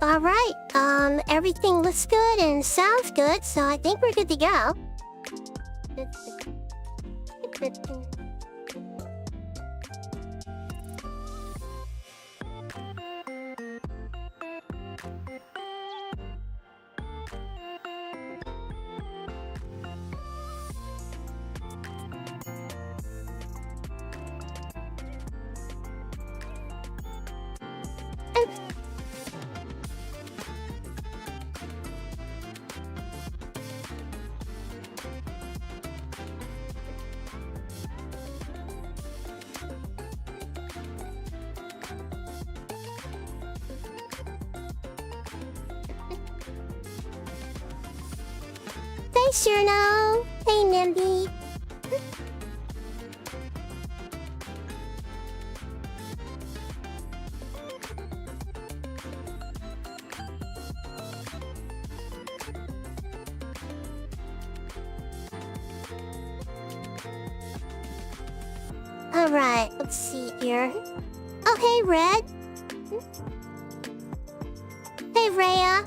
Alright, everything looks good and sounds good, so I think we're good to go. Thanks, Juno. Hey, Nimby. Alright, let's see here. Oh, hey, Red. Hey, Rhea.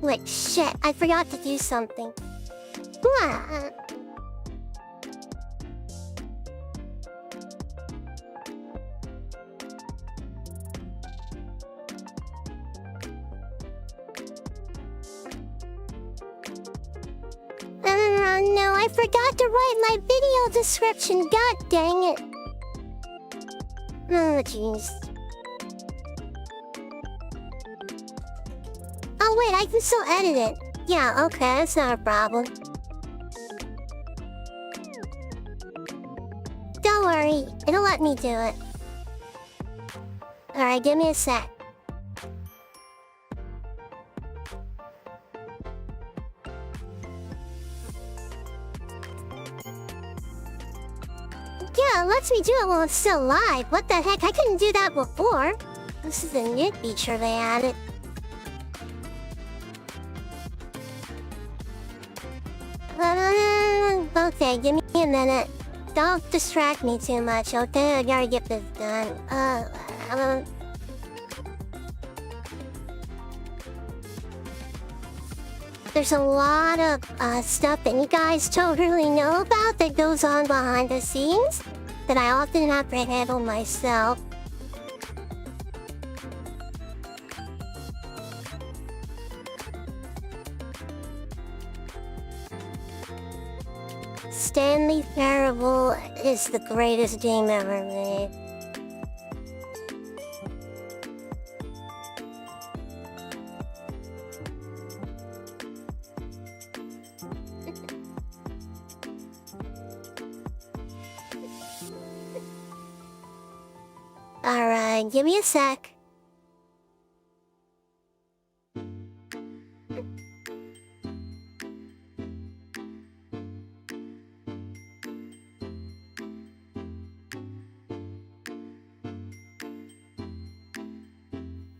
Wait, shit, I forgot to do something. No, I forgot to write my video description, god dang it. Oh, jeez. Oh wait, I can still edit it. Yeah, okay, that's not a problem. Don't worry, it'll let me do it. Alright, give me a sec. Yeah, it lets me do it while it's still live. What the heck, I couldn't do that before. This is a new feature they added. Okay, give me a minute. Don't distract me too much, okay? I gotta get this done. There's a lot of stuff that you guys don't really know about that goes on behind the scenes that I often have to handle myself. Stanley Parable is the greatest game ever made. Alright, give me a sec.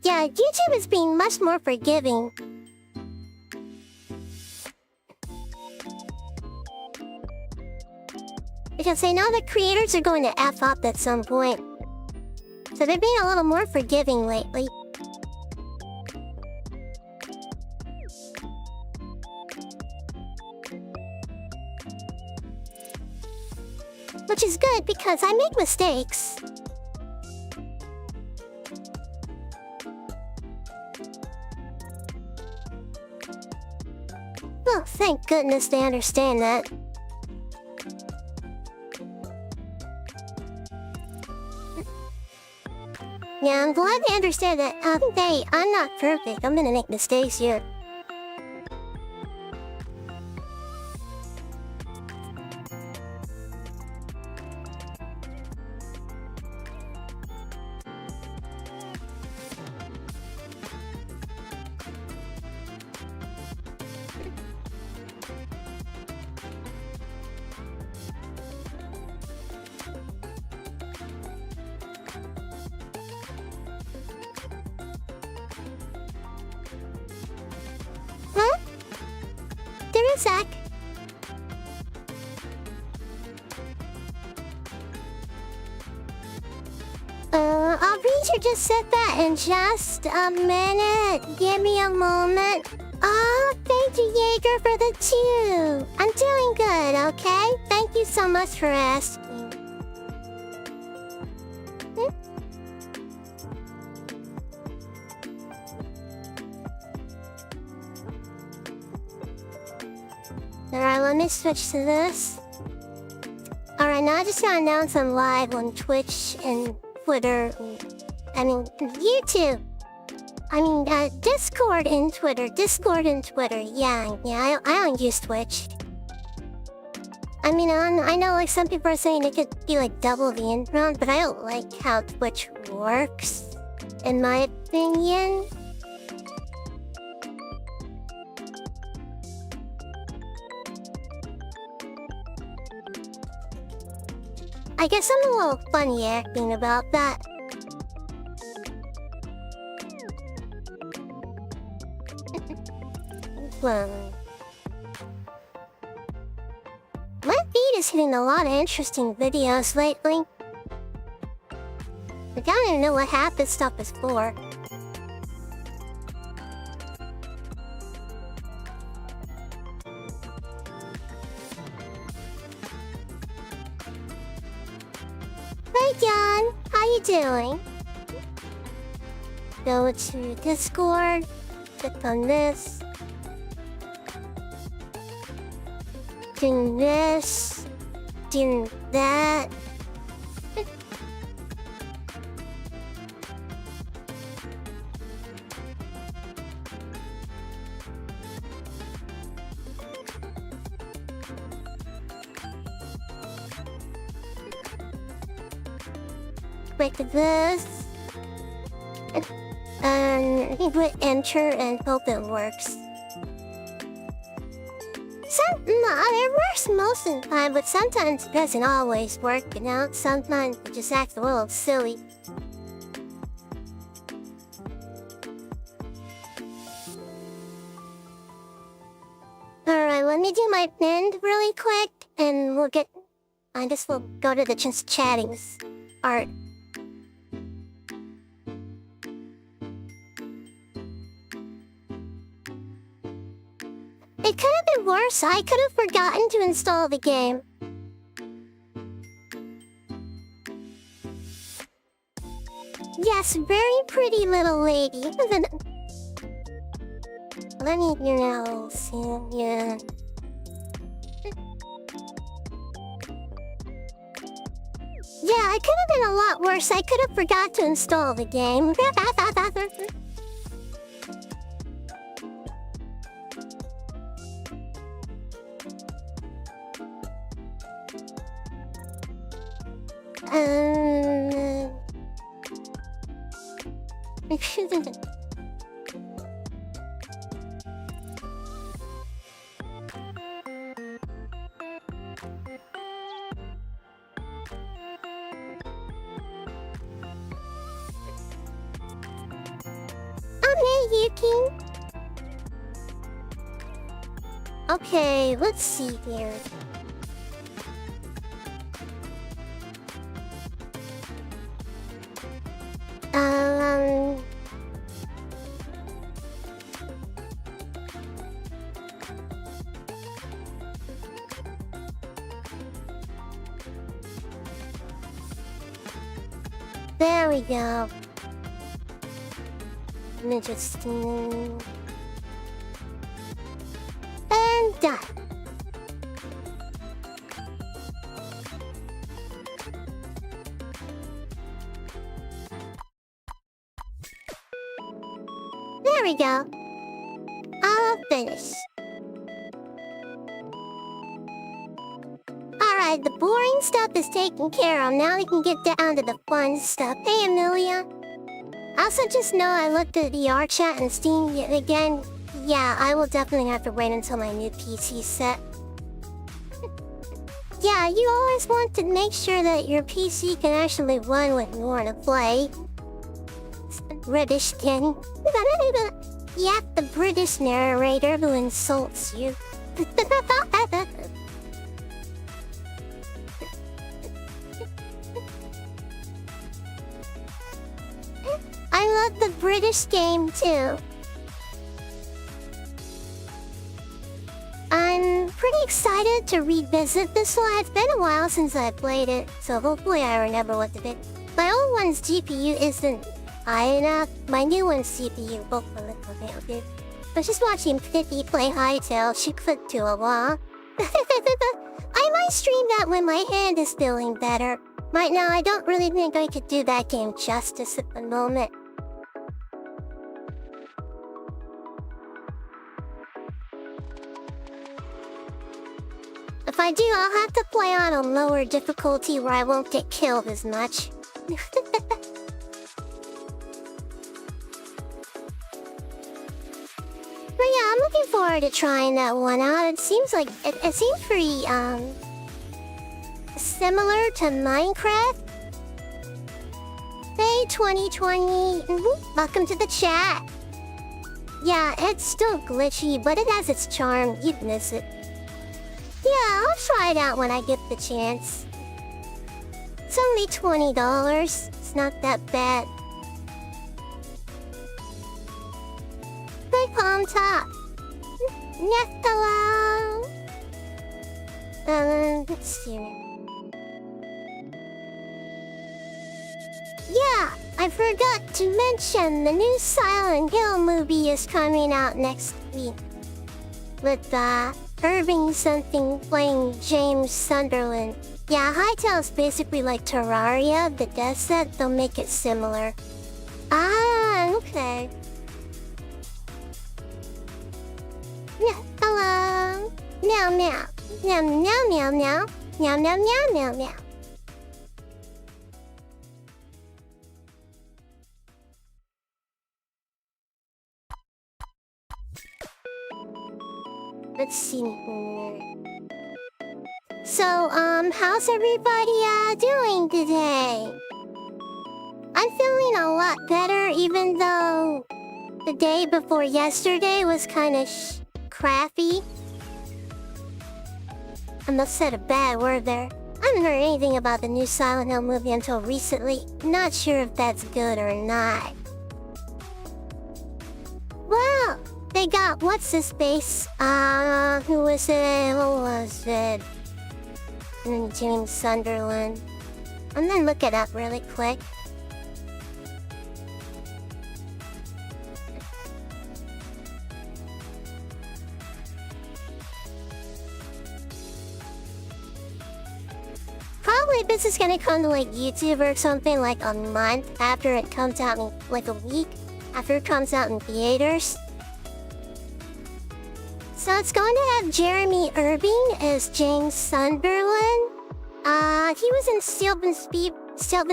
Yeah, YouTube is being much more forgiving. Because they know the creators are going to F up at some point. So they're being a little more forgiving lately. Which is good because I make mistakes. Oh, thank goodness they understand that. Yeah, I'm glad they understand that. Hey, I'm not perfect. I'm gonna make mistakes here. There is Zach. you just sit back in just a minute? Give me a moment. Oh, thank you, Jaeger, for the 2. I'm doing good, okay? Thank you so much for asking. Alright, let me switch to this. Alright, now I just gotta announce I'm live on Twitch and Twitter. YouTube. Discord and Twitter. Yeah, I don't use Twitch. I know like some people are saying it could be like double the intro, but I don't like how Twitch works, in my opinion. I guess I'm a little funny acting about that. Well, my feed is hitting a lot of interesting videos lately. I don't even know what half this stuff is for. Hey John, how you doing? Go to Discord, click on this. Do this, do that. Click this. And hit enter and hope it works. It works most of the time, but sometimes it doesn't always work, you know? Sometimes it just acts a little silly. Alright, let me do my pinned really quick, and we'll go to the just chattings art. It could have been worse. I could have forgotten to install the game. Yes, very pretty little lady. Let me, see, yeah. Yeah, it could have been a lot worse. I could have forgot to install the game. Hey, Yuki. Okay, let's see here. There we go. Let me just... and done. There we go. I'll finish. Alright, the boring stuff is taken care of. Now we can get down to the fun stuff. Hey, Amelia. Also, just know I looked at the art chat and Steam again. Yeah, I will definitely have to wait until my new PC's set. Yeah, you always want to make sure that your PC can actually run what you want to play. British Kenny. Yeah, the British narrator who insults you. I love the British game too. I'm pretty excited to revisit this one. It's been a while since I played it, so hopefully I remember what to do. My old one's GPU isn't high enough. My new one's CPU both a little bit okay. I was just watching Pithy play Hightail. She clicked to a wall. I might stream that when my hand is feeling better. Right now, I don't really think I could do that game justice at the moment. If I do, I'll have to play on a lower difficulty where I won't get killed as much. But yeah, I'm looking forward to trying that one out. It seems like it seems pretty similar to Minecraft. Hey 2020, welcome to the chat. Yeah, it's still glitchy, but it has its charm. You'd miss it. Yeah, I'll try it out when I get the chance. It's only $20. It's not that bad. Big palm top. Hello. Let's see. Yeah, I forgot to mention the new Silent Hill movie is coming out next week. With Irving something playing James Sunderland. Yeah, Hightail's basically like Terraria, the death set. They'll make it similar. Ah, okay. Yeah, hello. Meow meow. Meow meow meow meow. Meow meow meow meow meow. Let's see here. So, how's everybody doing today? I'm feeling a lot better, even though the day before yesterday was kind of crappy. I must have said a bad word there. I haven't heard anything about the new Silent Hill movie until recently. Not sure if that's good or not. Well, they got what's-his-face? Who was it? What was it? James Sunderland. I'm gonna look it up really quick. Probably this is gonna come to like YouTube or something like a month after it comes out in like a week after it comes out in theaters. So it's going to have Jeremy Irving as James Sunderland. He was in Steven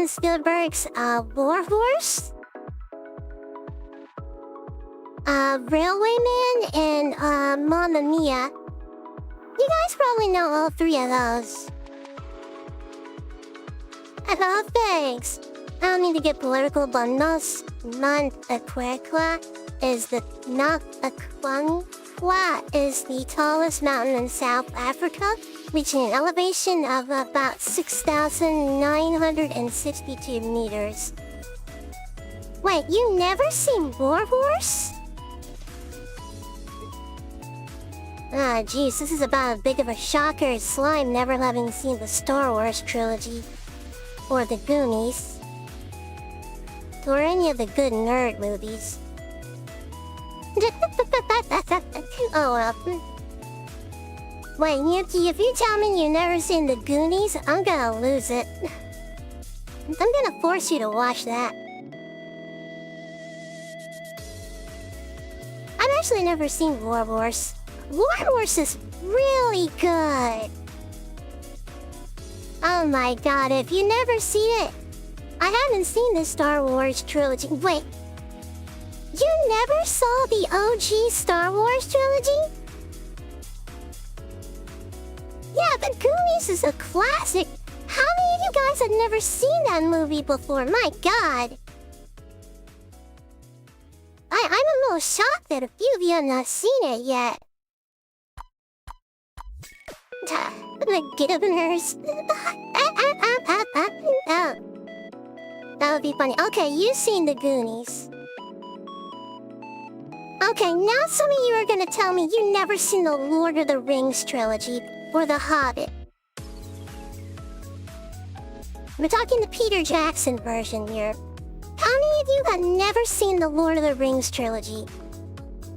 Spielberg's War Horse, Railwayman, and Mamma Mia. You guys probably know all three of those. Oh, thanks. I don't mean to get political, but Nos Akwekwa is the is the tallest mountain in South Africa, reaching an elevation of about 6,962 meters. Wait, you never seen War Horse? Ah, geez, this is about as big of a shocker as Slime never having seen the Star Wars trilogy. Or the Goonies. Or any of the good nerd movies. Oh well. Wait, Yuki, if you tell me you've never seen the Goonies, I'm gonna lose it. I'm gonna force you to watch that. I've actually never seen War Horse. War Horse is really good. Oh my god, if you never seen it, I haven't seen the Star Wars trilogy. Wait, you never saw the OG Star Wars trilogy? Yeah, The Goonies is a classic. How many of you guys have never seen that movie before? My god. I'm a little shocked that a few of you have not seen it yet. The Gibboners. That would be funny. Okay, you've seen the Goonies. Okay, now some of you are gonna tell me you've never seen the Lord of the Rings trilogy or The Hobbit. We're talking the Peter Jackson version here. How many of you have never seen the Lord of the Rings trilogy?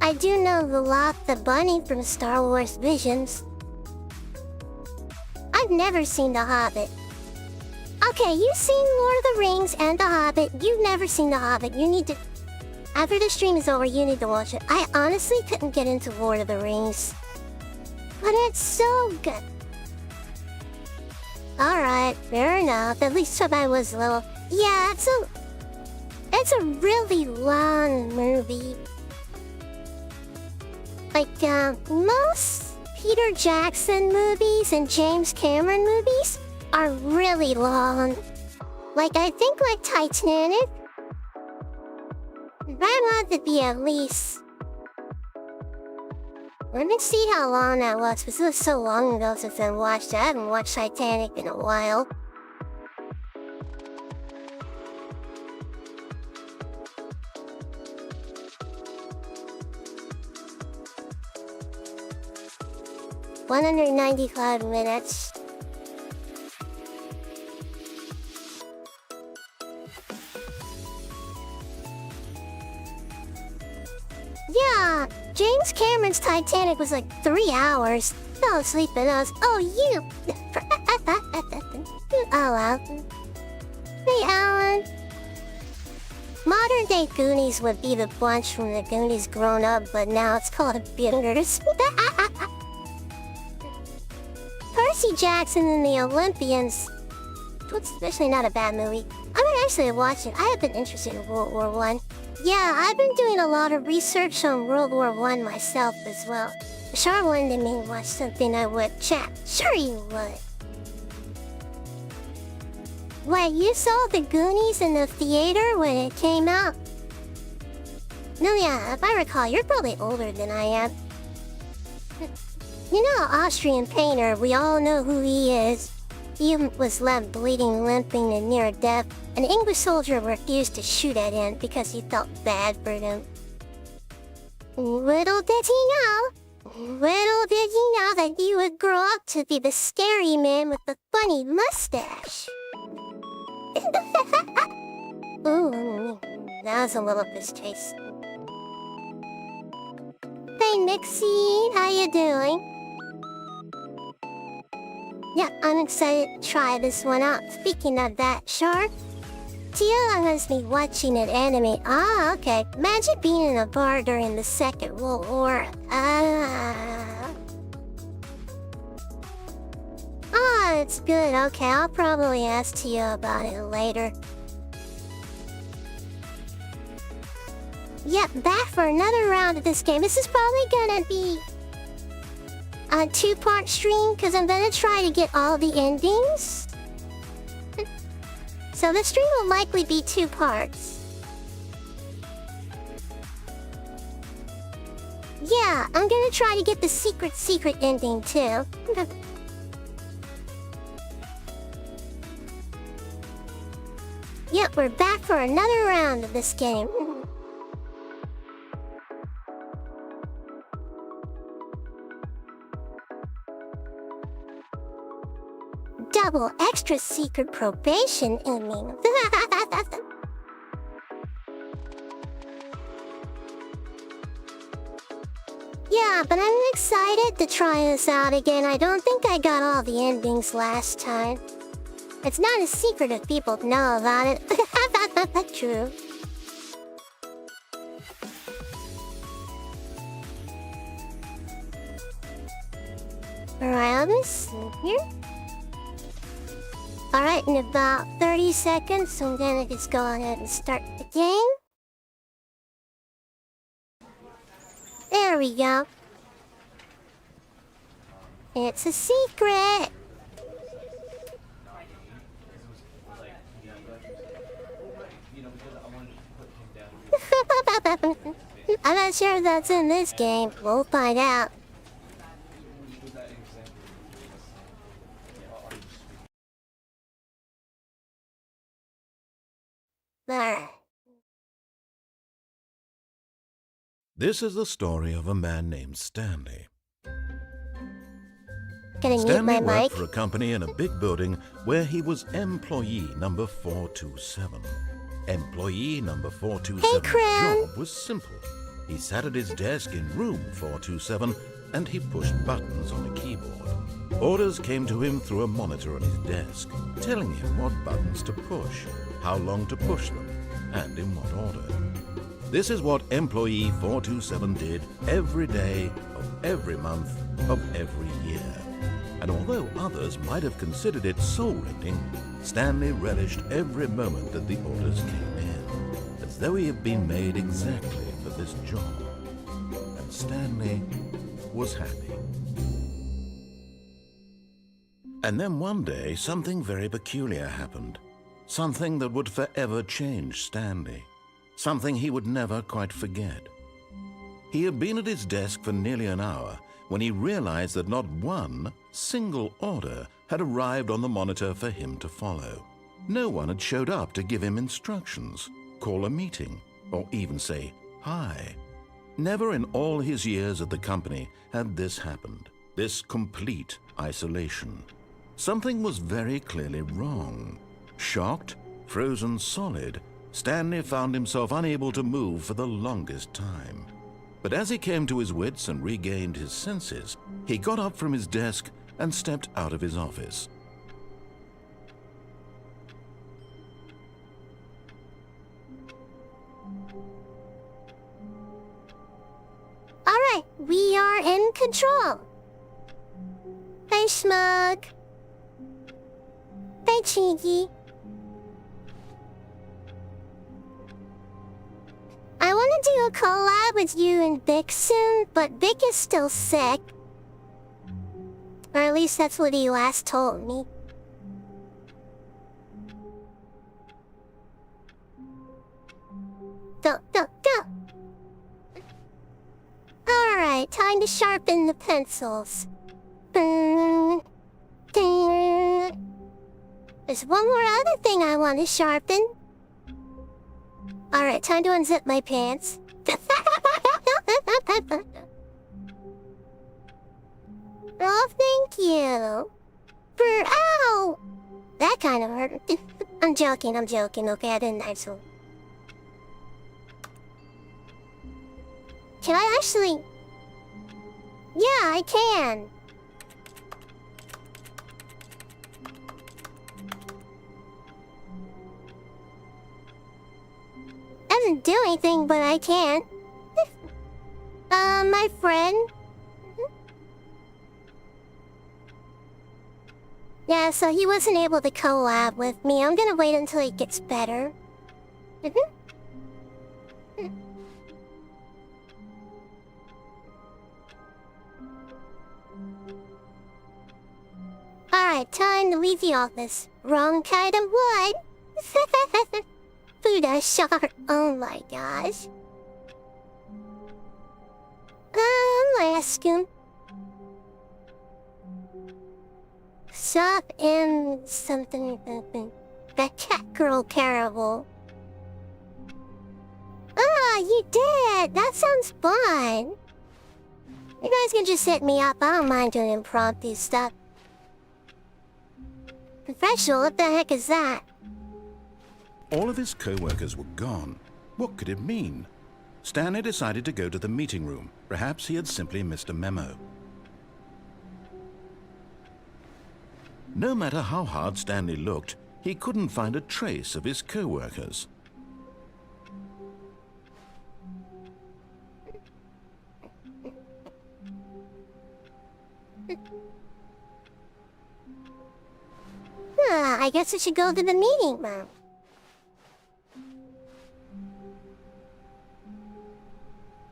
I do know the Loth the Bunny from Star Wars Visions. I've never seen The Hobbit. Okay, you've seen Lord of the Rings and The Hobbit. You've never seen The Hobbit. You need to... After the stream is over, you need to watch it. I honestly couldn't get into Lord of the Rings. But it's so good. Alright, fair enough. At least when I was little. Yeah, it's a really long movie. Like, most Peter Jackson movies and James Cameron movies are really long. Like, I think like Titanic. That had to be at least... Let me see how long that was, because it was so long ago since I watched it. I haven't watched Titanic in a while. "195 minutes. Yeah, James Cameron's Titanic was like 3 hours. Fell asleep and I was, oh, you. Oh, wow. Hey, Alan. Modern day Goonies would be the bunch from the Goonies grown up, but now it's called Bingers. Percy Jackson and the Olympians. It's actually not a bad movie. I might actually watch it. I have been interested in World War I. Yeah, I've been doing a lot of research on World War I myself as well. Sure wanted me to watch something I would chat. Sure you would. Wait, you saw the Goonies in the theater when it came out? No, yeah, if I recall, you're probably older than I am. You know, Austrian painter, we all know who he is. He was left bleeding, limping, and near death. An English soldier refused to shoot at him because he felt bad for him. Little did he know that he would grow up to be the scary man with the funny mustache. Ooh, that was a little distaste. Hey Nixie, how you doing? Yeah, I'm excited to try this one out. Speaking of that, sure. Tia has me watching an anime. Ah, okay. Imagine being in a bar during the Second World War. Ah, it's good. Okay, I'll probably ask Tia about it later. Yep, back for another round of this game. This is probably gonna be a 2-part stream, because I'm gonna try to get all the endings. So the stream will likely be 2 parts. Yeah, I'm gonna try to get the secret ending too. Yep, we're back for another round of this game. Double extra secret probation ending. Yeah, but I'm excited to try this out again. I don't think I got all the endings last time. It's not a secret if people know about it. True. Alright, let me see here. Alright, in about 30 seconds, so I'm gonna just go ahead and start the game. There we go. It's a secret! I'm not sure if that's in this game. We'll find out. Alright. This is the story of a man named Stanley. Gonna mute Stanley my mic. worked for a company in a big building where he was employee number 427. Employee number 427's job was simple. He sat at his desk in room 427 and he pushed buttons on a keyboard. Orders came to him through a monitor on his desk, telling him what buttons to push, how long to push them, and in what order. This is what employee 427 did every day of every month of every year. And although others might have considered it soul-rending, Stanley relished every moment that the orders came in, as though he had been made exactly for this job. And Stanley was happy. And then one day, something very peculiar happened. Something that would forever change Stanley. Something he would never quite forget. He had been at his desk for nearly an hour when he realized that not one single order had arrived on the monitor for him to follow. No one had showed up to give him instructions, call a meeting, or even say hi. Never in all his years at the company had this happened, this complete isolation. Something was very clearly wrong. Shocked, frozen solid, Stanley found himself unable to move for the longest time. But as he came to his wits and regained his senses, he got up from his desk and stepped out of his office. Alright, we are in control. Hey, Smug. Hey, Cheeky. I want to do a collab with you and Vic soon, but Vic is still sick. Or at least that's what he last told me. Go. Alright, time to sharpen the pencils. There's one more other thing I want to sharpen. Alright, time to unzip my pants. Oh, thank you. Ow! That kind of hurt. I'm joking, okay? I didn't actually. Can I actually... Yeah, I can. Doesn't do anything, but I can. My friend? Yeah, so he wasn't able to collab with me. I'm gonna wait until he gets better. Alright, time to leave the office. Wrong kind of wood. Buddha shark. Oh my gosh. Ask him. Stop and something. That cat girl Parable. Ah, you did! That sounds fun. You guys can just hit me up. I don't mind doing impromptu stuff. Professional? What the heck is that? All of his co-workers were gone. What could it mean? Stanley decided to go to the meeting room. Perhaps he had simply missed a memo. No matter how hard Stanley looked, he couldn't find a trace of his co-workers. I guess I should go to the meeting room.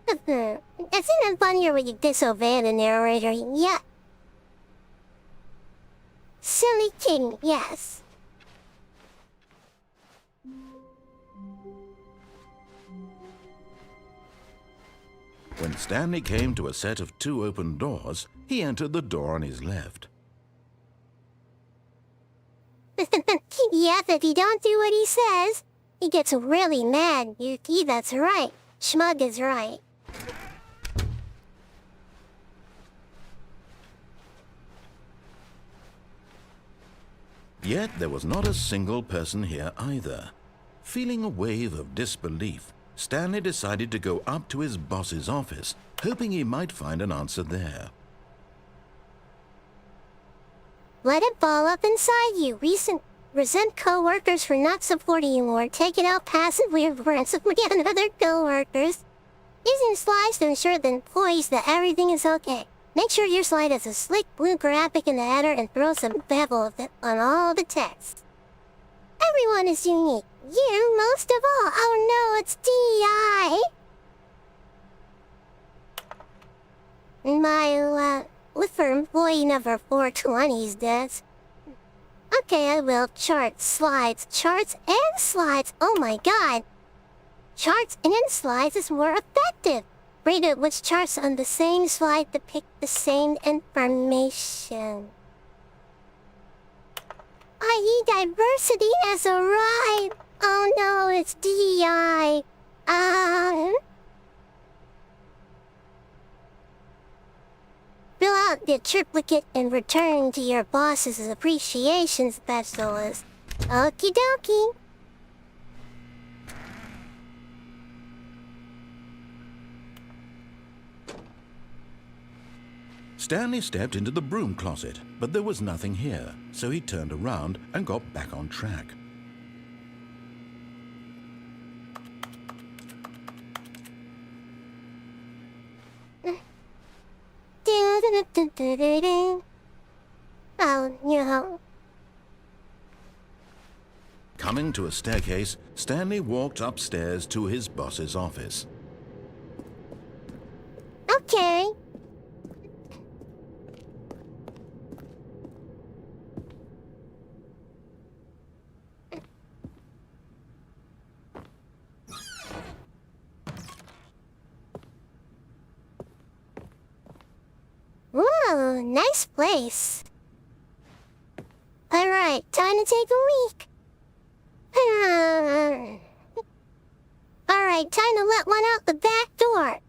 Isn't it funnier when you disobey the narrator? Yeah. Silly king, yes. When Stanley came to a set of 2 open doors, he entered the door on his left. Yes, if you don't do what he says, He gets really mad, Yuki, that's right. Schmug is right. Yet there was not a single person here either. Feeling a wave of disbelief, Stanley decided to go up to his boss's office, hoping he might find an answer there. Let it ball up inside you. Resent co-workers for not supporting you or take it out passively or aggressively on other co-workers. Using slides to ensure the employees that everything is okay. Make sure your slide has a slick blue graphic in the header and throw some bevel of it on all the text. Everyone is unique. You most of all. Oh no, it's DI. Look for employee number 420's desk. Okay, I will. Charts and slides. Oh my god. Charts and slides is more effective. Read it which charts on the same slide depict the same information. I.e. diversity as a right. Oh no, it's DEI. Fill out the triplicate and return to your boss's appreciation specialist. Okie dokie. Stanley stepped into the broom closet, but there was nothing here, so he turned around and got back on track. Oh, no. Coming to a staircase, Stanley walked upstairs to his boss's office. Okay. Whoa, nice place. Alright, time to take a week. Alright, time to let one out the back door.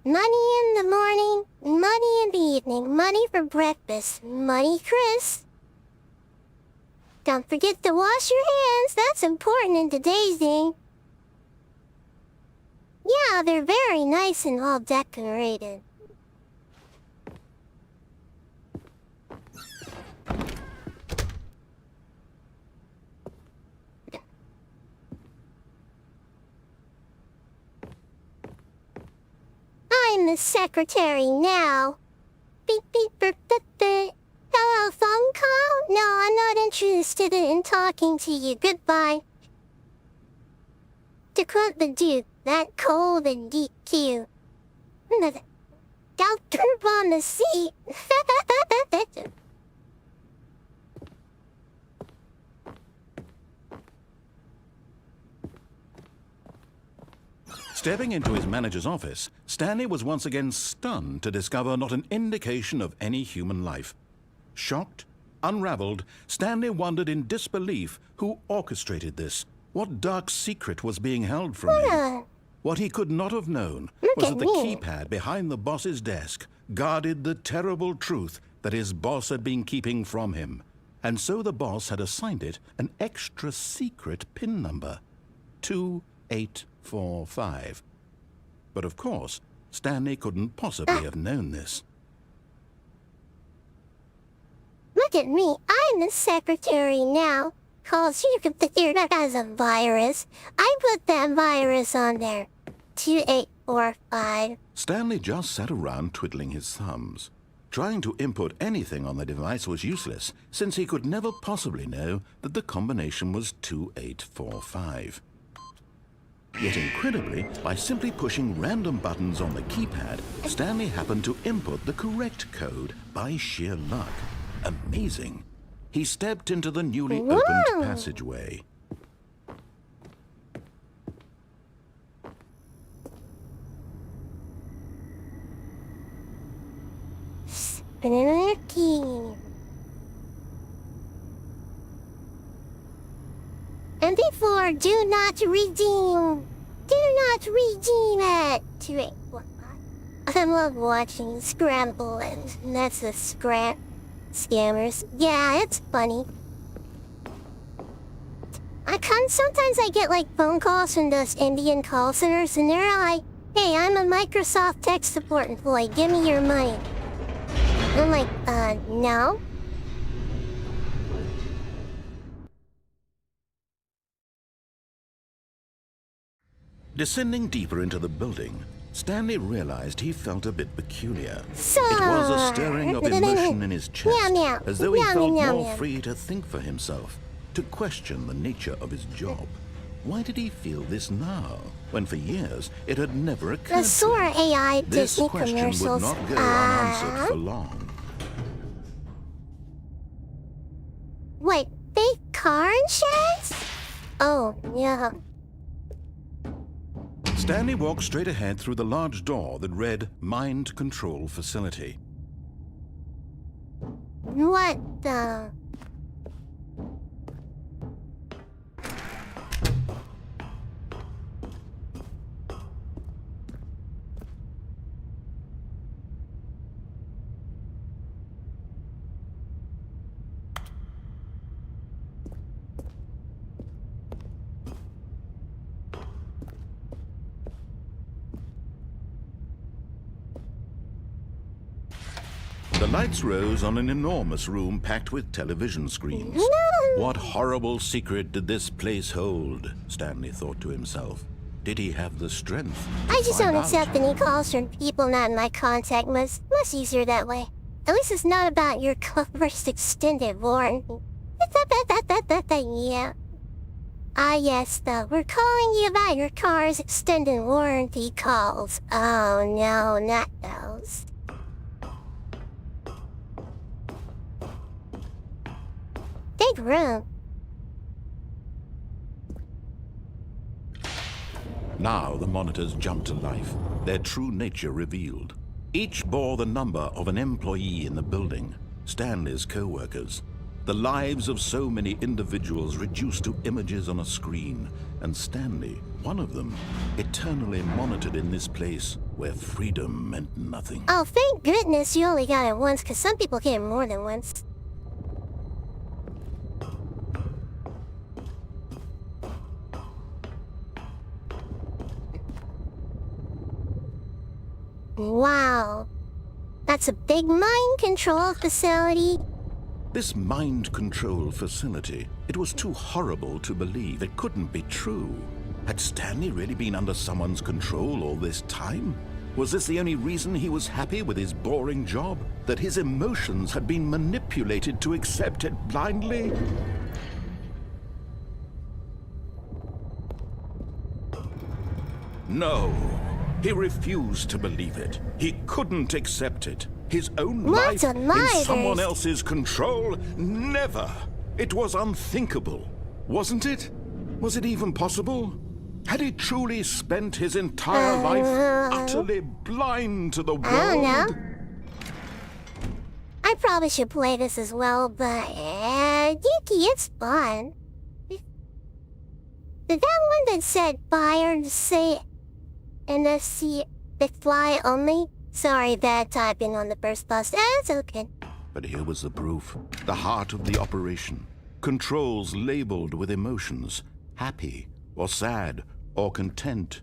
Money in the morning, money in the evening, money for breakfast, money Chris. Don't forget to wash your hands, that's important in today's day. Yeah, they're very nice and all decorated. I'm the secretary now. Beep beep beep beep beep. Hello, phone call? No, I'm not interested in talking to you. Goodbye. To quote the Duke, that cold and deep Q. Don't turn on the seat. Stepping into his manager's office, Stanley was once again stunned to discover not an indication of any human life. Shocked, unraveled, Stanley wondered in disbelief who orchestrated this. What dark secret was being held from him? What he could not have known was that the keypad behind the boss's desk guarded the terrible truth that his boss had been keeping from him. And so the boss had assigned it an extra secret PIN number, 2845. But of course, Stanley couldn't possibly have known this. Look at me, I'm the secretary now. Calls you can figure that as a virus. I put that virus on there. 2845. Stanley just sat around twiddling his thumbs. Trying to input anything on the device was useless, since he could never possibly know that the combination was 2845. Yet incredibly, by simply pushing random buttons on the keypad, Stanley happened to input the correct code by sheer luck. Amazing. He stepped into the newly opened passageway. Spinning a key. or do not redeem. Do not redeem it. Wait, what? I love watching Scramble, and that's the scammers. Yeah, it's funny. Sometimes I get like phone calls from those Indian call centers, and they're like, "Hey, I'm a Microsoft tech support employee. Give me your money." And I'm like, no. Descending deeper into the building, Stanley realized he felt a bit peculiar. So... It was a stirring of emotion in his chest, meow, as though he meow, felt meow, more meow. free to think for himself, to question the nature of his job. Why did he feel this now, when for years it had never occurred The to Sora him? AI This Disney question would commercials. not go unanswered for long. Wait, fake car insurance? Oh, yeah. Stanley walked straight ahead through the large door that read Mind Control Facility. What the... The lights rose on an enormous room packed with television screens. What horrible secret did this place hold? Stanley thought to himself. Did he have the strength to I just find don't accept out? any calls from people not in my contact list. Much easier that way. At least it's not about your car's extended warranty. Yeah. Ah, yes, though. We're calling you about your car's extended warranty calls. Oh, no, not those. Big room. Now the monitors jumped to life, their true nature revealed. Each bore the number of an employee in the building, Stanley's co-workers. The lives of so many individuals reduced to images on a screen, and Stanley, one of them, eternally monitored in this place where freedom meant nothing. Oh, thank goodness you only got it once, because some people get it more than once. Wow. That's a big mind control facility. This mind control facility, it was too horrible to believe. It couldn't be true. Had Stanley really been under someone's control all this time? Was this the only reason he was happy with his boring job? That his emotions had been manipulated to accept it blindly? No. He refused to believe it. He couldn't accept it. His own Lots life of in lighters. someone else's control? Never. It was unthinkable. Wasn't it? Was it even possible? Had he truly spent his entire life utterly blind to the world? I don't know. I probably should play this as well, but Yuki, it's fun. Did that one that said fire say NFC the fly only? Sorry, bad typing on the first bus. That's okay. But here was the proof. The heart of the operation. Controls labeled with emotions. Happy, or sad, or content.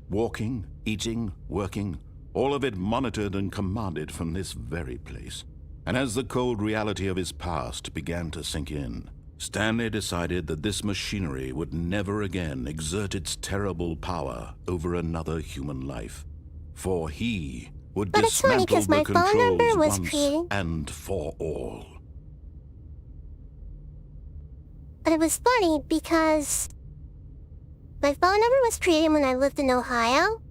Walking, eating, working. All of it monitored and commanded from this very place. And as the cold reality of his past began to sink in, Stanley decided that this machinery would never again exert its terrible power over another human life. For he would But it's funny dismantle 'cause my the phone number controls was once created. and for all. But it was funny because my phone number was created when I lived in Ohio.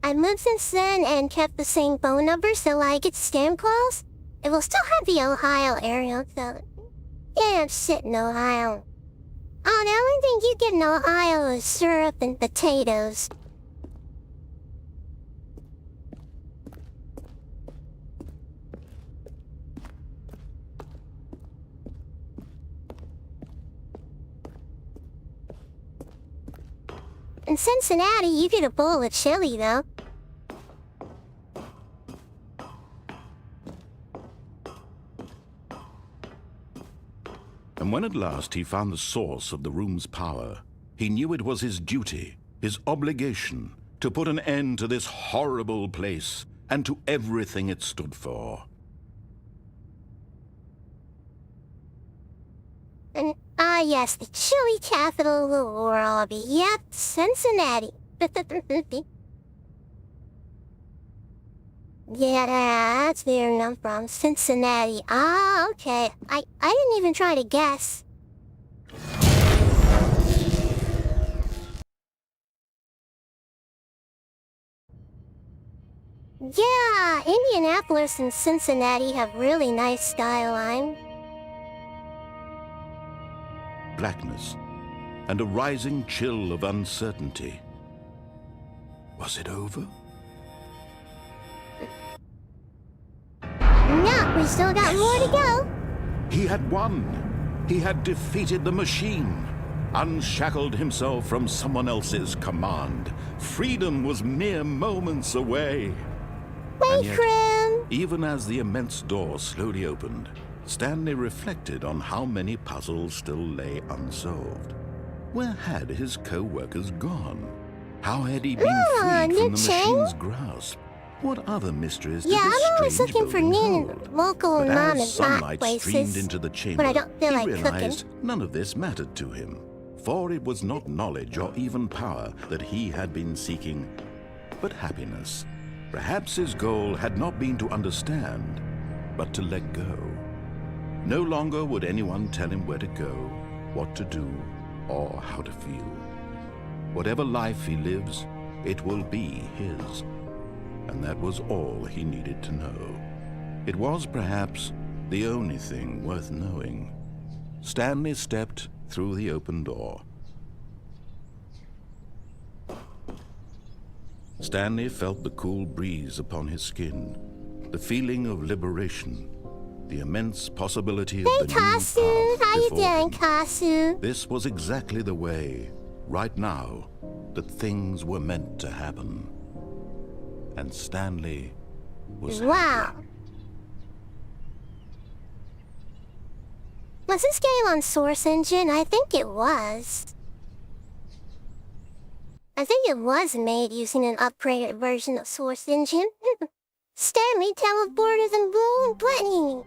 I moved since then and kept the same phone number, so I get scam calls. It will still have the Ohio area, so yeah, I'm shit in Ohio. Oh, the only thing you get in Ohio is syrup and potatoes. In Cincinnati, you get a bowl of chili, though. And when at last he found the source of the room's power, he knew it was his duty, his obligation, to put an end to this horrible place and to everything it stood for. And, yes, the chili capital of the world. Yep, Cincinnati. Yeah, that's where I'm from, Cincinnati. Ah, okay. I didn't even try to guess. Yeah, Indianapolis and Cincinnati have really nice skyline. Blackness and a rising chill of uncertainty. Was it over? No, we still got more to go. He had won. He had defeated the machine, unshackled himself from someone else's command. Freedom was mere moments away. Wait for him. Even as the immense door slowly opened, Stanley reflected on how many puzzles still lay unsolved. Where had his co-workers gone? How had he been freed from the machine's grasp? What other mysteries did this I'm always strange looking for building new hold? local But mom as and pop sunlight streamed places into the chamber, when I don't feel he like realized cooking. none of this mattered to him, for it was not knowledge or even power that he had been seeking, but happiness. Perhaps his goal had not been to understand, but to let go. No longer would anyone tell him where to go, what to do, or how to feel. Whatever life he lives, it will be his. And that was all he needed to know. It was perhaps the only thing worth knowing. Stanley stepped through the open door. Stanley felt the cool breeze upon his skin, the feeling of liberation, the immense possibility of the new path Kasu, how you before him. doing, Kasu? This was exactly the way, right now, that things were meant to happen. And Stanley was Wow. happy. Was this game on Source Engine? I think it was. I think it was made using an upgraded version of Source Engine. Stanley teleported and boom, bunny.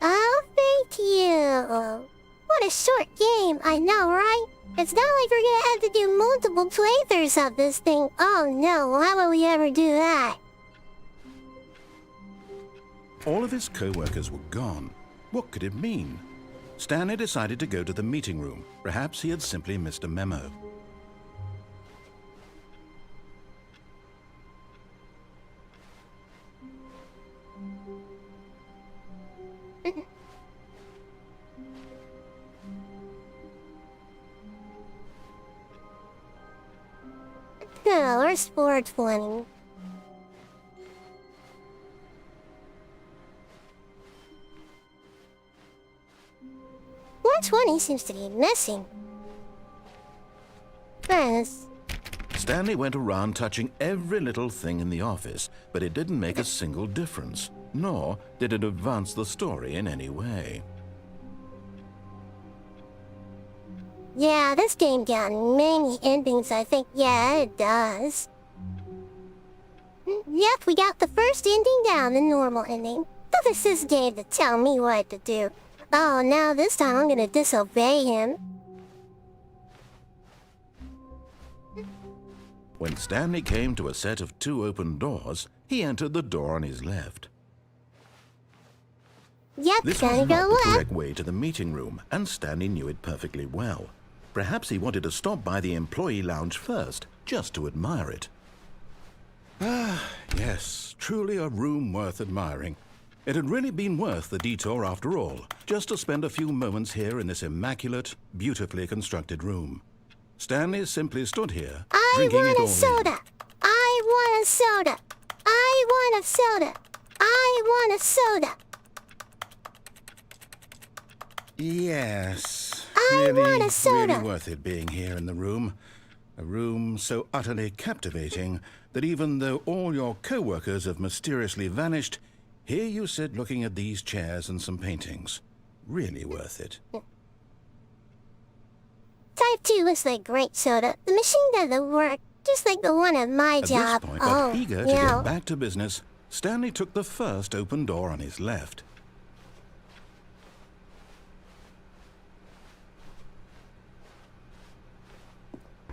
Oh, thank you. What a short game, I know, right? It's not like we're gonna have to do multiple playthroughs of this thing. Oh no, why would we ever do that? All of his co-workers were gone. What could it mean? Stanley decided to go to the meeting room. Perhaps he had simply missed a memo. No, we're sport 20. 120 seems to be missing. Yes. Stanley went around touching every little thing in the office, but it didn't make a single difference, nor did it advance the story in any way. Yeah, this game got many endings, I think. Yeah, it does. Yep, we got the first ending down, the normal ending. But this is game to tell me what to do. Oh, now this time I'm gonna disobey him. When Stanley came to a set of 2 open doors, he entered the door on his left. Yep, This gotta was go not the left. correct way to the meeting room, and Stanley knew it perfectly well. Perhaps he wanted to stop by the employee lounge first, just to admire it. Ah, yes, truly a room worth admiring. It had really been worth the detour after all, just to spend a few moments here in this immaculate, beautifully constructed room. Stanley simply stood here, I drinking it want all a soda. in. I want a soda. I want a soda. I want a soda. Yes. I want a soda. Really worth it being here in the room. A room so utterly captivating that even though all your co-workers have mysteriously vanished, here you sit looking at these chairs and some paintings. Really worth it. Type 2 was like great soda. The machine doesn't work, just like the one at my job. At this point, but eager to get back to business, Stanley took the first open door on his left.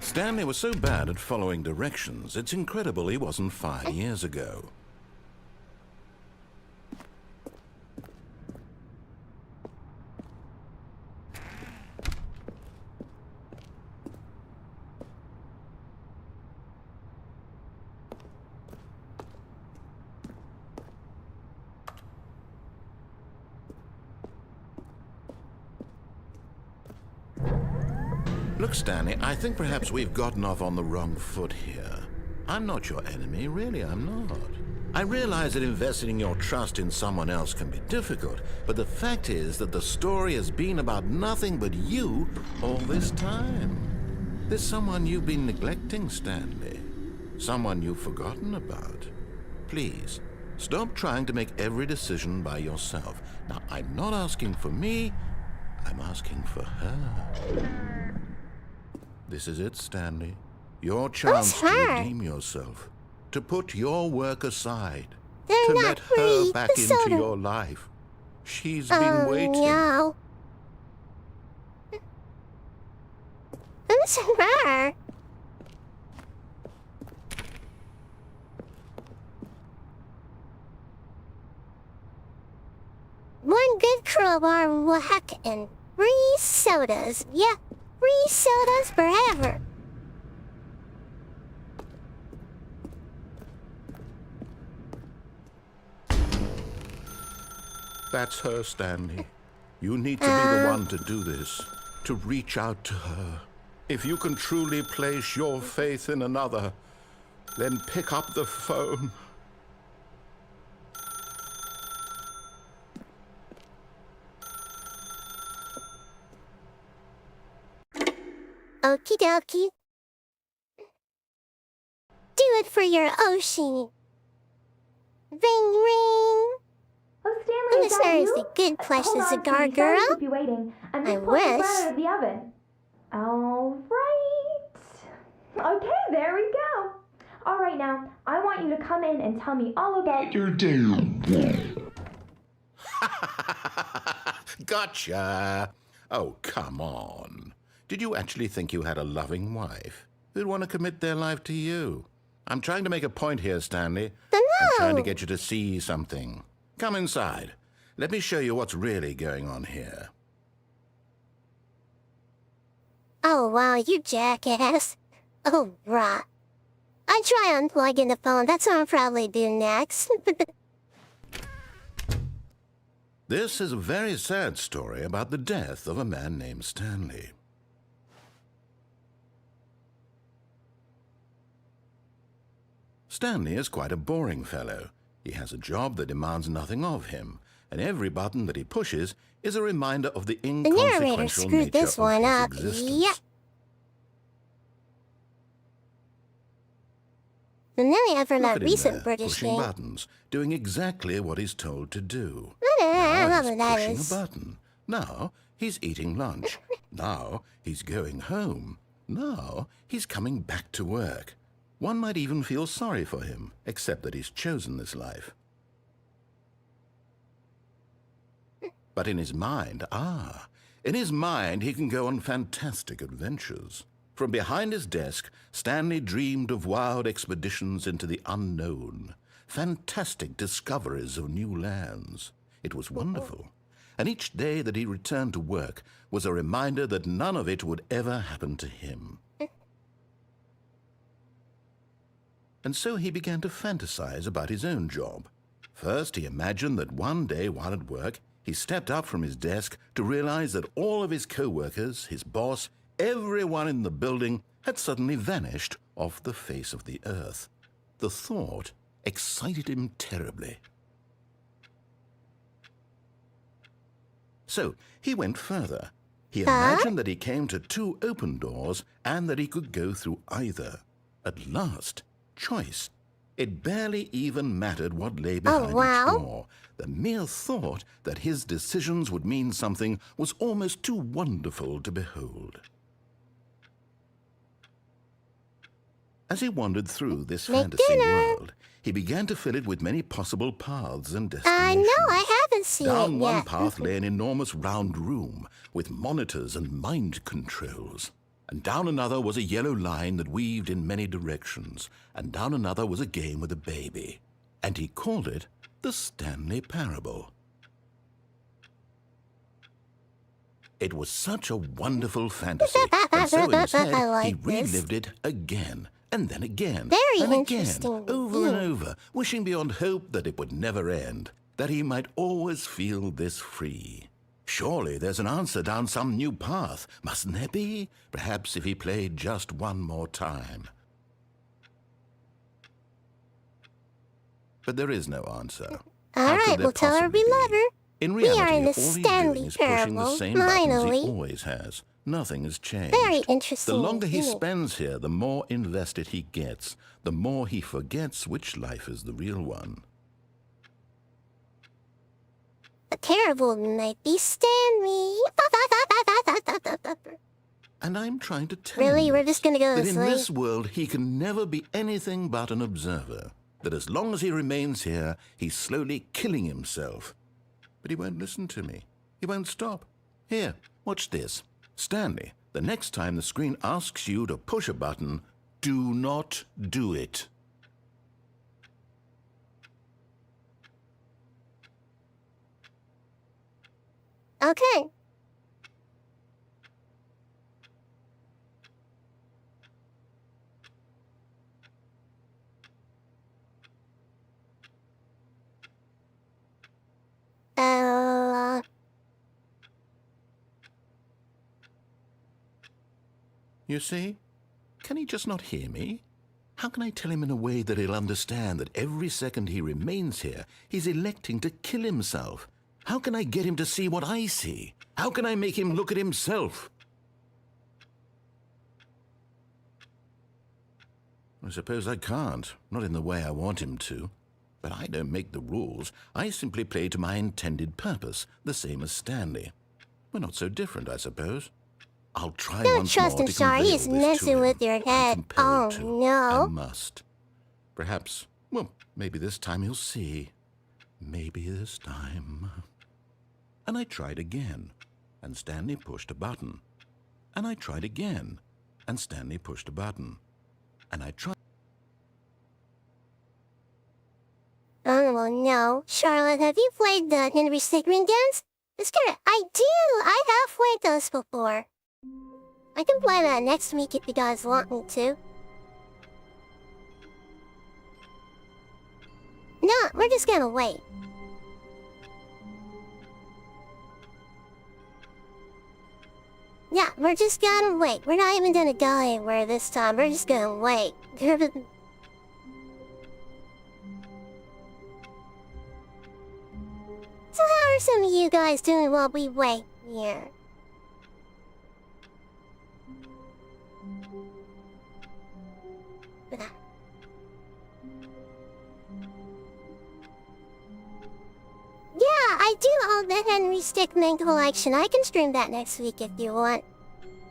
Stanley was so bad at following directions, it's incredible he wasn't 5 years ago. Look, Stanley, I think perhaps we've gotten off on the wrong foot here. I'm not your enemy, really, I'm not. I realize that investing your trust in someone else can be difficult, but the fact is that the story has been about nothing but you all this time. There's someone you've been neglecting, Stanley. Someone you've forgotten about. Please, stop trying to make every decision by yourself. Now, I'm not asking for me, I'm asking for her. This is it, Stanley. Your chance to redeem yourself. To put your work aside. To let her back into your life. She's been waiting. No. Who's her? One good crowbar whack and free sodas. Yeah. Free sodas forever. That's her, Stanley. You need to be the one to do this. To reach out to her. If you can truly place your faith in another, then pick up the phone. Okie dokie. Do it for your Oshi. Ring ring. Oh, Stanley, This is the good place, the cigar girl. Sorry to keep you waiting. I'm just I pulling it wish. right out of the oven. All right. Okay, there we go. All right, now, I want you to come in and tell me all about your day. Gotcha. Oh, come on. Did you actually think you had a loving wife who'd want to commit their life to you? I'm trying to make a point here, Stanley. I'm trying to get you to see something. Come inside. Let me show you what's really going on here. Oh, wow, you jackass. Oh, right. I try unplugging the phone. That's what I'll probably do next. This is a very sad story about the death of a man named Stanley. Stanley is quite a boring fellow. He has a job that demands nothing of him, and every button that he pushes is a reminder of the The narrator inconsequential screwed nature this one of up. his existence. Yep. And then we have for Look that at him recent there, British pushing game. buttons, doing exactly what he's told to do. I Now love he's what that pushing is. a button. Now he's eating lunch. Now he's going home. Now he's coming back to work. One might even feel sorry for him, except that he's chosen this life. But in his mind, in his mind he can go on fantastic adventures. From behind his desk, Stanley dreamed of wild expeditions into the unknown, fantastic discoveries of new lands. It was wonderful, and each day that he returned to work was a reminder that none of it would ever happen to him. And so he began to fantasize about his own job. First, he imagined that one day while at work, he stepped up from his desk to realize that all of his co-workers, his boss, everyone in the building had suddenly vanished off the face of the earth. The thought excited him terribly. So he went further. He imagined that he came to two open doors and that he could go through either. At last, choice. It barely even mattered what lay behind each door. The mere thought that his decisions would mean something was almost too wonderful to behold. As he wandered through this fantasy world, he began to fill it with many possible paths and destinations. No, I haven't seen it yet. Down one path lay an enormous round room with monitors and mind controls. And down another was a yellow line that weaved in many directions. And down another was a game with a baby. And he called it the Stanley Parable. It was such a wonderful fantasy, and so in his head he relived it again, and then again, and again, over and over, wishing beyond hope that it would never end, that he might always feel this free. Surely there's an answer down some new path, mustn't there be? Perhaps if he played just one more time. But there is no answer. All right, we'll tell her we love her. In reality, we are in the all he's Stanley doing is pushing the Parable, same buttons finally. he always has. Nothing has changed. Very interesting. The longer he spends here, the more invested he gets. The more he forgets which life is the real one. The parable might be Stanley. And I'm trying to tell Really? you We're just gonna go that this in way? this world he can never be anything but an observer. That as long as he remains here, he's slowly killing himself. But he won't listen to me. He won't stop. Here, watch this. Stanley, the next time the screen asks you to push a button, do not do it. Okay. You see? Can he just not hear me? How can I tell him in a way that he'll understand that every second he remains here, he's electing to kill himself? How can I get him to see what I see? How can I make him look at himself? I suppose I can't, not in the way I want him to. But I don't make the rules. I simply play to my intended purpose, the same as Stanley. We're not so different, I suppose. I'll try Don't once trust more him, to sorry. convey He's all this to messing him. with your I'm head. compelled Oh, to. no. I must. Perhaps, well, maybe this time he'll see. Maybe this time. And I tried again, and Stanley pushed a button. And I tried again, and Stanley pushed a button. And I tried. Oh, well, no. Charlotte, have you played the Henry Sigmund games? It's good. I do. I have played those before. I can play that next week if you guys want me to. No, we're just gonna wait. Yeah, we're just gonna wait. We're not even gonna go anywhere this time. We're just gonna wait. So how are some of you guys doing while we wait here? Yeah, I do own the Henry Stickmin collection. I can stream that next week if you want.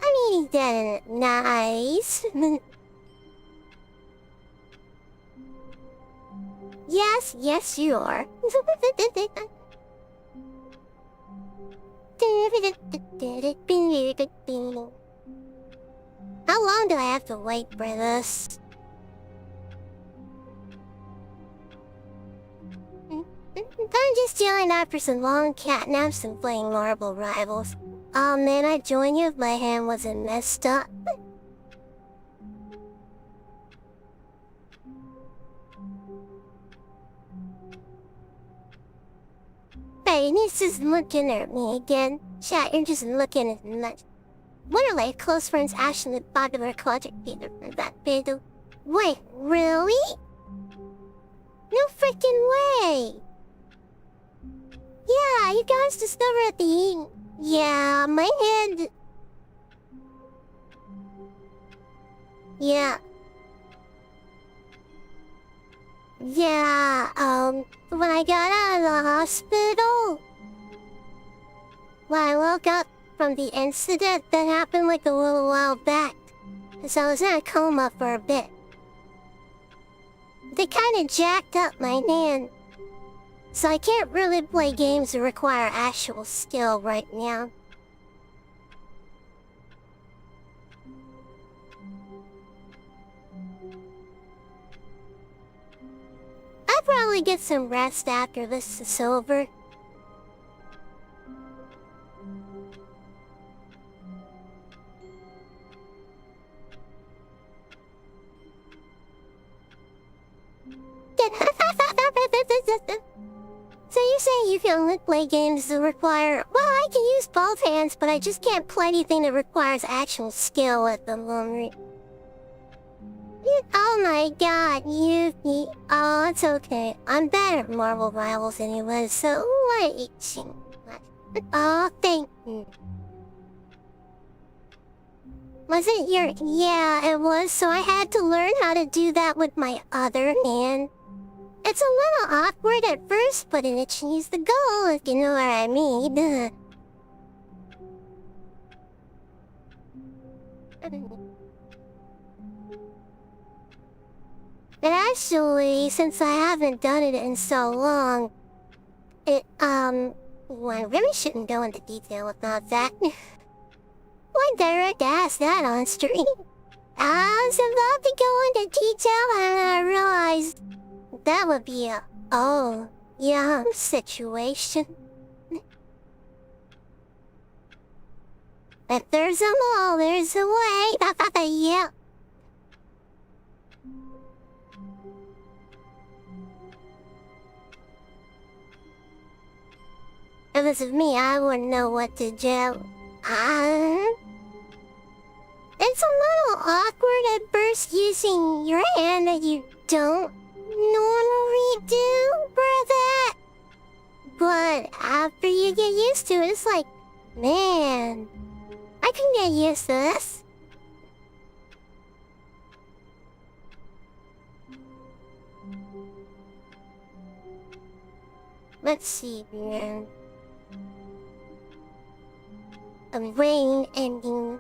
I mean, he did it nice. Yes, you are. How long do I have to wait for this? I'm just chilling after some long catnaps and playing Marble Rivals. Oh man, I'd join you if my hand wasn't messed up. Hey, he's just looking at me again. Chat, you're just looking at much. What are like close friends Ashley and popular project Peter for that Peter? Wait, really? No freaking way! Yeah, you guys discovered the Yeah, my hand... Yeah. Yeah, when I got out of the hospital... When I woke up from the incident that happened like a little while back. Cause I was in a coma for a bit. They kinda jacked up my hand. So I can't really play games that require actual skill right now. I'll probably get some rest after this is over. So you say you can only play games that require... Well, I can use both hands, but I just can't play anything that requires actual skill at the moment. Oh my god, Yuki. Oh, it's okay. I'm better at Marvel Rivals anyway, so wait. Oh, thank you. Was it your... Yeah, it was, so I had to learn how to do that with my other hand. It's a little awkward at first, but it achieves the goal, if you know what I mean. And actually, since I haven't done it in so long, well, I really shouldn't go into detail about that. One direct asked that on stream. I was about to go into detail and I realized that would be a, oh, yeah, situation. If there's a will, there's a way. Yeah. If it was me, I wouldn't know what to do. It's a little awkward at first using your hand that you don't normally do for that. But after you get used to it, it's like, man, I can get used to this. Let's see, man. A rain ending.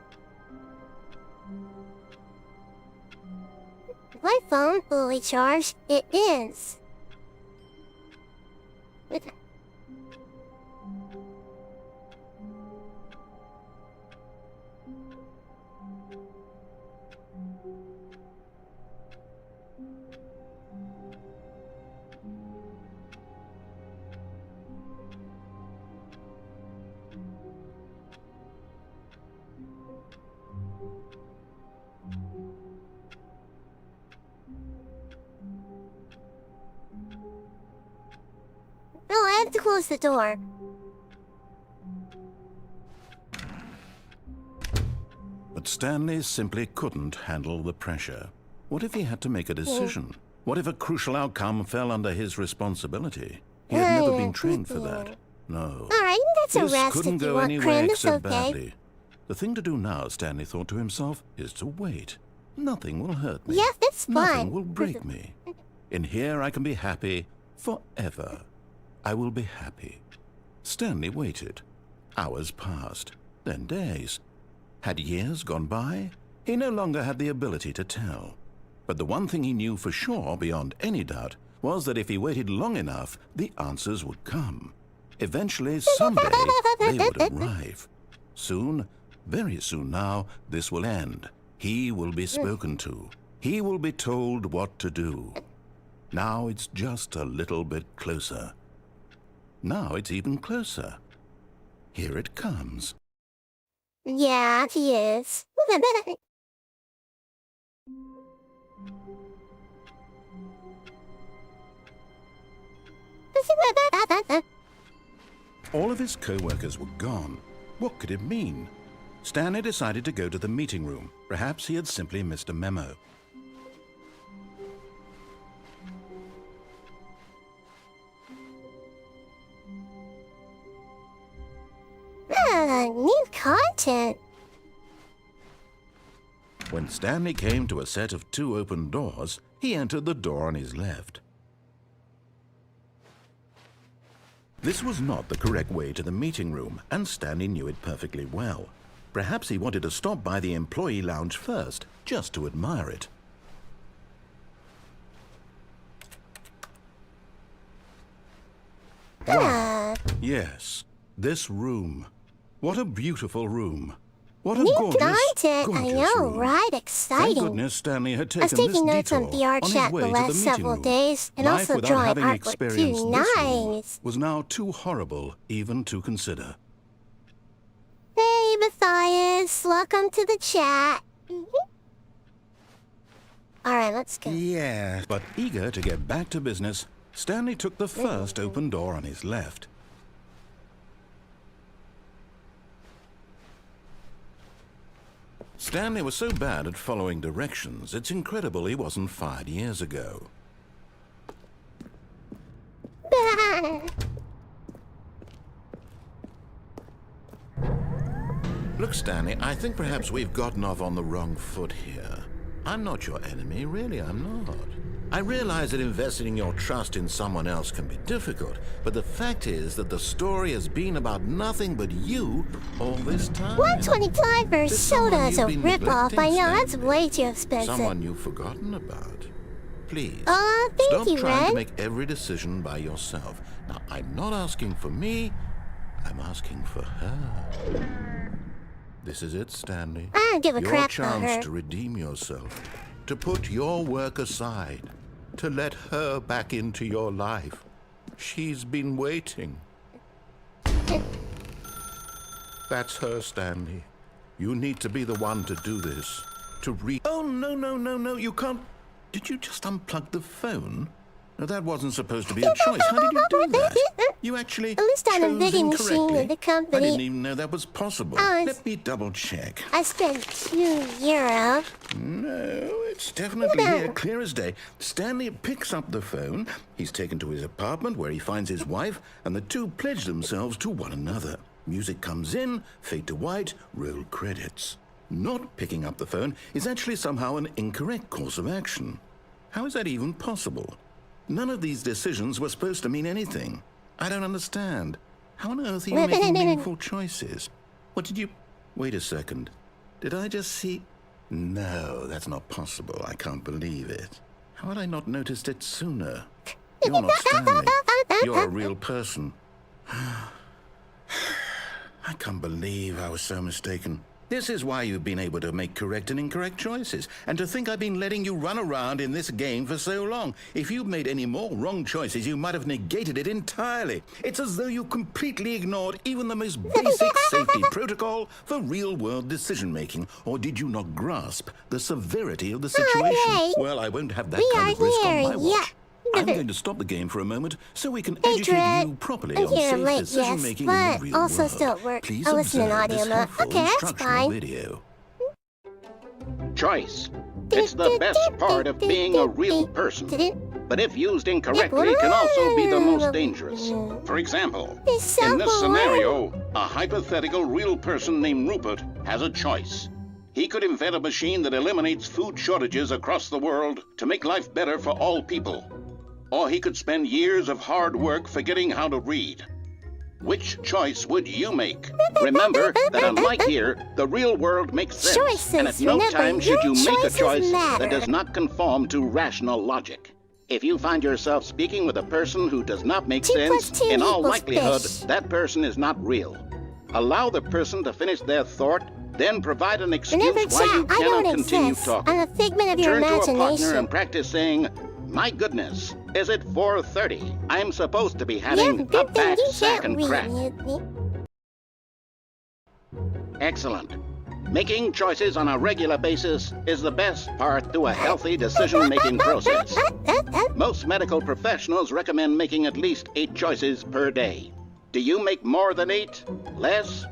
My phone fully charged? It is. No, I have to close the door. But Stanley simply couldn't handle the pressure. What if he had to make a decision? What if a crucial outcome fell under his responsibility? He had never been trained for that. No. Alright, that's a This rest couldn't if you go want, anywhere Kren. It's except okay. badly. The thing to do now, Stanley thought to himself, is to wait. Nothing will hurt me. Yeah, that's fine. Nothing will break me. In here I can be happy forever. I will be happy. Stanley waited. Hours passed, then days. Had years gone by? He no longer had the ability to tell. But the one thing he knew for sure, beyond any doubt, was that if he waited long enough, the answers would come. Eventually, someday, they would arrive. Soon, very soon now, this will end. He will be spoken to. He will be told what to do. Now it's just a little bit closer. Now it's even closer. Here it comes. Yeah, he is. All of his co-workers were gone. What could it mean? Stanley decided to go to the meeting room. Perhaps he had simply missed a memo. content. When Stanley came to a set of 2 open doors, he entered the door on his left. This was not the correct way to the meeting room, and Stanley knew it perfectly well. Perhaps he wanted to stop by the employee lounge first, just to admire it. Wow. Yes, this room. What a beautiful room. What a gorgeous, content. gorgeous I know, room. right? Thank Exciting. goodness Stanley had I was taken this taking notes on detour VR on chat his way the to the last meeting several room. days, and Life also without drawing having artwork experienced too. this room Nice. was now too horrible even to consider. Hey, Matthias, welcome to the chat. Alright, let's go. Yeah, but eager to get back to business, Stanley took the first open door on his left. Stanley was so bad at following directions, it's incredible he wasn't fired years ago. Look, Stanley, I think perhaps we've gotten off on the wrong foot here. I'm not your enemy, really, I'm not. I realize that investing your trust in someone else can be difficult, but the fact is that the story has been about nothing but you all this time. 125 for There's soda someone is a you've been ripoff. I know, that's neglecting, way too expensive. Someone you've forgotten about. Please, Thank stop you, trying Ren. to make every decision by yourself. Now, I'm not asking for me, I'm asking for her. This is it, Stanley. I don't give a Your crap about her. chance to redeem yourself, to put your work aside, to let her back into your life. She's been waiting. That's her, Stanley. You need to be the one to do this. Oh, no, you can't. Did you just unplug the phone? No, that wasn't supposed to be a choice. How did you do that? You actually At least I'm a chose vending machine incorrectly. at the company. I didn't even know that was possible. Let me double check. I spent €2. No, it's definitely here, clear as day. Stanley picks up the phone. He's taken to his apartment where he finds his wife, and the two pledge themselves to one another. Music comes in, fade to white, roll credits. Not picking up the phone is actually somehow an incorrect course of action. How is that even possible? None of these decisions were supposed to mean anything. I don't understand. How on earth are you making meaningful choices? What did you... Wait a second. Did I just see... No, that's not possible. I can't believe it. How had I not noticed it sooner? You're not Stanley. You're a real person. I can't believe I was so mistaken. This is why you've been able to make correct and incorrect choices, and to think I've been letting you run around in this game for so long. If you'd made any more wrong choices, you might have negated it entirely. It's as though you completely ignored even the most basic safety protocol for real-world decision-making. Or did you not grasp the severity of the situation? Yay. Well, I won't have that We kind are of risk on here, my watch. yeah. I'm going to stop the game for a moment so we can Hey, educate Dred. you properly I'm on here safe late, decision-making yes, in the but real also world. still at work. Please I listen to an observe this audio note. helpful Okay, that's instructional fine. video. Choice. It's the best part of being a real person. But if used incorrectly, it can also be the most dangerous. For example, in this scenario, a hypothetical real person named Rupert has a choice. He could invent a machine that eliminates food shortages across the world to make life better for all people. Or he could spend years of hard work forgetting how to read. Which choice would you make? Remember that unlike here, the real world makes sense. Choices, And at no remember, time should you your make a choices choice matter. that does not conform to rational logic. If you find yourself speaking with a person who does not make 2 plus sense, 2 in all equals likelihood, fish. that person is not real. Allow the person to finish their thought, then provide an excuse Remember, why you chat, I cannot don't continue exist. talking. I'm a figment of your Turn to a partner imagination. and practice saying, "My goodness, is it 4:30? I'm supposed to be having a good thing back, you sack, can't and read. crack." Excellent. Making choices on a regular basis is the best part to a healthy decision-making process. Most medical professionals recommend making at least 8 choices per day. Do you make more than 8? Less?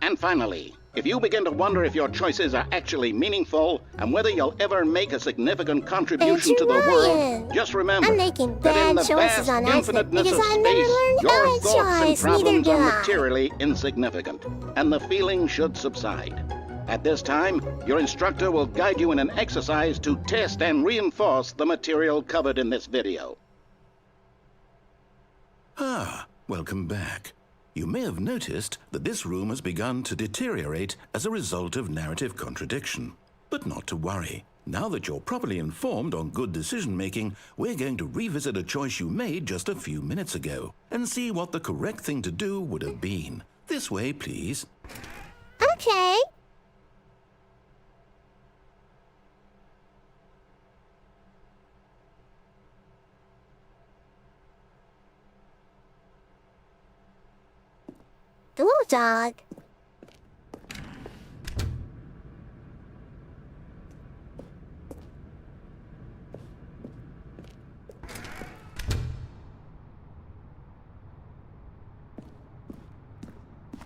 And finally, If you begin to wonder if your choices are actually meaningful and whether you'll ever make a significant contribution to the world, just remember I'm making that in bad the choices vast on accident infiniteness because of I never space, learned your how to thoughts and choice, neither problems do are I. materially insignificant, and the feeling should subside. At this time, your instructor will guide you in an exercise to test and reinforce the material covered in this video. Ah, welcome back. You may have noticed that this room has begun to deteriorate as a result of narrative contradiction. But not to worry. Now that you're properly informed on good decision-making, we're going to revisit a choice you made just a few minutes ago and see what the correct thing to do would have been. This way, please. Okay. Blue dog.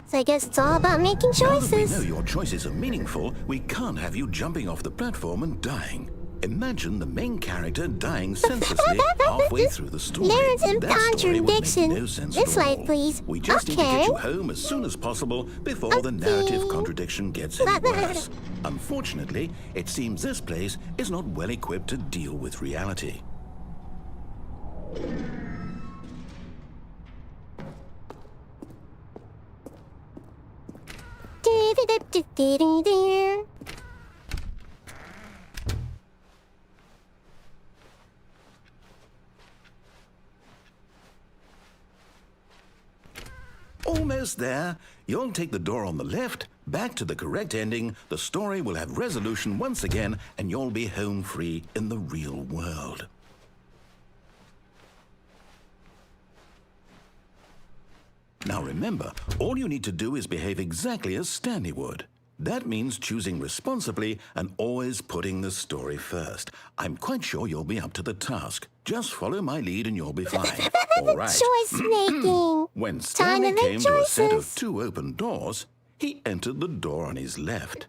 So I guess it's all about making Now that we know choices. your choices are meaningful, we can't have you jumping off the platform and dying. Imagine the main character dying senselessly halfway through the story. Narrative That story would make contradiction. no sense This at way, all. please. We just need to Okay. get you home as soon as possible before the narrative contradiction gets any worse. Unfortunately, it seems this place is not well equipped to deal with reality. Almost there. You'll take the door on the left, back to the correct ending, the story will have resolution once again, and you'll be home free in the real world. Now remember, all you need to do is behave exactly as Stanley would. That means choosing responsibly and always putting the story first. I'm quite sure you'll be up to the task. Just follow my lead and you'll be fine. All right. Choice making. When Time to Stanley make came to a set of choices. 2 open doors, he entered the door on his left.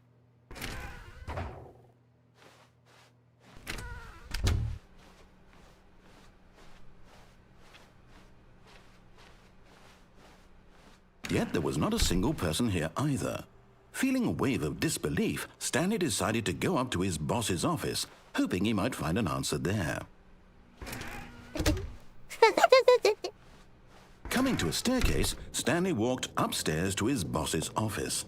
Yet there was not a single person here either. Feeling a wave of disbelief, Stanley decided to go up to his boss's office, hoping he might find an answer there. Coming to a staircase, Stanley walked upstairs to his boss's office.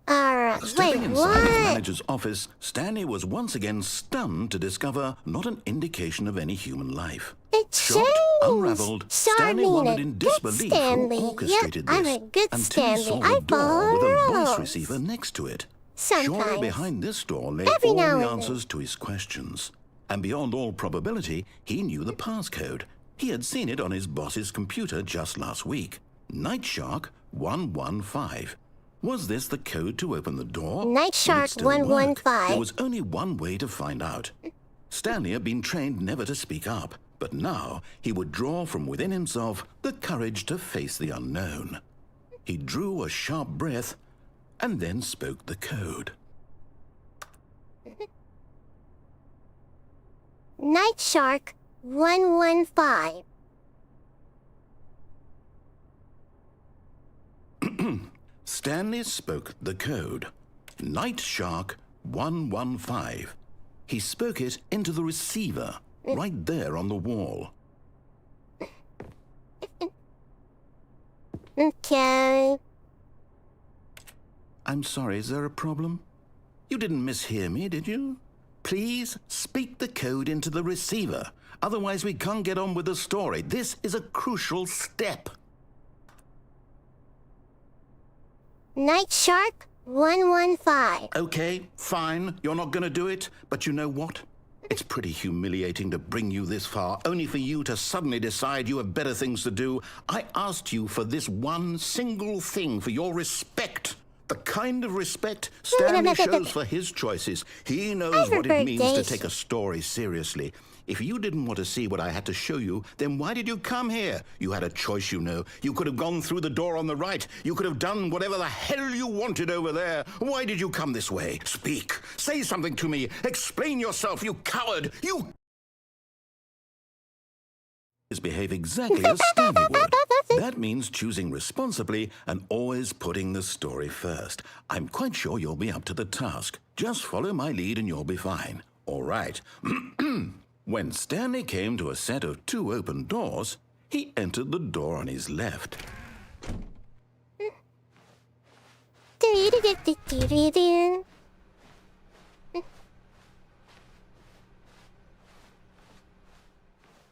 Alright, wait, Stepping inside his what? manager's office, Stanley was once again stunned to discover not an indication of any human life. It Shocked, changed. unraveled, Stanley Starting wondered a in good disbelief Stanley. who orchestrated Yep, I'm this a good until he saw Stanley. I the door follow with a voice rules. receiver next to it. Sometimes. Surely behind this door lay Every all now the and answers to his questions. And beyond all probability, he knew the passcode. He had seen it on his boss's computer just last week. Night Shark 115. Was this the code to open the door? Night Would it Shark still work? 115. There was only one way to find out. Stanley had been trained never to speak up, but now he would draw from within himself the courage to face the unknown. He drew a sharp breath and then spoke the code. Night Shark 115. Stanley spoke the code. Night Shark 115. He spoke it into the receiver, right there on the wall. Okay. I'm sorry, is there a problem? You didn't mishear me, did you? Please speak the code into the receiver. Otherwise, we can't get on with the story. This is a crucial step. Night Shark 115. Okay, fine, you're not gonna do it, but you know what? It's pretty humiliating to bring you this far, only for you to suddenly decide you have better things to do. I asked you for this one single thing, for your respect. The kind of respect Stanley shows for his choices. He knows what it means to take a story seriously. If you didn't want to see what I had to show you, then why did you come here? You had a choice, you know. You could have gone through the door on the right. You could have done whatever the hell you wanted over there. Why did you come this way? Speak. Say something to me. Explain yourself, you coward. You behave exactly as Stanley would. That means choosing responsibly and always putting the story first. I'm quite sure you'll be up to the task. Just follow my lead and you'll be fine. All right. When Stanley came to a set of 2 open doors, he entered the door on his left.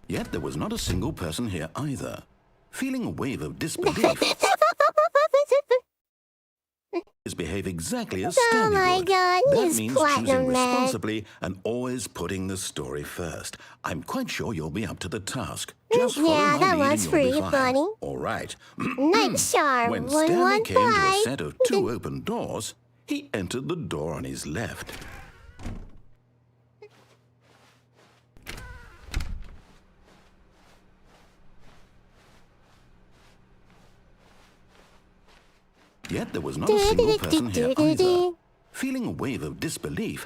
Yet there was not a single person here either. Feeling a wave of disbelief, behave exactly as Stanley would. God, that means choosing responsibly and always putting the story first. I'm quite sure you'll be up to the task. Just follow my lead and you'll be fine. Funny. All right. Nice charm. When Stanley came to a set of 2 open doors, he entered the door on his left. Yet there was not a single person here either. Feeling a wave of disbelief,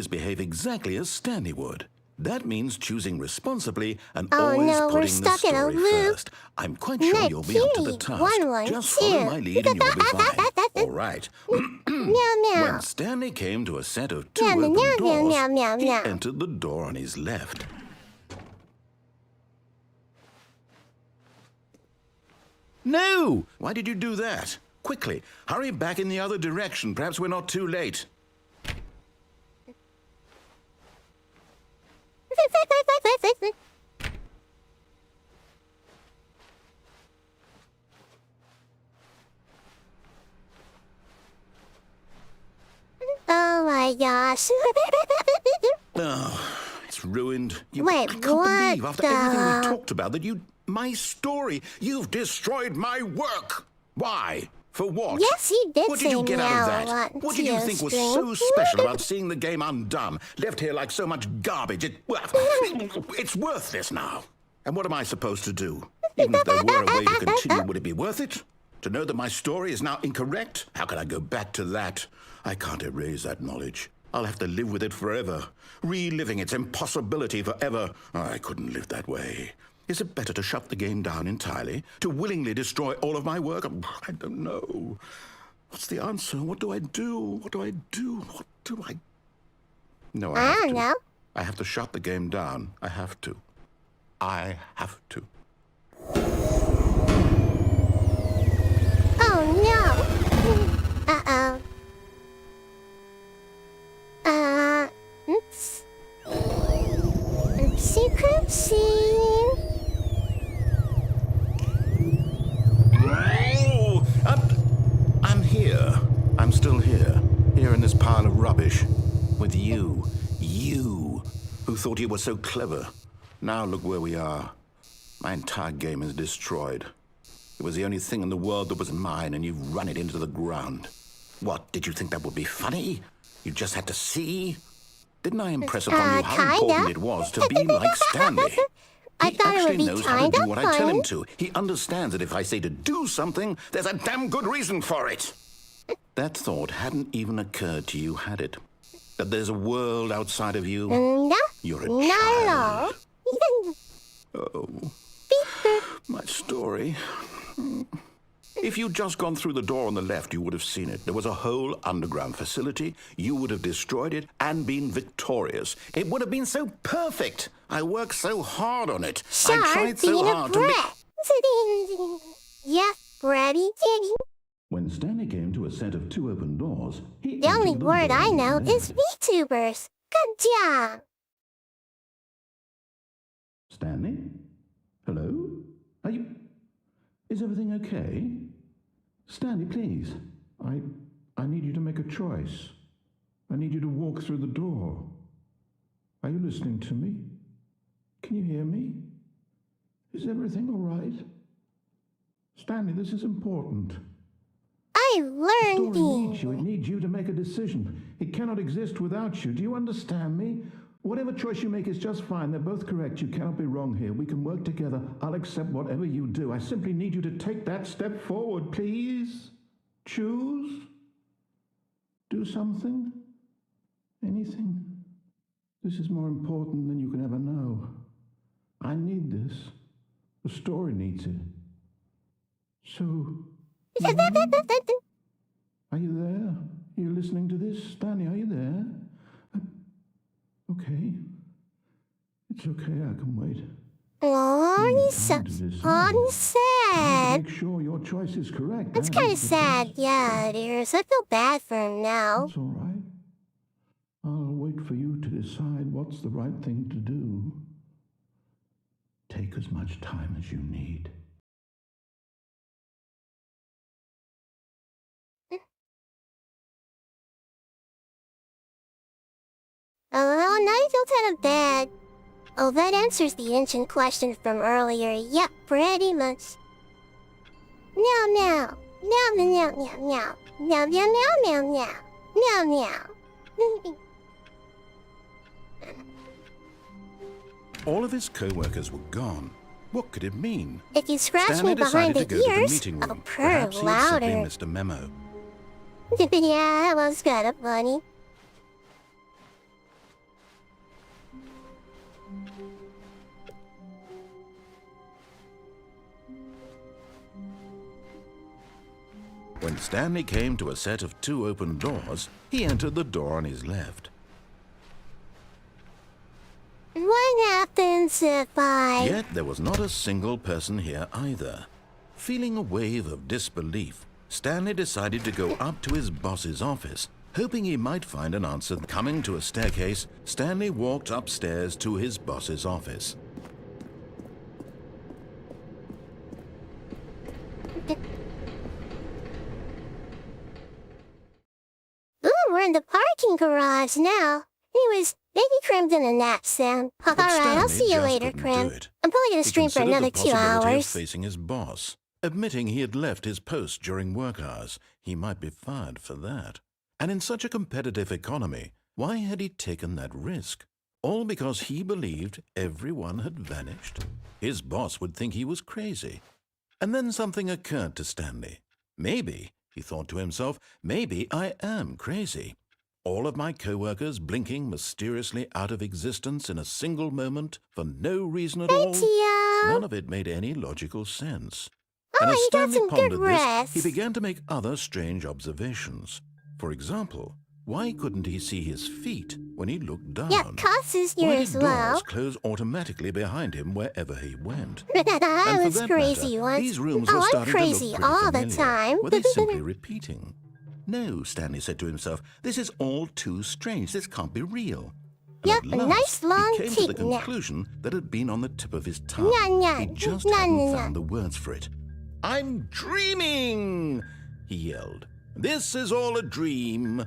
behave exactly as Stanley would. That means choosing responsibly and always putting the story first. I'm quite sure you'll be up to the task. Just follow my lead and you'll be fine. All right. When Stanley came to a set of 2 open doors, he entered the door on his left. No! Why did you do that? Quickly, hurry back in the other direction. Perhaps we're not too late. Oh my gosh. Oh, it's ruined. Wait, I can't believe after everything we talked about that my story, you've destroyed my work. Why? For what? Yes, he did. What did you get out of that? What did you think was so special about seeing the game undone, left here like so much garbage? It's worthless now. And what am I supposed to do? Even if there were a way to continue, would it be worth it? To know that my story is now incorrect? How can I go back to that? I can't erase that knowledge. I'll have to live with it forever, reliving its impossibility forever. I couldn't live that way. Is it better to shut the game down entirely? To willingly destroy all of my work? I don't know. What's the answer? What do I do? What do I do? What do I... No, I don't know. I have to shut the game down. I have to. I have to. Oh, no. Uh-oh. Oops. Oopsie crimsie. I'm here. I'm still here. Here in this pile of rubbish. With you. You. Who thought you were so clever. Now look where we are. My entire game is destroyed. It was the only thing in the world that was mine, and you've run it into the ground. What, did you think that would be funny? You just had to see? Didn't I impress upon you how important it was to be like Stanley? I thought it would be knows how to do what I tell him to. He understands that if I say to do something, there's a damn good reason for it. That thought hadn't even occurred to you, had it? That there's a world outside of you? No. You're a Not at all. Oh. My story. If you'd just gone through the door on the left, you would have seen it. There was a whole underground facility. You would have destroyed it and been victorious. It would have been so perfect. I worked so hard on it. I tried so hard to make... Yeah, Braddy Kitty. When Stanley came to a set of 2 open doors, he... The only word I know is VTubers. Good job. Stanley? Hello? Are you... Is everything okay? Stanley, please. I need you to make a choice. I need you to walk through the door. Are you listening to me? Can you hear me? Is everything all right? Stanley, this is important. I The learned story needs the... you. It needs you to make a decision. It cannot exist without you. Do you understand me? Whatever choice you make is just fine. They're both correct. You cannot be wrong here. We can work together. I'll accept whatever you do. I simply need you to take that step forward, please. Choose. Do something. Anything. This is more important than you can ever know. I need this. The story needs it. So... Are you there? Are you listening to this? Stanley, are you there? Okay. It's okay, I can wait. Oh, he's so sad. Make sure your choice is correct. That's kind of sad, yeah, dears. I feel bad for him now. That's all right. I'll wait for you to decide what's the right thing to do. Take as much time as you need. Oh, now you feel kind of bad. Oh, that answers the ancient question from earlier. Yep, pretty much. Meow meow. Meow meow meow meow. Meow meow meow meow meow. Meow meow. All of his co-workers were gone. What could it mean? If you scratch Stanley me behind decided the to go to the ears, meeting I'll room. purr Perhaps he had simply louder. missed a memo. Yeah, that was kind of funny. When Stanley came to a set of 2 open doors, he entered the door on his left. What happens if I... Yet there was not a single person here either. Feeling a wave of disbelief, Stanley decided to go up to his boss's office, hoping he might find an answer. Coming to a staircase, Stanley walked upstairs to his boss's office. Ooh, we're in the parking garage now. Anyways, maybe Crim's in a nap sound. But Alright, I'll Stanley see you just later, couldn't Crim. do it. I'm probably gonna He stream for considered another the 2 possibility of hours. facing his boss. Admitting he had left his post during work hours, he might be fired for that. And in such a competitive economy, why had he taken that risk? All because he believed everyone had vanished? His boss would think he was crazy. And then something occurred to Stanley. Maybe, he thought to himself, maybe I am crazy. All of my co-workers blinking mysteriously out of existence in a single moment for no reason at all. None of it made any logical sense. And as you got Stanley some good pondered this, rest. he began to make other strange observations. For example, why couldn't he see his feet when he looked down? Yeah, Cuss is here Why as did well. doors close automatically behind him wherever he went? I And for was that crazy matter, once. these rooms Oh, were I'm starting crazy to look pretty all the familiar. time. Were they simply repeating? No, Stanley said to himself, this is all too strange. This can't be real. And Yep, at a last, nice long he came to the tick nap. conclusion that had been on the tip of his tongue. Nya, He nya, just nya, hadn't nya. found the words for it. I'm dreaming, he yelled. This is all a dream.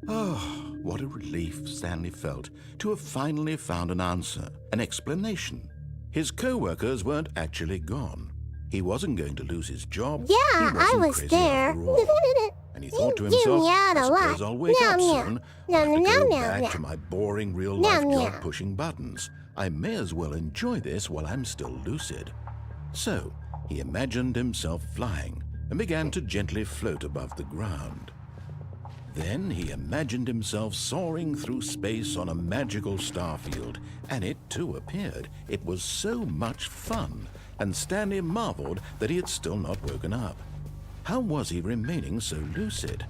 Oh, what a relief Stanley felt to have finally found an answer, an explanation. His co-workers weren't actually gone. He wasn't going to lose his job. Yeah, He I wasn't was crazy there. after all. And he thought to You himself, meowed I a suppose lot. I'll wake Meow, up meow. soon. Meow, I'll have to meow, go meow, back meow. to my boring real Meow, life meow. job pushing buttons. I may as well enjoy this while I'm still lucid. So he imagined himself flying and began to gently float above the ground. Then he imagined himself soaring through space on a magical starfield, and it too appeared. It was so much fun, and Stanley marveled that he had still not woken up. How was he remaining so lucid?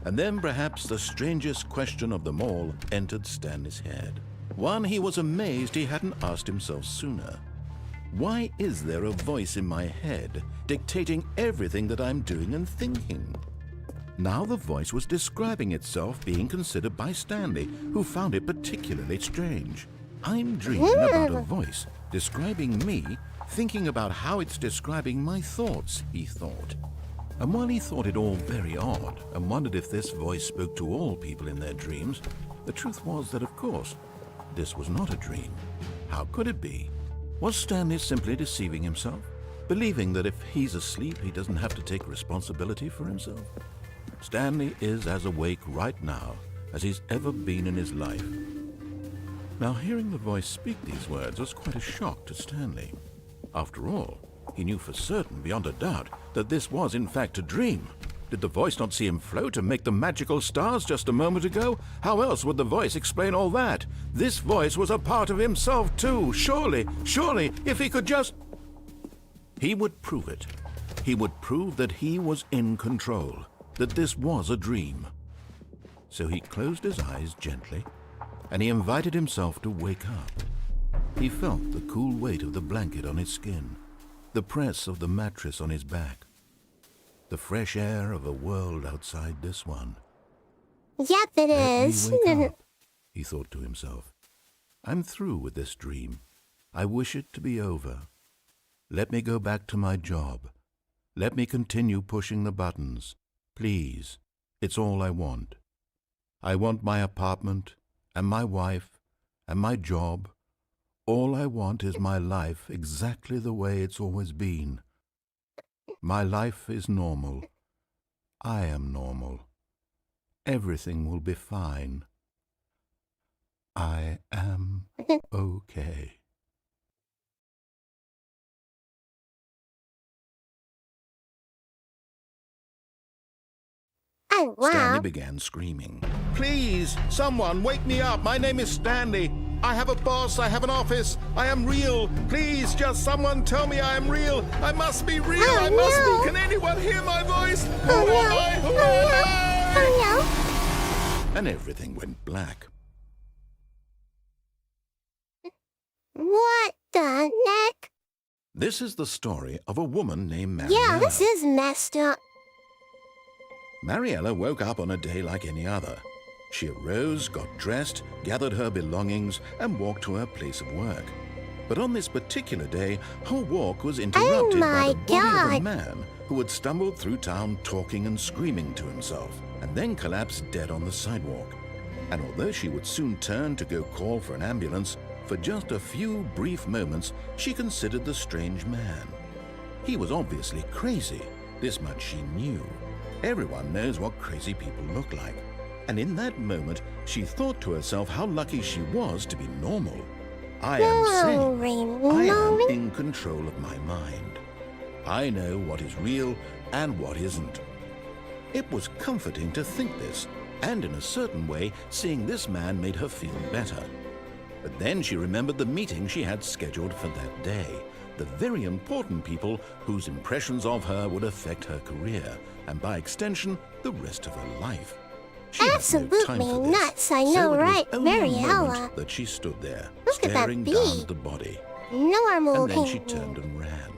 And then perhaps the strangest question of them all entered Stanley's head. One he was amazed he hadn't asked himself sooner. Why is there a voice in my head dictating everything that I'm doing and thinking? Now the voice was describing itself being considered by Stanley, who found it particularly strange. I'm dreaming about a voice describing me, thinking about how it's describing my thoughts, he thought. And while he thought it all very odd and wondered if this voice spoke to all people in their dreams, the truth was that, of course, this was not a dream. How could it be? Was Stanley simply deceiving himself? believing that if he's asleep, he doesn't have to take responsibility for himself. Stanley is as awake right now as he's ever been in his life. Now, hearing the voice speak these words was quite a shock to Stanley. After all, he knew for certain, beyond a doubt, that this was in fact a dream. Did the voice not see him float and make the magical stars just a moment ago? How else would the voice explain all that? This voice was a part of himself too. Surely, if he could just... He would prove it. He would prove that he was in control, that this was a dream. So he closed his eyes gently, and he invited himself to wake up. He felt the cool weight of the blanket on his skin, the press of the mattress on his back, the fresh air of a world outside this one. Yep, it is. Let me wake up, he thought to himself. I'm through with this dream. I wish it to be over. Let me go back to my job. Let me continue pushing the buttons. Please, it's all I want. I want my apartment, and my wife, and my job. All I want is my life exactly the way it's always been. My life is normal. I am normal. Everything will be fine. I am okay. Oh, wow. Stanley began screaming. Please, someone, wake me up. My name is Stanley. I have a boss. I have an office. I am real. Please, just someone tell me I am real. I must be real. Oh, I must no. be. Can anyone hear my voice? Oh, Who no. am I? Who am I? Oh, And everything went black. no. What the heck? This is the story of a woman named Mariella. Yeah, this is messed up. Mariella woke up on a day like any other. She arose, got dressed, gathered her belongings, and walked to her place of work. But on this particular day, her walk was interrupted by my the body of a God. man who had stumbled through town talking and screaming to himself, and then collapsed dead on the sidewalk. And although she would soon turn to go call for an ambulance, for just a few brief moments she considered the strange man. He was obviously crazy. This much she knew. Everyone knows what crazy people look like. And in that moment, she thought to herself how lucky she was to be normal. I am sane. I am in control of my mind. I know what is real and what isn't. It was comforting to think this, and in a certain way, seeing this man made her feel better. But then she remembered the meeting she had scheduled for that day, the very important people whose impressions of her would affect her career, and by extension, the rest of her life. She had no time Absolutely for this, nuts, I so know, it was right? only a Mariella. moment that she stood there, Look at that staring down bee. at the body, Normal. and then she turned and ran.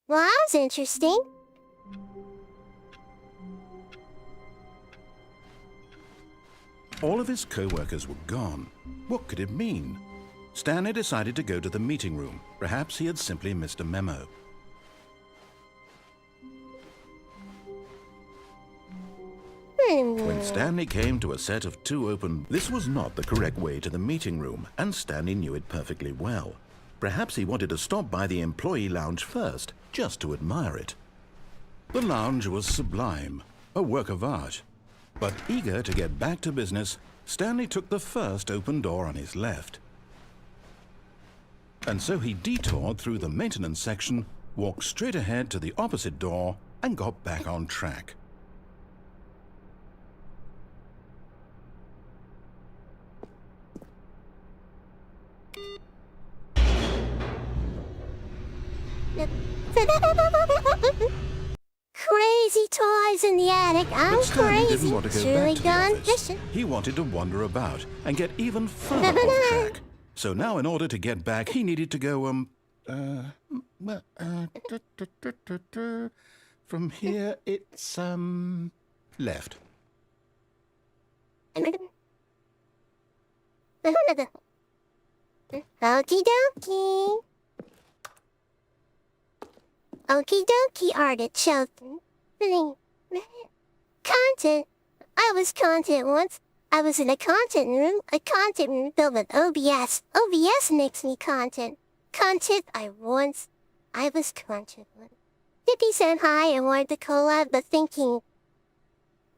Well, that was interesting. All of his co-workers were gone. What could it mean? Stanley decided to go to the meeting room. Perhaps he had simply missed a memo. When Stanley came to a set of two open... This was not the correct way to the meeting room, and Stanley knew it perfectly well. Perhaps he wanted to stop by the employee lounge first, just to admire it. The lounge was sublime, a work of art. But eager to get back to business, Stanley took the first open door on his left. And so he detoured through the maintenance section, walked straight ahead to the opposite door, and got back on track. Crazy toys in the attic. I'm But Stanley crazy. didn't want to go Truly back to the gone office. fishing. He wanted to wander about and get even further off track. So now, in order to get back, he needed to go, from here, it's, left. Okie dokie. Okie dokie, artichoke. Content. I was content once. I was in a content room filled with OBS. OBS makes me content. Content I was content. Dippy said hi and wanted to collab, but thinking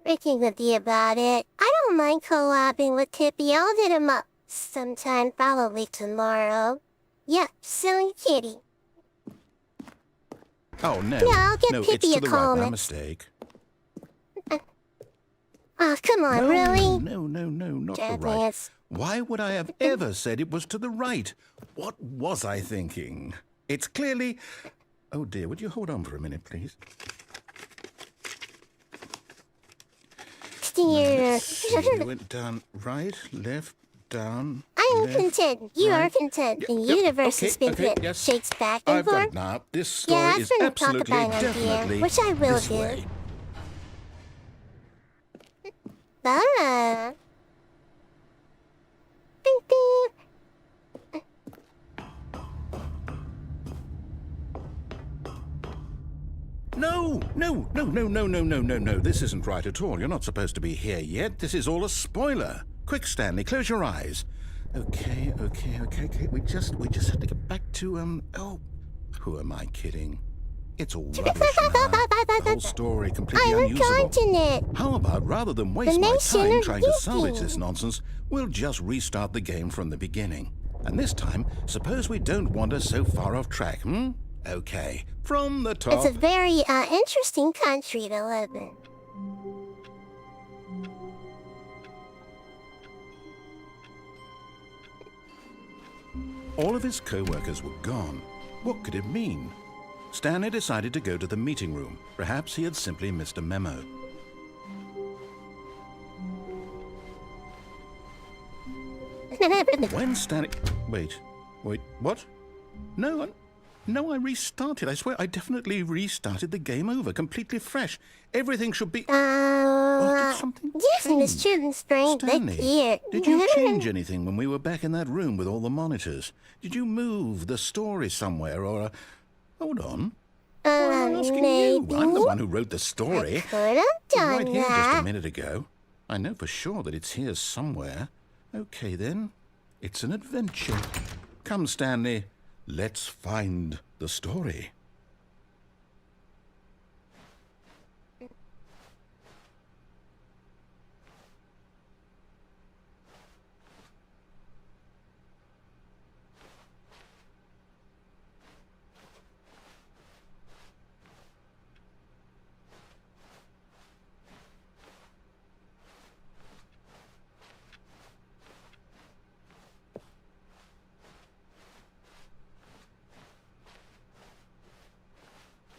with you about it. I don't mind collabing with Tippy. I'll hit him up sometime, probably tomorrow. Yep, silly kitty. Oh, no. Yeah, I'll get no, Pippi it's to a the call right. My next- mistake. Oh, come on, No, really? no, not the right. Jackass. Why would I have ever said it was to the right? What was I thinking? It's clearly... Oh, dear, would you hold on for a minute, please? Steer. You went down, right, left, down, I'm left, content. You are right. content. The Yep, universe okay, has been okay, hit. yes. Shakes back and I've got forth. it now. This story Yeah, is that's what I'm talking absolutely, about, dear, definitely which I will this do. way. Ah. Ding, ding. No. This isn't right at all. You're not supposed to be here yet. This is all a spoiler. Quick, Stanley, close your eyes. Okay. We just have to get back to, oh, who am I kidding? It's all rubbish now. The whole story completely I'm unusable. continent. How about, rather than waste my nation time of trying to salvage thinking. this nonsense, we'll just restart the game from the beginning. And this time, suppose we don't wander so far off track, hmm? Okay, from the top. It's a very interesting country to live in. All of his co-workers were gone. What could it mean? Stanley decided to go to the meeting room. Perhaps he had simply missed a memo. When Stanley... Wait, what? No, I restarted. I swear, I definitely restarted the game over, completely fresh. Everything should be... Or did something Yes, Miss change? Children's Spring, Stanley, but here. did you change anything when we were back in that room with all the monitors? Did you move the story somewhere, or... Hold on. I'm asking Maybe. you. I'm the one who wrote the story. I could have done Right here just a that. minute ago. I know for sure that it's here somewhere. Okay, then. It's an adventure. Come, Stanley. Let's find the story.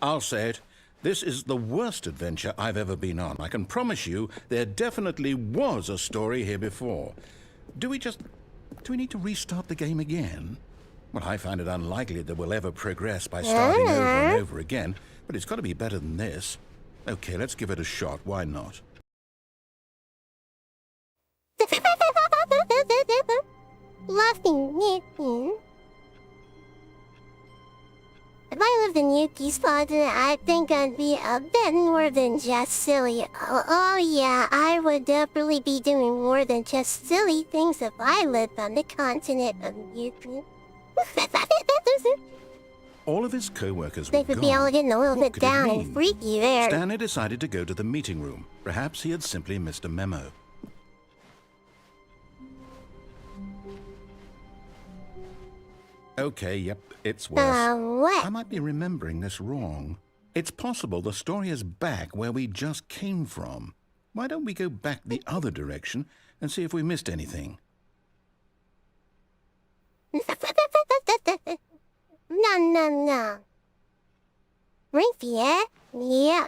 I'll say it. This is the worst adventure I've ever been on. I can promise you there definitely was a story here before. Do we need to restart the game again? Well, I find it unlikely that we'll ever progress by starting over and over again, but it's got to be better than this. Okay, let's give it a shot. Why not? Laughing. If I lived in Yuki's father, I think I'd be a bit more than just silly. Oh yeah, I would definitely be doing more than just silly things if I lived on the continent of Yuki. All of his co-workers They were would be all gone. getting a little What bit could it down mean? and freaky there. Stanley decided to go to the meeting room. Perhaps he had simply missed a memo. Okay, yep, it's worse. What? I might be remembering this wrong. It's possible the story is back where we just came from. Why don't we go back the other direction and see if we missed anything? No. Rinky, eh? Yeah.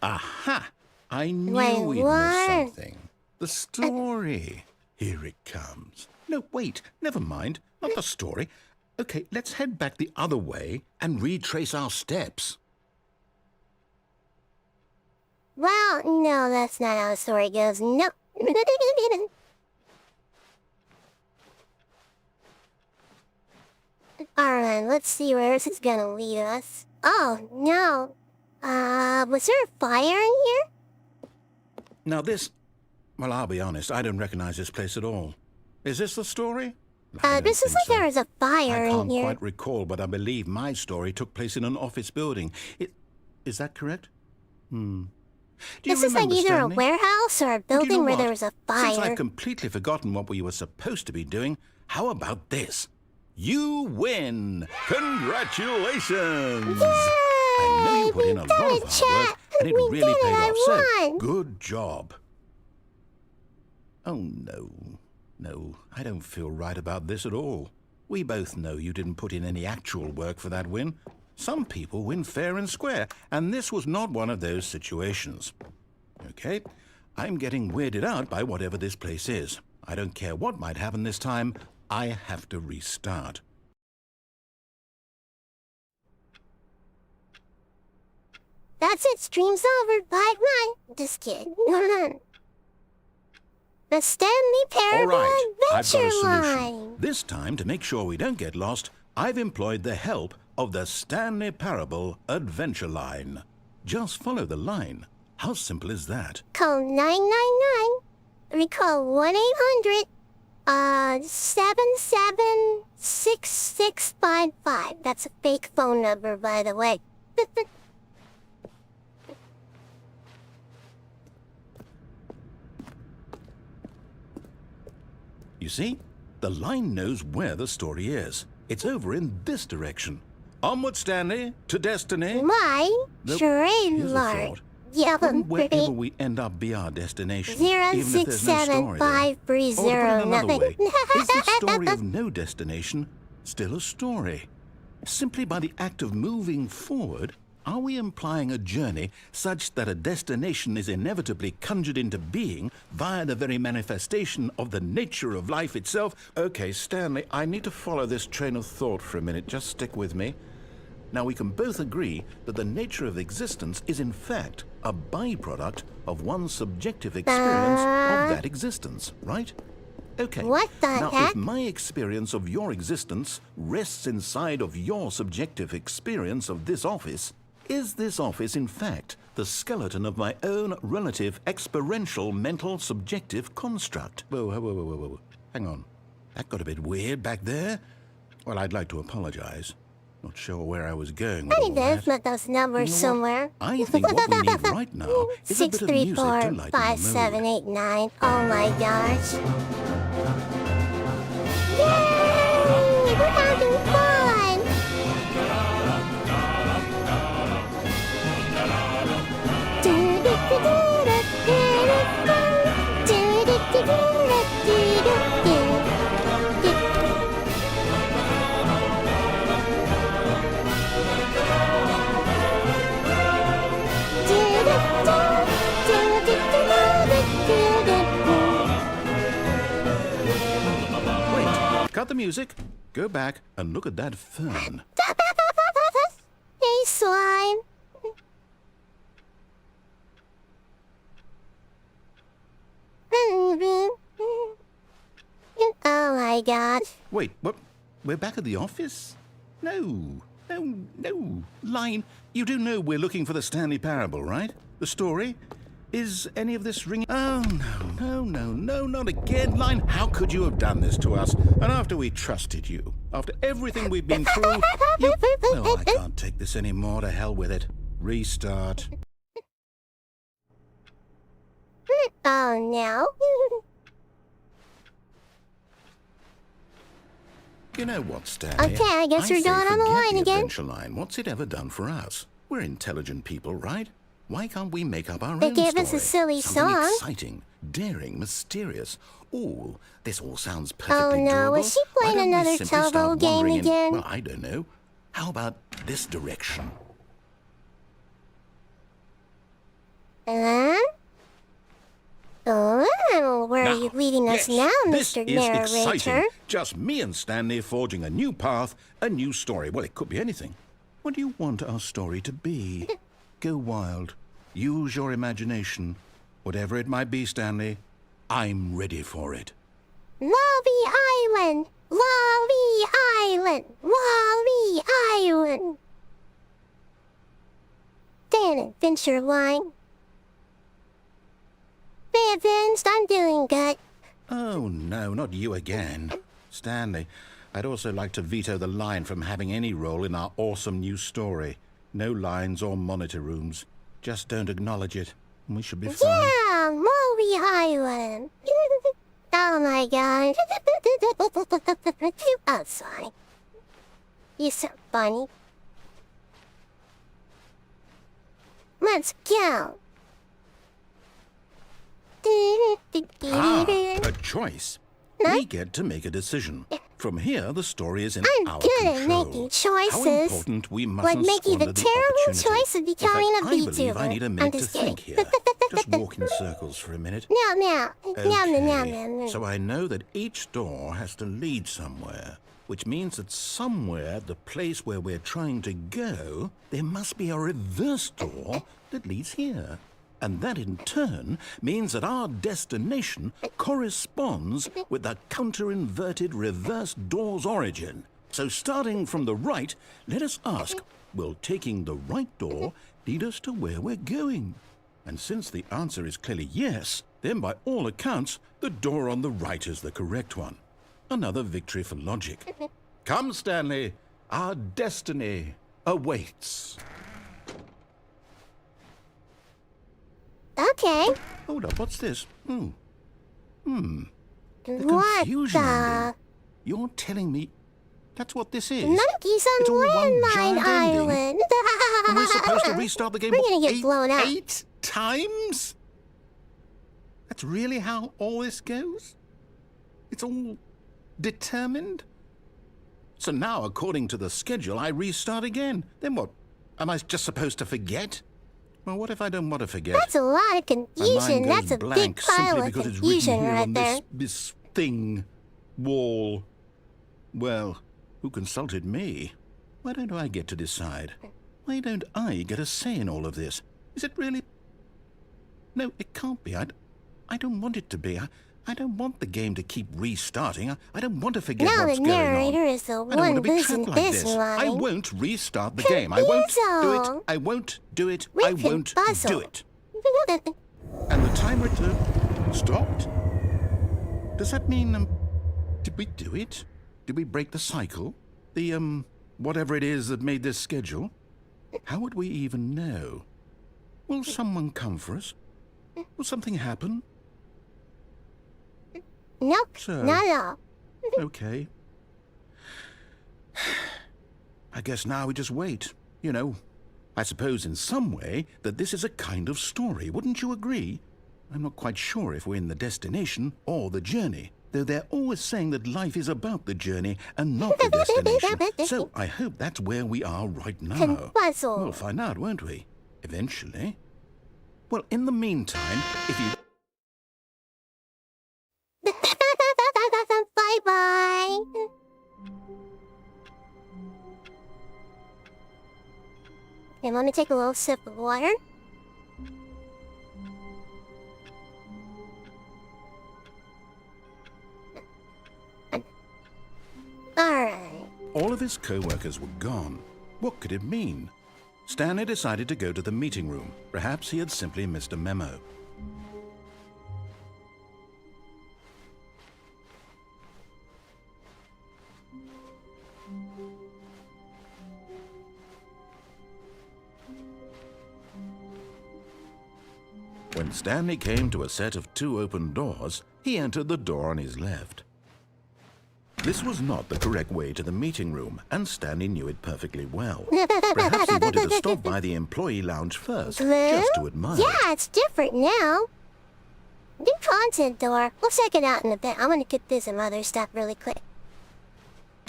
Aha! I knew Wait, we'd what? missed something. The story. Here it comes. No, wait, never mind. Not the story. Okay, let's head back the other way and retrace our steps. Well, no, that's not how the story goes. No. Alright, let's see where this is gonna lead us. Oh, no. Was there a fire in here? Now this... Well, I'll be honest, I don't recognize this place at all. Is this the story? This is like there was a fire in I here. can't quite recall, but I believe my story took place in an office building. Is that correct? Do you This is like remember, either Stanley? a warehouse or a Do you know building where what? there was a Since fire. I've completely forgotten what we were supposed to be doing, how about this? You win! Congratulations! I know you put in a lot of hard work, and it We really did it, paid I off, so won. good job. Oh, no. No, I don't feel right about this at all. We both know you didn't put in any actual work for that win. Some people win fair and square, and this was not one of those situations. Okay, I'm getting weirded out by whatever this place is. I don't care what might happen this time. I have to restart. That's it, stream's over. Bye-bye. Just kidding. The Stanley All Parable right, I've got a Adventure solution. Line. This time, to make sure we don't get lost, I've employed the help of the Stanley Parable Adventure Line. Just follow the line. How simple is that? Call 999. Recall 1-800-776655. That's a fake phone number, by the way. You see? The line knows where the story is. It's over in this direction. Onward, Stanley, to destiny. My Nope. charade Here's a lord. thought. Yeah, Wouldn't but wherever we end up be our destination, even if there's no story there? 06753 Or to put it another nothing. way, is the story of no destination still a story? Simply by the act of moving forward, are we implying a journey such that a destination is inevitably conjured into being via the very manifestation of the nature of life itself? Okay, Stanley, I need to follow this train of thought for a minute. Just stick with me. Now, we can both agree that the nature of existence is in fact a byproduct of one's subjective experience of that existence, right? Okay. What the now, heck? if my experience of your existence rests inside of your subjective experience of this office, is this office in fact the skeleton of my own relative experiential mental subjective construct? Whoa. Hang on. That got a bit weird back there. Well, I'd like to apologize. Not sure where I was going with I all need to that. put those numbers You know what? somewhere. I think what we need right now is a bit of music to lighten the mood. 634-5789. Oh my gosh. Yay! We're having fun! Wait, cut the music, go back and look at that fern. Hey, slime. Oh my god. Wait, what? We're back at the office? No. Line, you do know we're looking for the Stanley Parable, right? The story? Is any of this ringing? Oh, no, not again. Line, how could you have done this to us? And after we trusted you, after everything we've been through, you... No, I can't take this anymore. To hell with it. Restart. Oh no. You know what, Stanley? Okay, I guess we're say going on the forget line the again. Adventure Line. What's it ever done for us? We're intelligent people, right? Why can't we make up our They own gave story? us a silly Something song. exciting, daring, mysterious. Ooh, this all sounds Oh perfectly no, doable. is she Why playing don't we another simply Telvo start game wandering in- again? Well, I don't know. How about this direction? Huh? Oh, where are you leading us now, this Mr. is Narrator? exciting. Just me and Stanley forging a new path, a new story. Well, it could be anything. What do you want our story to be? Go wild. Use your imagination. Whatever it might be, Stanley, I'm ready for it. Lobby Island! Lobby Island! Wally Island! Dan Adventure Line. Hey, Vince, I'm doing good. Oh, no, not you again. Stanley, I'd also like to veto the line from having any role in our awesome new story. No lines or monitor rooms. Just don't acknowledge it, and we should be fine. Yeah, Wally Island. Oh my god. Oh, sorry. You're so funny. Let's go. A choice. No? We get to make a decision. From here, the story is in I'm our good at control. making How choices. important we Like mustn't making the squander the terrible opportunity. choice of becoming In fact, a I believe I VTuber. need a I'm minute to just think kidding. here. Just walk in circles for a minute. Meow. Okay, so I know that each door has to lead somewhere, which means that somewhere, the place where we're trying to go, there must be a reverse door that leads here. And that in turn means that our destination corresponds with the counter-inverted reverse door's origin. So starting from the right, let us ask, will taking the right door lead us to where we're going? And since the answer is clearly yes, then by all accounts, the door on the right is the correct one. Another victory for logic. Come, Stanley, our destiny awaits. Okay. Hold up, what's this? The What confusion the? ending. You're telling me that's what this is? Monkeys It's on all one Landmine giant ending. Island. And we're supposed to restart the game We're gonna get eight, blown up. 8 times? That's really how all this goes? It's all determined? So now, according to the schedule, I restart again. Then what? Am I just supposed to forget? Well, what if I don't want to forget? That's a lot of My mind confusion. goes That's a big blank pile simply of because it's confusion written here right on there. this thing, wall. Well, who consulted me? Why don't I get to decide? Why don't I get a say in all of this? Is it really? No, it can't be. I don't want it to be. I don't want the game to keep restarting. I don't want to forget Now what's the going on. narrator is the I don't want one to be losing trapped like this this. line. I won't restart the game. I won't do it. Confuso. I won't do it. We I can won't puzzle. do it. And the timer stopped? Does that mean, did we do it? Did we break the cycle? The, whatever it is that made this schedule? How would we even know? Will someone come for us? Will something happen? Nope, So- not at all. Okay. I guess now we just wait. You know, I suppose in some way that this is a kind of story, wouldn't you agree? I'm not quite sure if we're in the destination or the journey, though they're always saying that life is about the journey and not the destination. So I hope that's where we are right now. Confuso. We'll find out, won't we? Eventually. Well, in the meantime, if you... Bye-bye. Okay, let me take a little sip of water. Alright. All of his co-workers were gone. What could it mean? Stanley decided to go to the meeting room. Perhaps he had simply missed a memo. When Stanley came to a set of 2 open doors, he entered the door on his left. This was not the correct way to the meeting room, and Stanley knew it perfectly well. Perhaps he wanted to stop by the employee lounge first, just to admire it. Yeah, it's different now. New content door. We'll check it out in a bit. I'm gonna get through some other stuff really quick.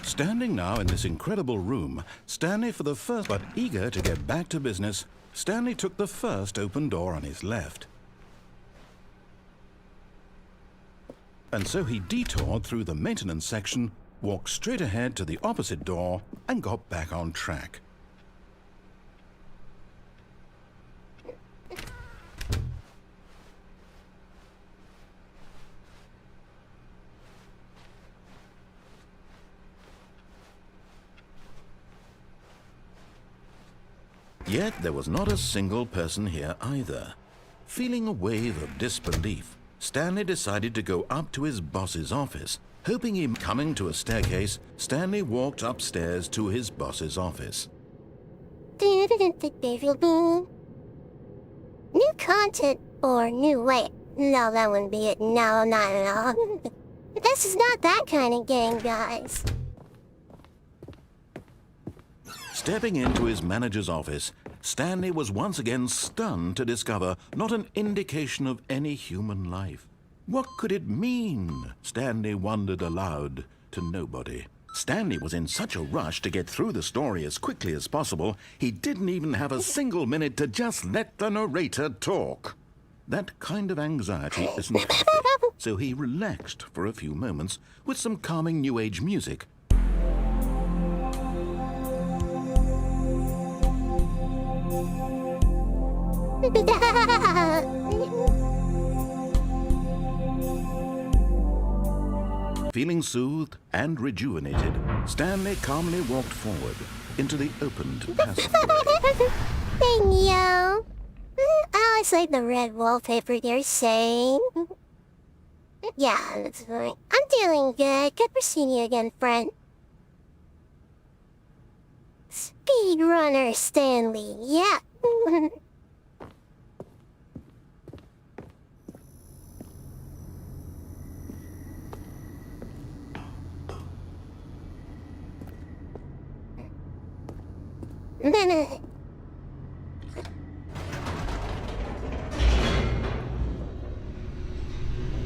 Standing now in this incredible room, Stanley for the first, but eager to get back to business, Stanley took the first open door on his left. And so he detoured through the maintenance section, walked straight ahead to the opposite door, and got back on track. Yet there was not a single person here either. Feeling a wave of disbelief, Stanley decided to go up to his boss's office. Hoping him coming to a staircase, Stanley walked upstairs to his boss's office. New content or new way? No, that wouldn't be it. No, not at all. This is not that kind of game, guys. Stepping into his manager's office, Stanley was once again stunned to discover not an indication of any human life. What could it mean? Stanley wondered aloud to nobody. Stanley was in such a rush to get through the story as quickly as possible, he didn't even have a single minute to just let the narrator talk. That kind of anxiety isn't healthy, so he relaxed for a few moments with some calming New Age music. Feeling soothed and rejuvenated, Stanley calmly walked forward into the opened passageway. Thank you. I always like the red wallpaper they're saying. Yeah, that's fine. I'm doing good. Good for seeing you again, friend. Speedrunner Stanley, yeah.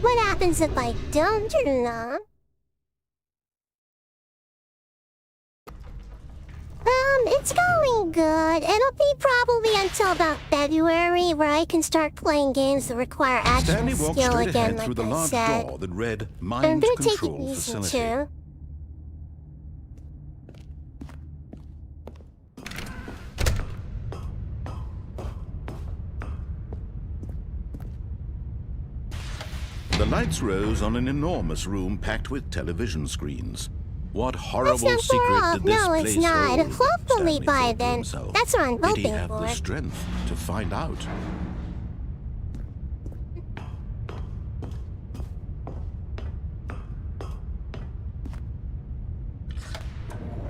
What happens if I don't turn on? It's going good. It'll be probably until about February where I can start playing games that require actual Stanley walked skill straight again, ahead through like the I large said. door that read And I'm Mind gonna take it Control easy Facility. too. The lights rose on an enormous room packed with television screens. What That's horrible not secret far off. did this No, place it's not. hold? Hopefully Stanley by thought to then. himself. That's what I'm Did he hoping have for. the strength to find out?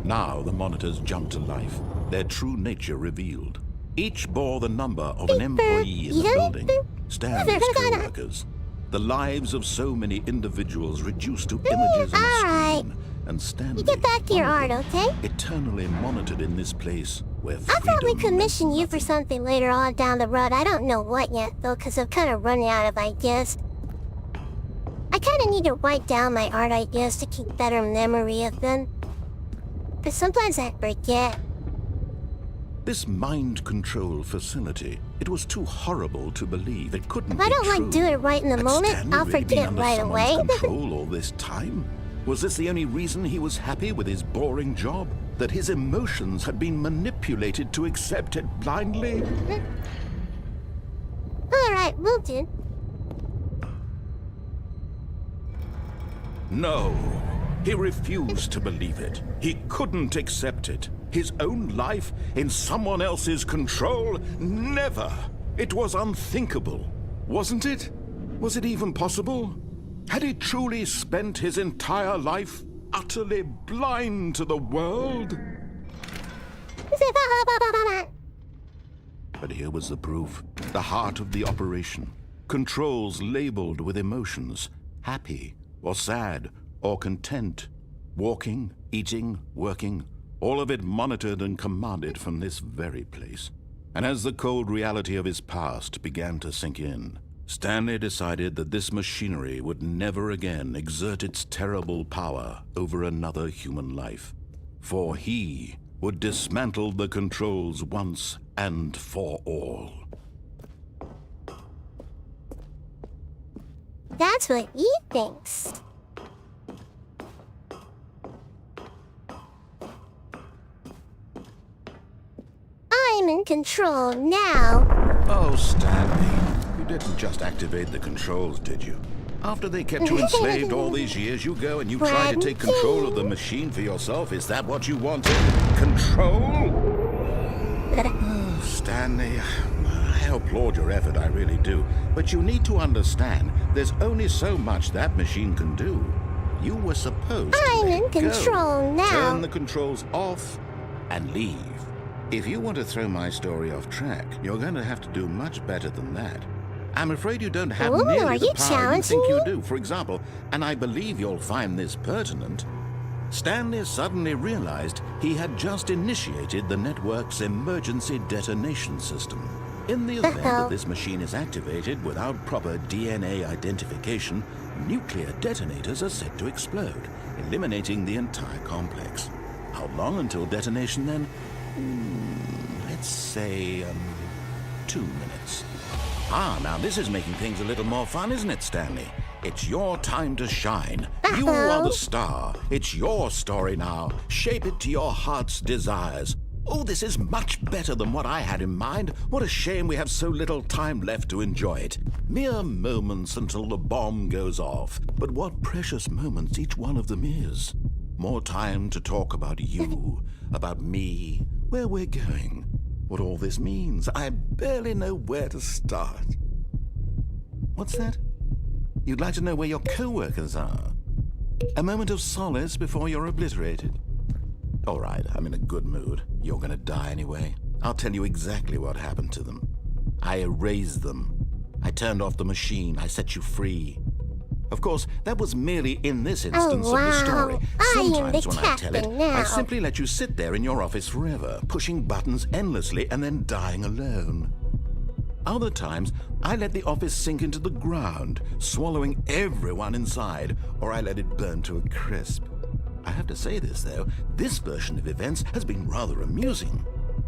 Now the monitors jumped to life, their true nature revealed. Each bore the number of an employee in the building, Stanley's co-workers. The lives of so many individuals reduced to images on a Alright. screen, and Stanley, You get back to your one of art, them, okay? eternally monitored in this place where I'll probably freedom commission meant you for nothing. something later on down the road. I don't know what yet, though, because I'm kind of running out of ideas. I kind of need to write down my art ideas to keep better memory of them. But sometimes I forget. This mind control facility, it was too horrible to believe. It couldn't If be I don't true. like do it right in the Had moment, Stanley I'll really been forget under right someone's away. control all this time? Was this the only reason he was happy with his boring job? That his emotions had been manipulated to accept it blindly? Alright, will do. No. He refused to believe it. He couldn't accept it. His own life in someone else's control? Never! It was unthinkable. Wasn't it? Was it even possible? Had he truly spent his entire life utterly blind to the world? But here was the proof. The heart of the operation. Controls labeled with emotions. Happy, or sad, or content. Walking, eating, working. All of it monitored and commanded from this very place. And as the cold reality of his past began to sink in, Stanley decided that this machinery would never again exert its terrible power over another human life. For he would dismantle the controls once and for all. That's what he thinks. I'm in control now. Oh, Stanley, you didn't just activate the controls, did you? After they kept you enslaved all these years, you go and you try to take control of the machine for yourself. Is that what you wanted? Control? Stanley. I applaud your effort, I really do. But you need to understand, there's only so much that machine can do. You were supposed to I'm let in it go. control now. Turn the controls off and leave. If you want to throw my story off track, you're going to have to do much better than that. I'm afraid you don't have Ooh, nearly are the you power you challenging think you me? do. For example, and I believe you'll find this pertinent, Stanley suddenly realized he had just initiated the network's emergency detonation system. In the event that this machine is activated without proper DNA identification, nuclear detonators are set to explode, eliminating the entire complex. How long until detonation then? Let's say, 2 minutes. Ah, now this is making things a little more fun, isn't it, Stanley? It's your time to shine. You are the star. It's your story now. Shape it to your heart's desires. Oh, this is much better than what I had in mind. What a shame we have so little time left to enjoy it. Mere moments until the bomb goes off. But what precious moments each one of them is. More time to talk about you, about me, where we're going, what all this means. I barely know where to start. What's that? You'd like to know where your co-workers are? A moment of solace before you're obliterated? All right, I'm in a good mood. You're gonna die anyway. I'll tell you exactly what happened to them. I erased them. I turned off the machine. I set you free. Of course, that was merely in this instance of the story. Sometimes when I tell it, I simply let you sit there in your office forever, pushing buttons endlessly and then dying alone. Other times, I let the office sink into the ground, swallowing everyone inside, or I let it burn to a crisp. I have to say this, though, this version of events has been rather amusing.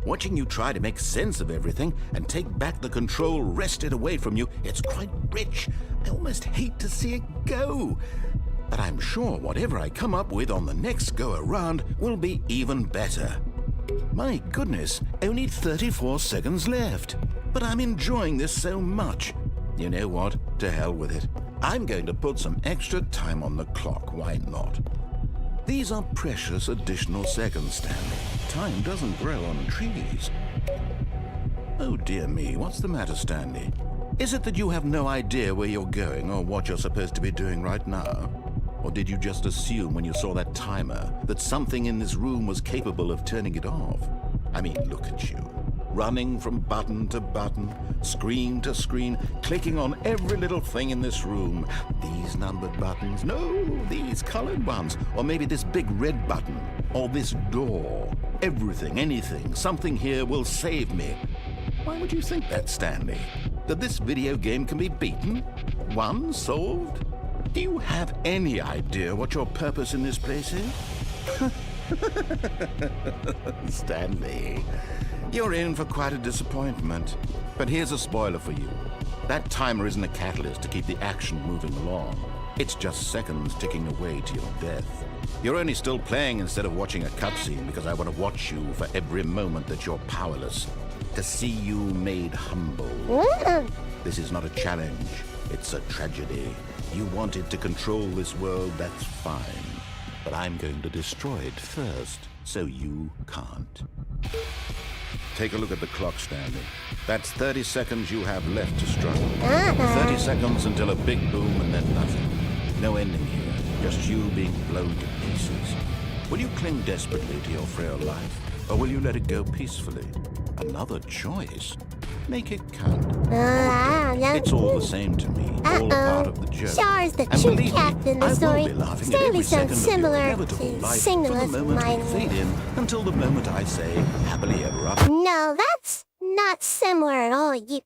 Watching you try to make sense of everything and take back the control wrested away from you, it's quite rich. I almost hate to see it go. But I'm sure whatever I come up with on the next go-around will be even better. My goodness, only 34 seconds left. But I'm enjoying this so much. You know what? To hell with it. I'm going to put some extra time on the clock, why not? These are precious additional seconds, Stanley. Time doesn't grow on trees. Oh dear me, what's the matter, Stanley? Is it that you have no idea where you're going or what you're supposed to be doing right now? Or did you just assume when you saw that timer that something in this room was capable of turning it off? I mean, look at you. Running from button to button, screen to screen, clicking on every little thing in this room. These numbered buttons, no, these colored ones. Or maybe this big red button, or this door. Everything, anything, something here will save me. Why would you think that, Stanley? That this video game can be beaten? Won? Solved? Do you have any idea what your purpose in this place is? Stanley, you're in for quite a disappointment. But here's a spoiler for you. That timer isn't a catalyst to keep the action moving along. It's just seconds ticking away to your death. You're only still playing instead of watching a cutscene because I want to watch you for every moment that you're powerless. To see you made humble. This is not a challenge. It's a tragedy. You wanted to control this world, that's fine. But I'm going to destroy it first, so you can't. Take a look at the clock, Stanley. That's 30 seconds you have left to struggle. 30 seconds until a big boom and then nothing. No ending here, just you being blown to pieces. Will you cling desperately to your frail life, or will you let it go peacefully? Another choice. Make it count. It's all the same to me, all a part of the joke. Char's the And true believe me, captain in the I will story. be laughing at Stanley every sounds second of your similar inevitable to life from the Singler's moment we mine. fade in until the moment I say, happily ever after. No, that's not similar at all. You.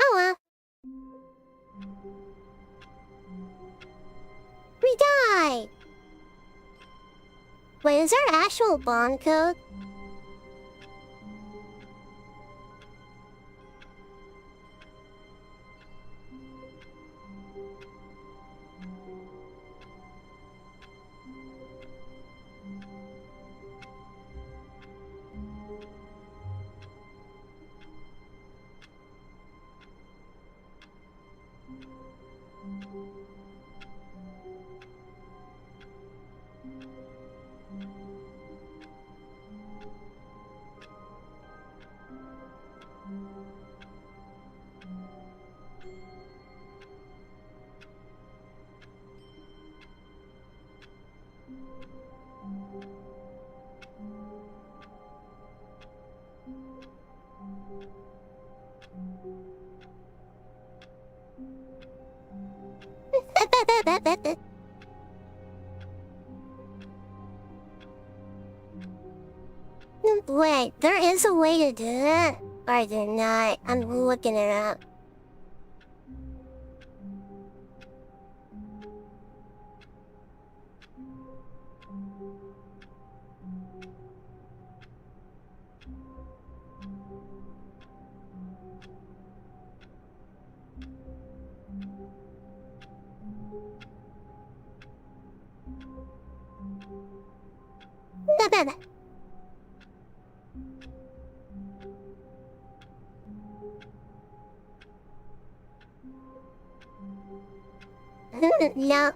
Oh well. We died! Wait, is there actual bond code? Wait, there is a way to do it? Or there not? I'm looking it up. No.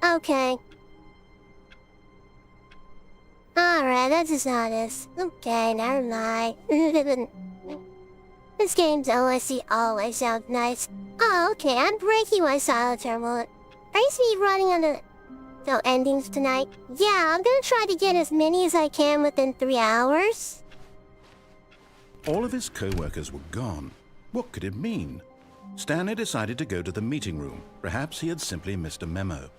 Okay. Alright, that's just honest. Okay, never mind. This game's OSC always sounds nice. Oh, okay, I'm breaking my solitaire mode. Are you speed running on the endings tonight? Yeah, I'm gonna try to get as many as I can within 3 hours. All of his co-workers were gone. What could it mean? Stanley decided to go to the meeting room. Perhaps he had simply missed a memo.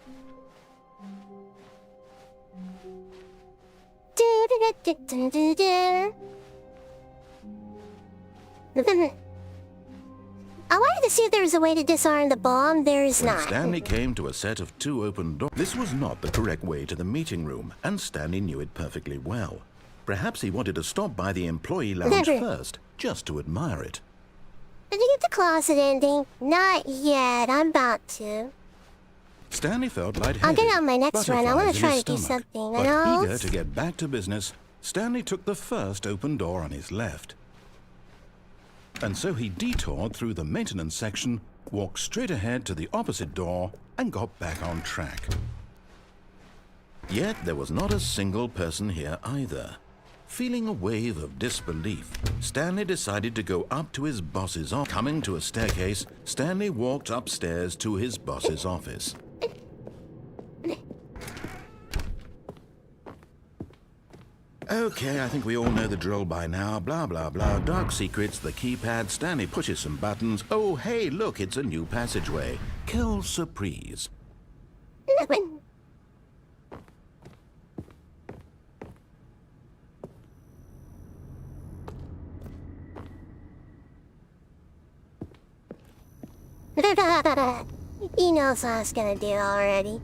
I wanted to see if there was a way to disarm the bomb. There is When not. Stanley came to a set of 2 open doors. This was not the correct way to the meeting room, and Stanley knew it perfectly well. Perhaps he wanted to stop by the employee lounge first, just to admire it. Did you get the closet ending? Not yet. I'm about to. Stanley felt lightheaded. I'll get on my next run. I want butterflies to in try his to do stomach. something But else. eager to get back to business, Stanley took the first open door on his left. And so he detoured through the maintenance section, walked straight ahead to the opposite door, and got back on track. Yet there was not a single person here either. Feeling a wave of disbelief, Stanley decided to go up to his boss's office. Coming to a staircase, Stanley walked upstairs to his boss's office. Okay, I think we all know the drill by now. Blah, blah, blah. Dark secrets, the keypad. Stanley pushes some buttons. Oh, hey, look, it's a new passageway. Quelle surprise. He knows what I was gonna do already.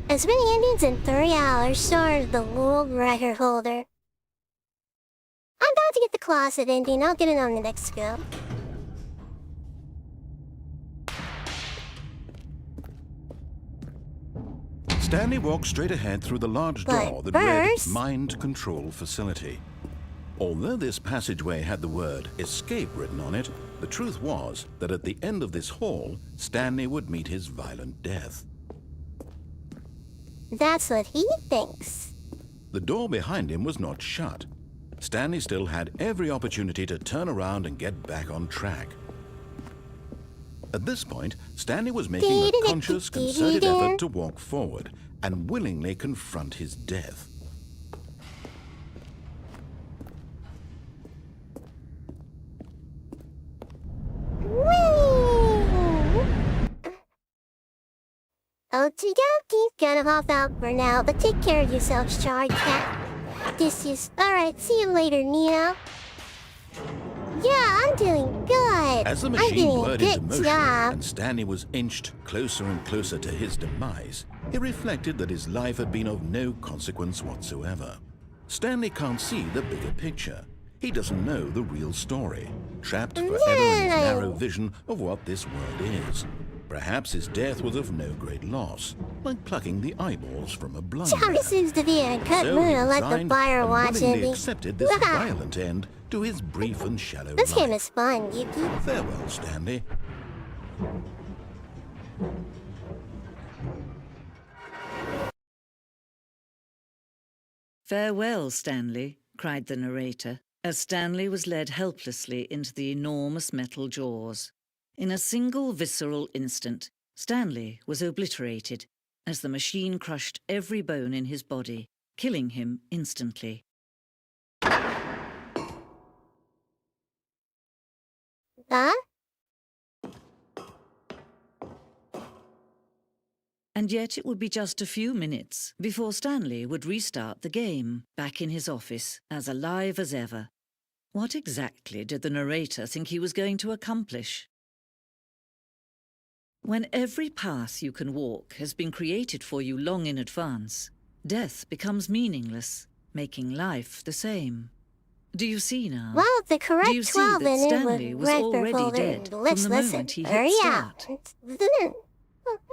As many endings in 3 hours, started the world record holder. I'm about to get the closet ending. I'll get it on the next go. Stanley walked straight ahead through the large door that read Mind Control Facility. Although this passageway had the word escape written on it, the truth was that at the end of this hall, Stanley would meet his violent death. That's what he thinks. The door behind him was not shut. Stanley still had every opportunity to turn around and get back on track. At this point, Stanley was making a conscious, concerted effort to walk forward and willingly confront his death. Okie dokie, gonna hop out for now, but take care of yourself, Shard Cat. This is... Alright, see you later, Neo. Yeah, I'm doing good. As the machine blurred into motion job. and Stanley was inched closer and closer to his demise, he reflected that his life had been of no consequence whatsoever. Stanley can't see the bigger picture. He doesn't know the real story, trapped forever in his narrow vision of what this world is. Perhaps his death was of no great loss, like plucking the eyeballs from a blind man. Charlie seems to be in a good mood. I like the fire watch willingly ending. accepted this violent end to his brief and shallow This life. game is fun, Yuki. Farewell, Stanley. "Farewell, Stanley," cried the narrator. as Stanley was led helplessly into the enormous metal jaws. In a single visceral instant, Stanley was obliterated as the machine crushed every bone in his body, killing him instantly. Huh? And yet it would be just a few minutes before Stanley would restart the game, back in his office, as alive as ever. What exactly did the narrator think he was going to accomplish? When every path you can walk has been created for you long in advance, death becomes meaningless, making life the same. Do you see now? Well, the correct Do you see 12 that in it Stanley would was right already before dead the from let's the listen. moment he hit Hurry start? up.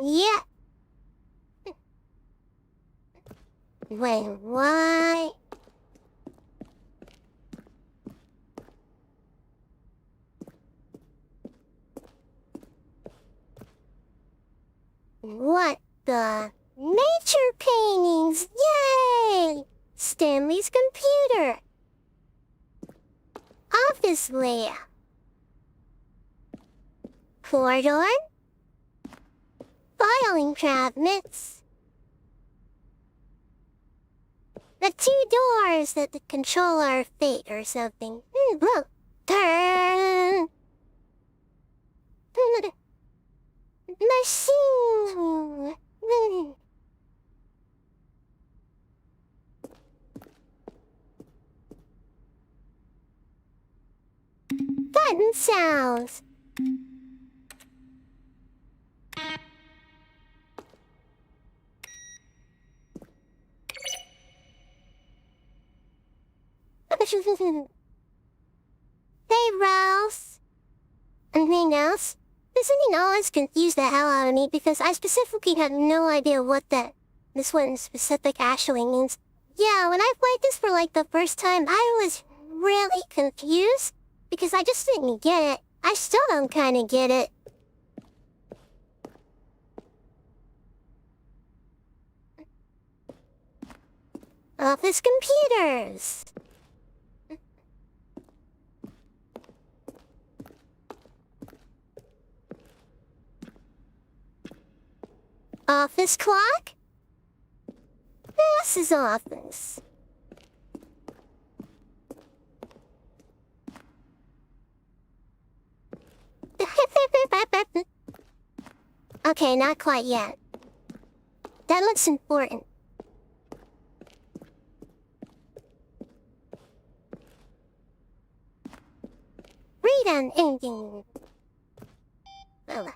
Yeah. Wait, what? What the? Nature paintings! Yay! Stanley's computer. Office layout. Corridor. Filing cabinets. The two doors that control our fate or something. Look. Turn. Machine. Button sounds. Hey, Ralph. Anything else? This thing always confused the hell out of me because I specifically had no idea what this one specific actually means. Yeah, when I played this for like the first time, I was really confused because I just didn't get it. I still don't kinda get it. Office computers. Office clock? This is office. Okay, not quite yet. That looks important. Read an ending. Oh.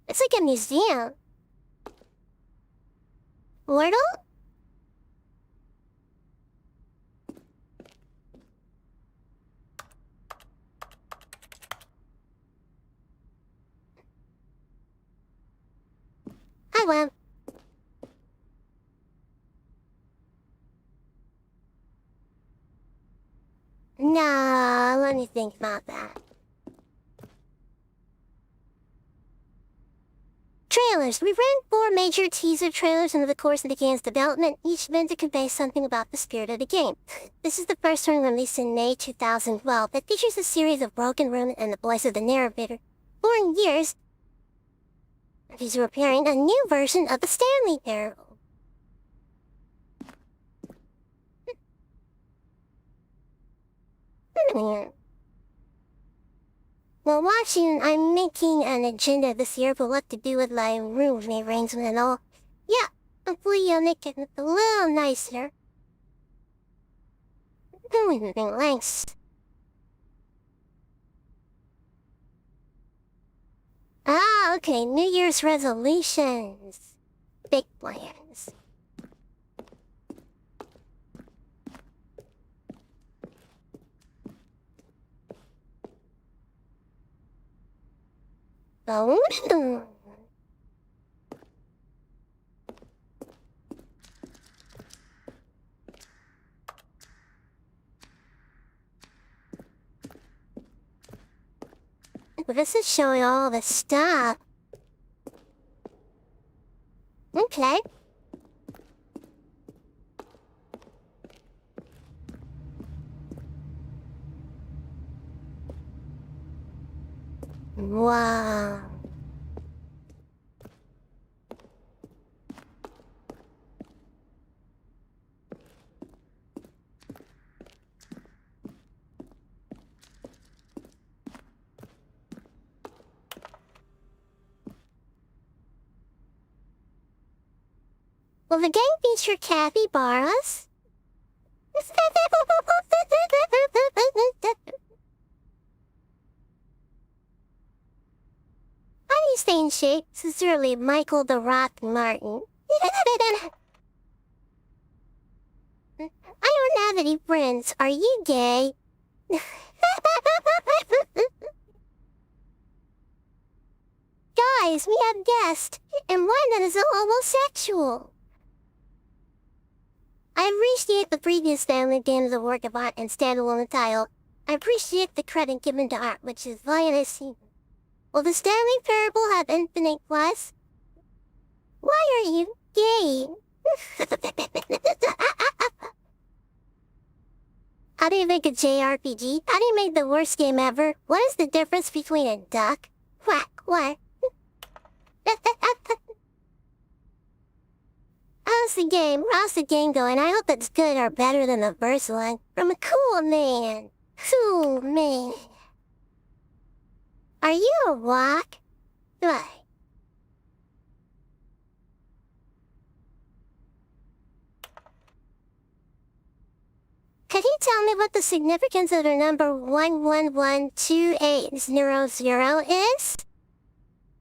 It's like a museum. Portal? I won't. Nah, let me think about that. Trailers. We ran 4 major teaser trailers over the course of the game's development, each meant to convey something about the spirit of the game. This is the first one released in May 2012 that features a series of broken rooms and the voice of the narrator. For years, these were preparing a new version of the Stanley Parable. While watching, I'm making an agenda this year for what to do with my room arrangement and all. Yeah, hopefully you'll make it a little nicer. Thanks. Ah, okay, New Year's resolutions. Big plans. Oh. this is showing all the stuff. Okay. Wow. Will the game feature capybaras? How do you stay in shape? Sincerely, Michael the Rock Martin. I don't have any friends. Are you gay? Guys, we have guests, and one that is a homosexual. I appreciate the previous Stanley games of work of art and standalone title. I appreciate the credit given to art, which is violence. Will the Stanley Parable have infinite plus? Why are you gay? How do you make a JRPG? How do you make the worst game ever? What is the difference between a duck? Quack, quack. How's the game going? I hope it's good or better than the first one. From a cool man. Cool man. Are you a walk? Why? Could you tell me what the significance of the number 1112800 is?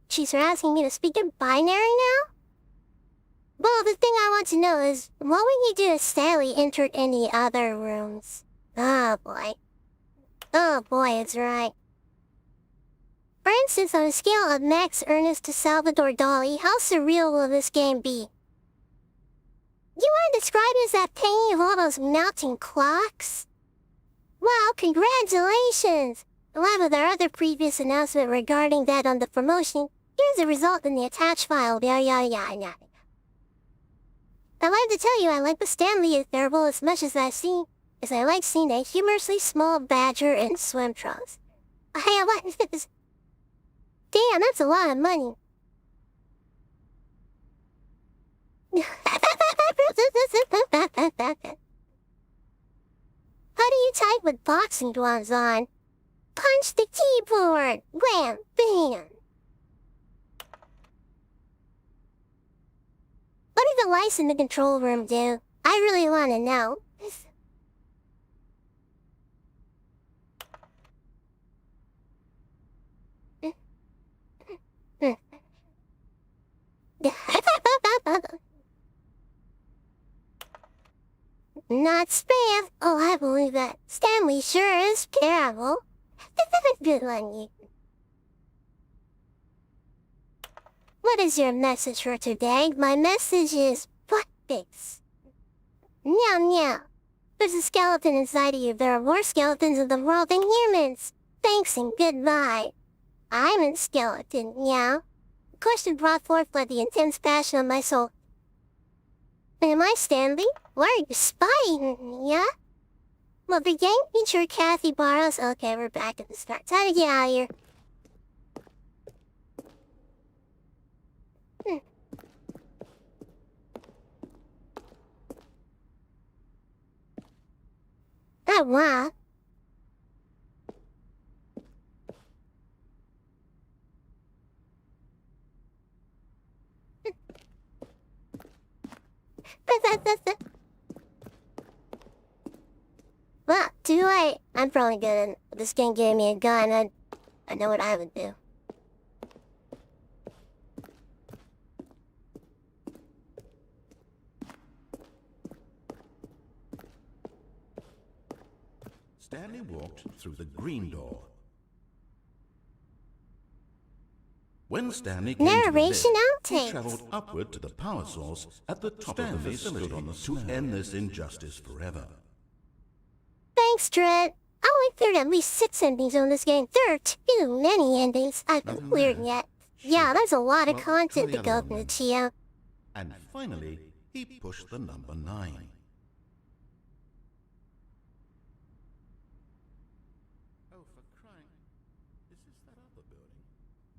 She's asking me to speak in binary now? Well, the thing I want to know is, what would you do if Stanley entered any other rooms? Oh boy. Oh boy, it's right. For instance, on a scale of Max Ernest to Salvador Dali, how surreal will this game be? You want to describe it as that painting of all those melting clocks? Wow, congratulations! Along with our other previous announcement regarding that on the promotion, here's the result in the attached file, yada yada yada. I'd like to tell you I like the Stanley Parable as much as I like seeing a humorously small badger in swim trunks. Hey, what is this? Damn, that's a lot of money. How do you type with boxing gloves on? Punch the keyboard! Wham! Bam! What do the lights in the control room do? I really want to know. Not spam. Oh, I believe that. Stanley sure is terrible. Good on you. What is your message for today? My message is butt face. Meow meow. There's a skeleton inside of you. There are more skeletons in the world than humans. Thanks and goodbye. I'm a skeleton, meow. The question brought forth by the intense passion of my soul. Am I Stanley? Why are you spying on me, yeah? Well, the game featured Kathy Barros. Okay, we're back at the start. Time to get out of here. Oh, wow. Well, too late. I'm probably good. This game gave me a gun. I know what I would do. Stanley walked through the green door. When Stanley came Narration to the lift, he outtakes. traveled upward to the power source at the top of the facility to end this injustice forever. Thanks, Trent. Oh, there are at least 6 endings on this game. There are too many endings. I've Nothing cleared there. yet. Yeah, there's a lot of Well, content try to the go other one through, then. Chio. And finally, he pushed the number 9. Oh, for crying... Is this that other building?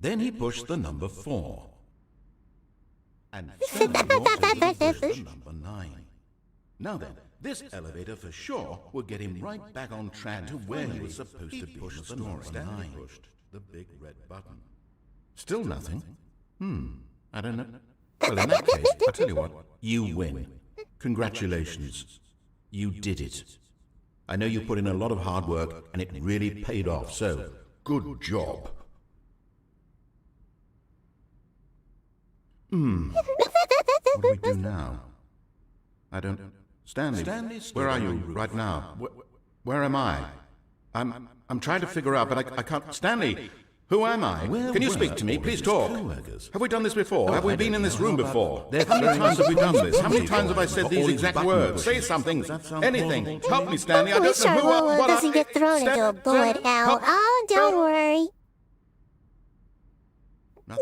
Then he pushed the number 4. And Stanley walked over to push the number 9. Now then, this elevator for sure will get him right back on track to where he was supposed to push the story. Stanley pushed the big red button. Still nothing? I don't know. Well, in that case, I'll tell you what. You win. Congratulations. You did it. I know you put in a lot of hard work, and it really paid off, so good job. What do we do now? I don't... Stanley, where are you right now? Where am I? I'm trying to figure out, but I can't... Stanley! Who am I? Can you speak to me? Please talk. Have we done this before? Have we been in this room before? How many times have we done this? How many times have I said these exact words? Say something. Anything. Help me, Stanley. I don't know who I... What doesn't get thrown into a bullet hell. Oh, don't worry.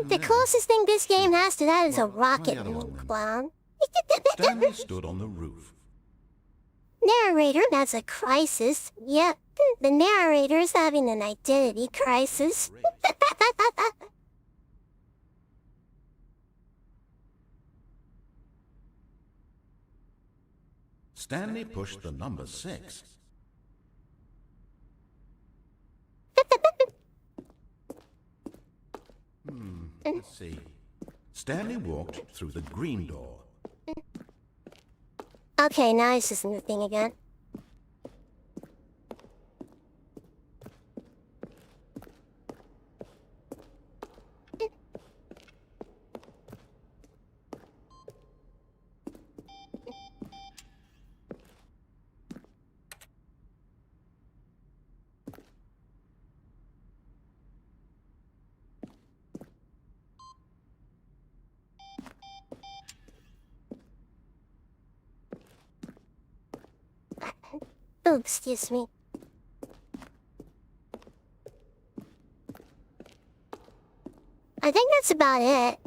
The closest thing this game has to that is a rocket, you clown. Stanley stood on the roof. Narrator has a crisis. Yep, the narrator is having an identity crisis. Stanley pushed the number 6. Let's see. Stanley walked through the green door. Okay, now it's just a new thing again. Oh, excuse me. I think that's about it.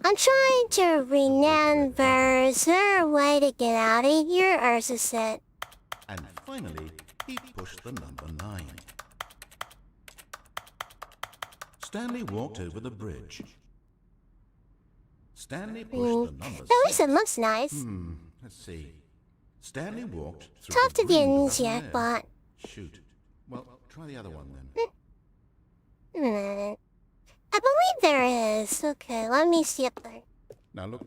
I'm trying to remember. Is there a way to get out of here, or is this it? And finally, he pushed the number 9. Stanley walked over the bridge. Stanley pushed the number 6. At least it looks nice. Let's see. Stanley walked through Tough the to green get door into yet, there. but... Shoot. Well, try the other one then. I believe there is. Okay, let me see up there. Now look.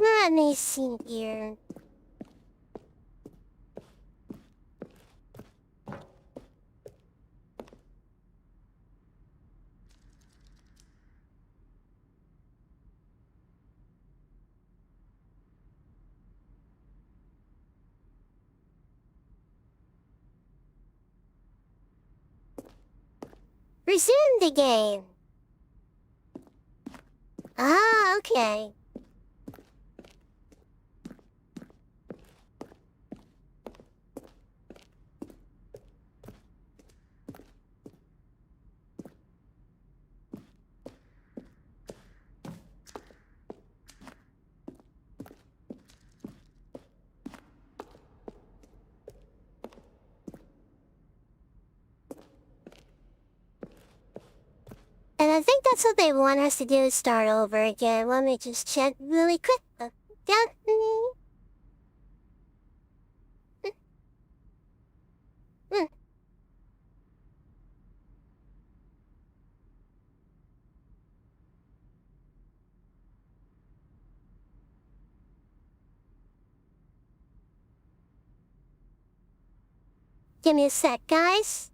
Let me see here. Resume the game. Ah, okay. but I think that's what they want us to do, is start over again. Let me just check really quick. Give me a sec, guys.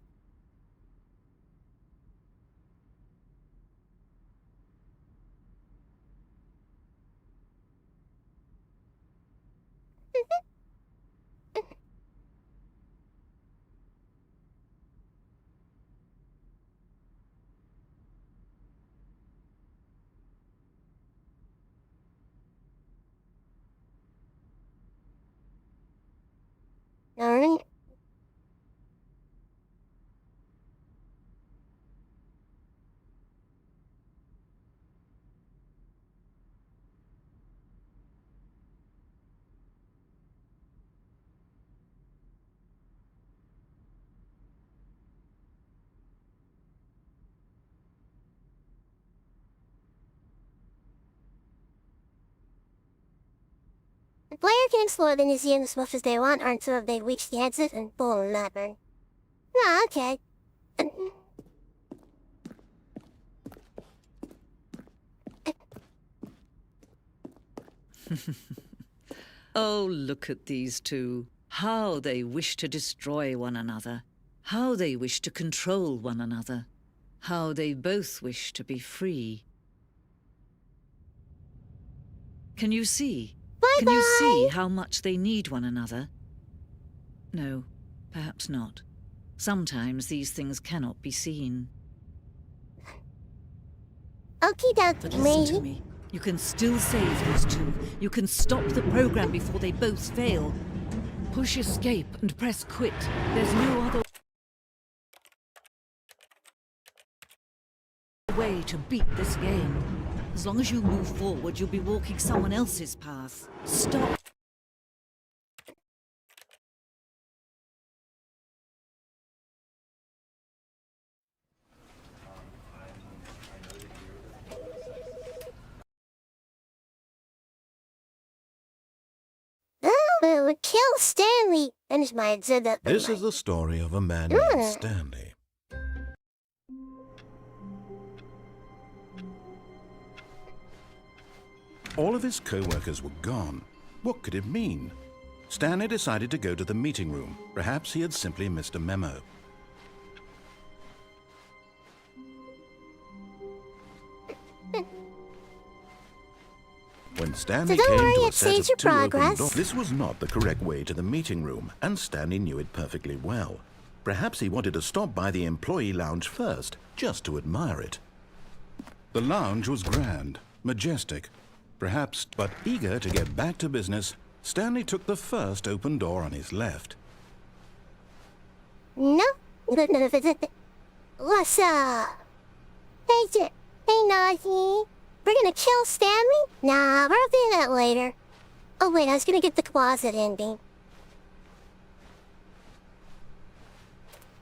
Alright. The player can explore the museum as much as they want until they reach the exit and pull a lever. Ah, okay. Oh, look at these two. How they wish to destroy one another. How they wish to control one another. How they both wish to be free. Can you see? Bye-bye! Can you see how much they need one another? No, perhaps not. Sometimes these things cannot be seen. Okie But dokie, listen to lady. me. You can still save these two. You can stop the program before they both fail. Push escape and press quit. There's no other way to beat this game. As long as you move forward, you'll be walking someone else's path. Stop. Oh, kill Stanley! Finish my exhibit. This is the story of a man named Stanley. All of his co-workers were gone. What could it mean? Stanley decided to go to the meeting room. Perhaps he had simply missed a memo. When Stanley So don't came worry, to a it set saves of your two open progress. doors, this was not the correct way to the meeting room, and Stanley knew it perfectly well. Perhaps he wanted to stop by the employee lounge first, just to admire it. The lounge was grand, majestic, perhaps, but eager to get back to business, Stanley took the first open door on his left. No? What's up? Hey, Nazi. We're gonna kill Stanley? Nah, we'll do that later. Oh wait, I was gonna get the closet ending.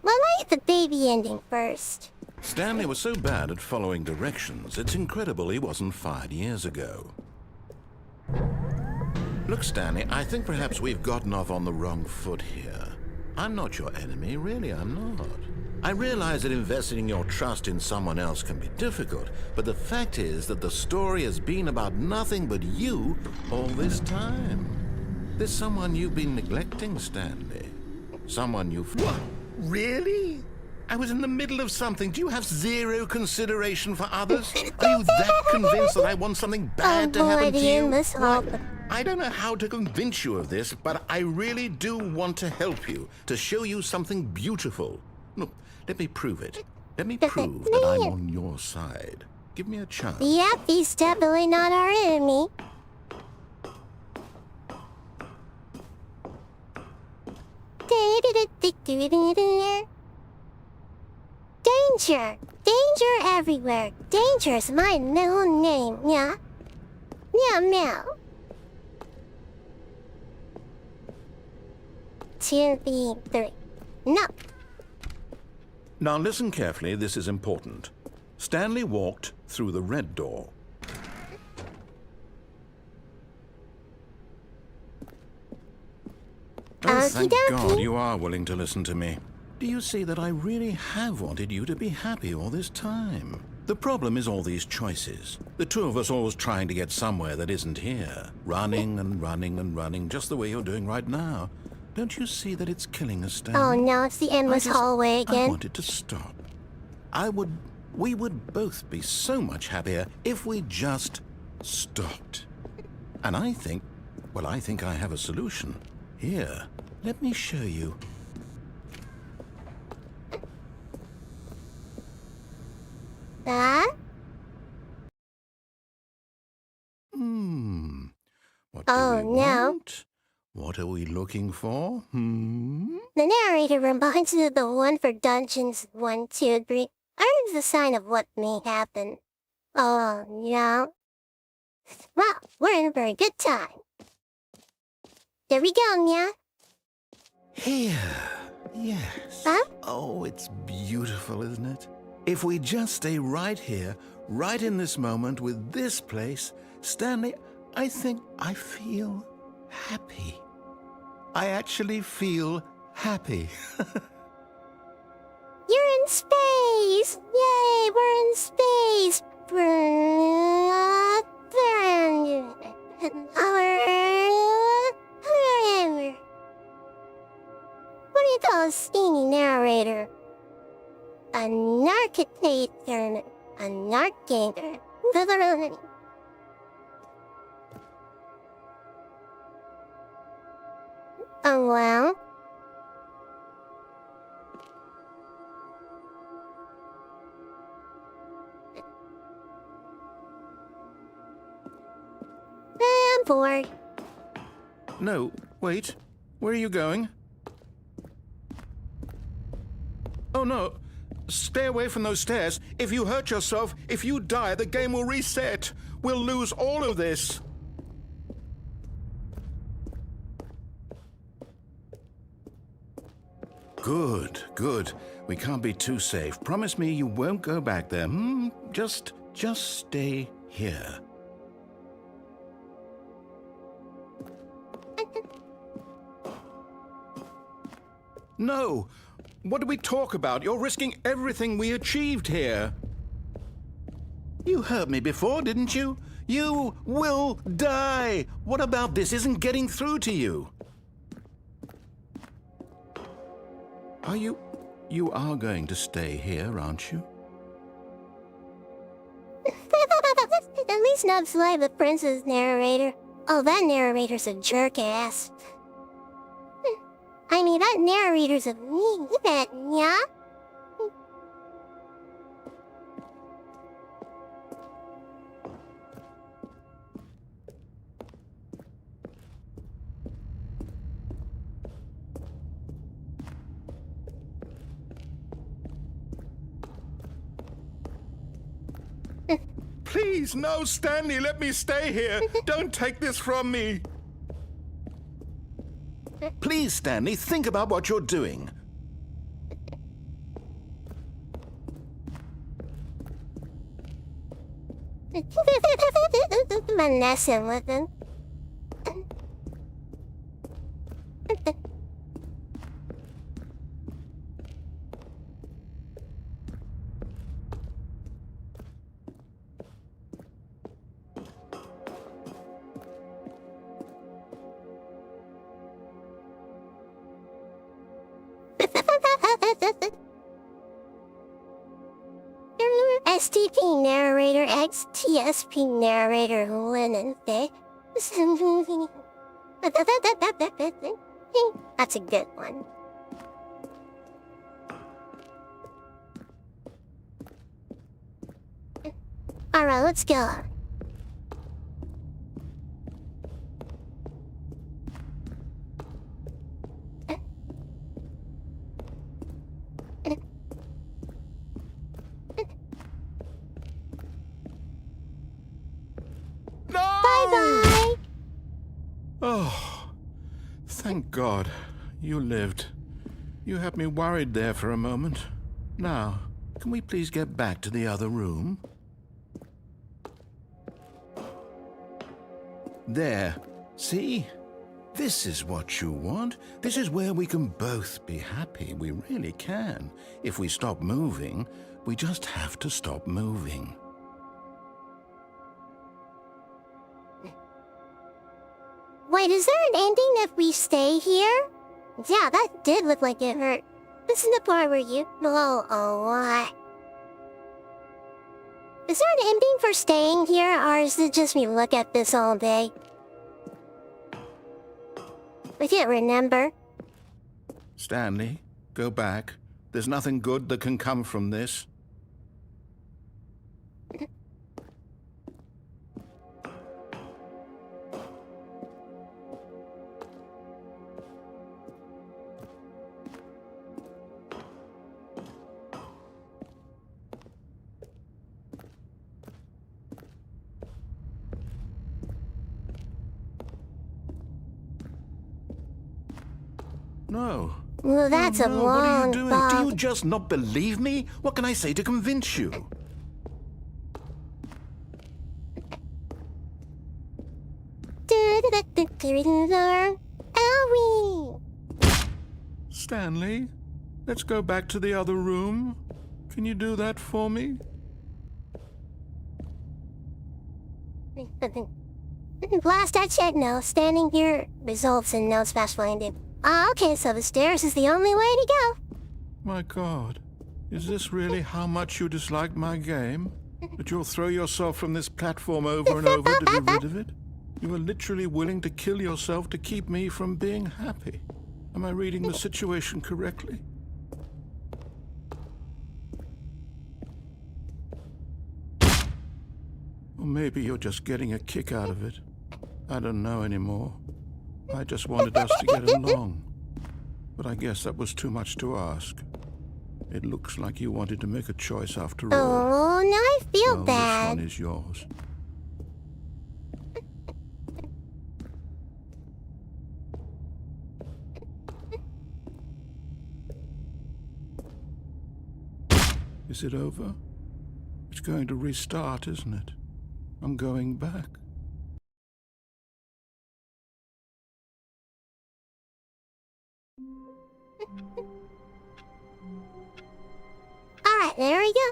Well, I get the baby ending first. Stanley was so bad at following directions, it's incredible he wasn't fired years ago. Look, Stanley, I think perhaps we've gotten off on the wrong foot here. I'm not your enemy, really, I'm not. I realize that investing your trust in someone else can be difficult, but the fact is that the story has been about nothing but you all this time. There's someone you've been neglecting, Stanley. Someone you've... What? Really? I was in the middle of something. Do you have zero consideration for others? Are you that convinced that I want something bad to happen to you? Well, I don't know how to convince you of this, but I really do want to help you, to show you something beautiful. Look, let me prove it. Let me prove that I'm on your side. Give me a chance. Yep, he's definitely not our enemy. Danger! Danger everywhere! Danger's my middle name, yeah? Meow meow. 2, 3. No. Now listen carefully, this is important. Stanley walked through the red door. Oh, thank God you are willing to listen to me. Do you see that I really have wanted you to be happy all this time? The problem is all these choices. The two of us always trying to get somewhere that isn't here. Running and running and running, just the way you're doing right now. Don't you see that it's killing us, Stanley? Oh no, it's the endless hallway again. I wanted to stop. We would both be so much happier if we just stopped. And I think I have a solution. Here, let me show you. That? What do Oh, we no. want? What are we looking for? The narrator reminds me of the one for Dungeons 1, 2, 3. Earns the sign of what may happen. Oh, no. Well, we're in for a good time. There we go, Nya. Here, yes. Huh? Oh, it's beautiful, isn't it? If we just stay right here, right in this moment with this place, Stanley, I think I feel happy. I actually feel happy. You're in space! Yay, we're in space! What do you call a steamy narrator? A narcator. A narcator. Oh, well. I'm bored. No, wait. Where are you going? Oh, no. Stay away from those stairs. If you hurt yourself, if you die, the game will reset. We'll lose all of this. Good, good. We can't be too safe. Promise me you won't go back there. Just stay here. No! What did we talk about? You're risking everything we achieved here. You heard me before, didn't you? You will die! What about this isn't getting through to you? You are going to stay here, aren't you? At least not Sly the Princess narrator. Oh, that narrator's a jerk ass. I mean, that narrator's a mean bit, yeah? Please, no, Stanley, let me stay here. Don't take this from me. Please, Stanley, think about what you're doing. I'm messing with him. STP narrator X TSP narrator Wednesday. That's a good one. Alright, let's go. Bye-bye! Oh, thank God you lived. You had me worried there for a moment. Now, Can we please get back to the other room? There. See? This is what you want. This is where we can both be happy. We really can. If we stop moving, we just have to stop moving. Wait, is there an ending if we stay here? Yeah, that did look like it hurt. This is the part where you know a lot. Is there an ending for staying here, or is it just me look at this all day? I can't remember. Stanley, go back. There's nothing good that can come from this. No. Well, that's a no, what are long you doing? bog. Do you just not believe me? What can I say to convince you? Owie! Stanley, let's go back to the other room. Can you do that for me? Last I checked, no. Standing here results in no special ending. Okay, so the stairs is the only way to go. My God, is this really how much you dislike my game? That you'll throw yourself from this platform over and over to be rid of it? You are literally willing to kill yourself to keep me from being happy. Am I reading the situation correctly? Or maybe you're just getting a kick out of it. I don't know anymore. I just wanted us to get along. But I guess that was too much to ask. It looks like you wanted to make a choice after all. Oh, now I feel Well, bad. this one is yours. Is it over? It's going to restart, isn't it? I'm going back. Alright, there we go.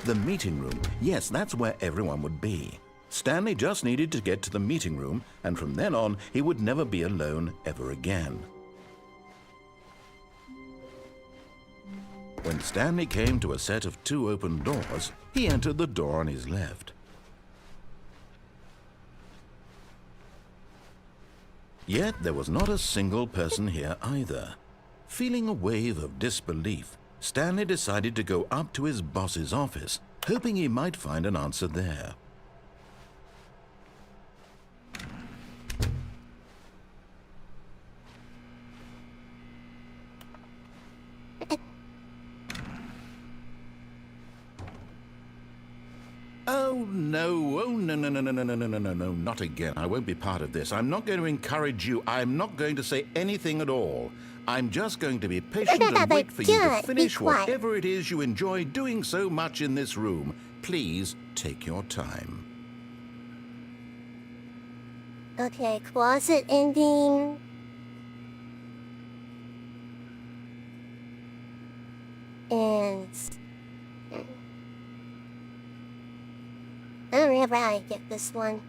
The meeting room. Yes, that's where everyone would be. Stanley just needed to get to the meeting room, and from then on, he would never be alone ever again. When Stanley came to a set of 2 open doors, he entered the door on his left. Yet there was not a single person here either. Feeling a wave of disbelief, Stanley decided to go up to his boss's office, hoping he might find an answer there. Oh, no. Oh, no, no, no, no, no, no, no, no, no, no, not again. I won't be part of this. I'm not going to encourage you. I'm not going to say anything at all. I'm just going to be patient and wait for you to finish whatever it is you enjoy doing so much in this room. Please take your time. Okay, closet ending. And... I don't remember how I get this one.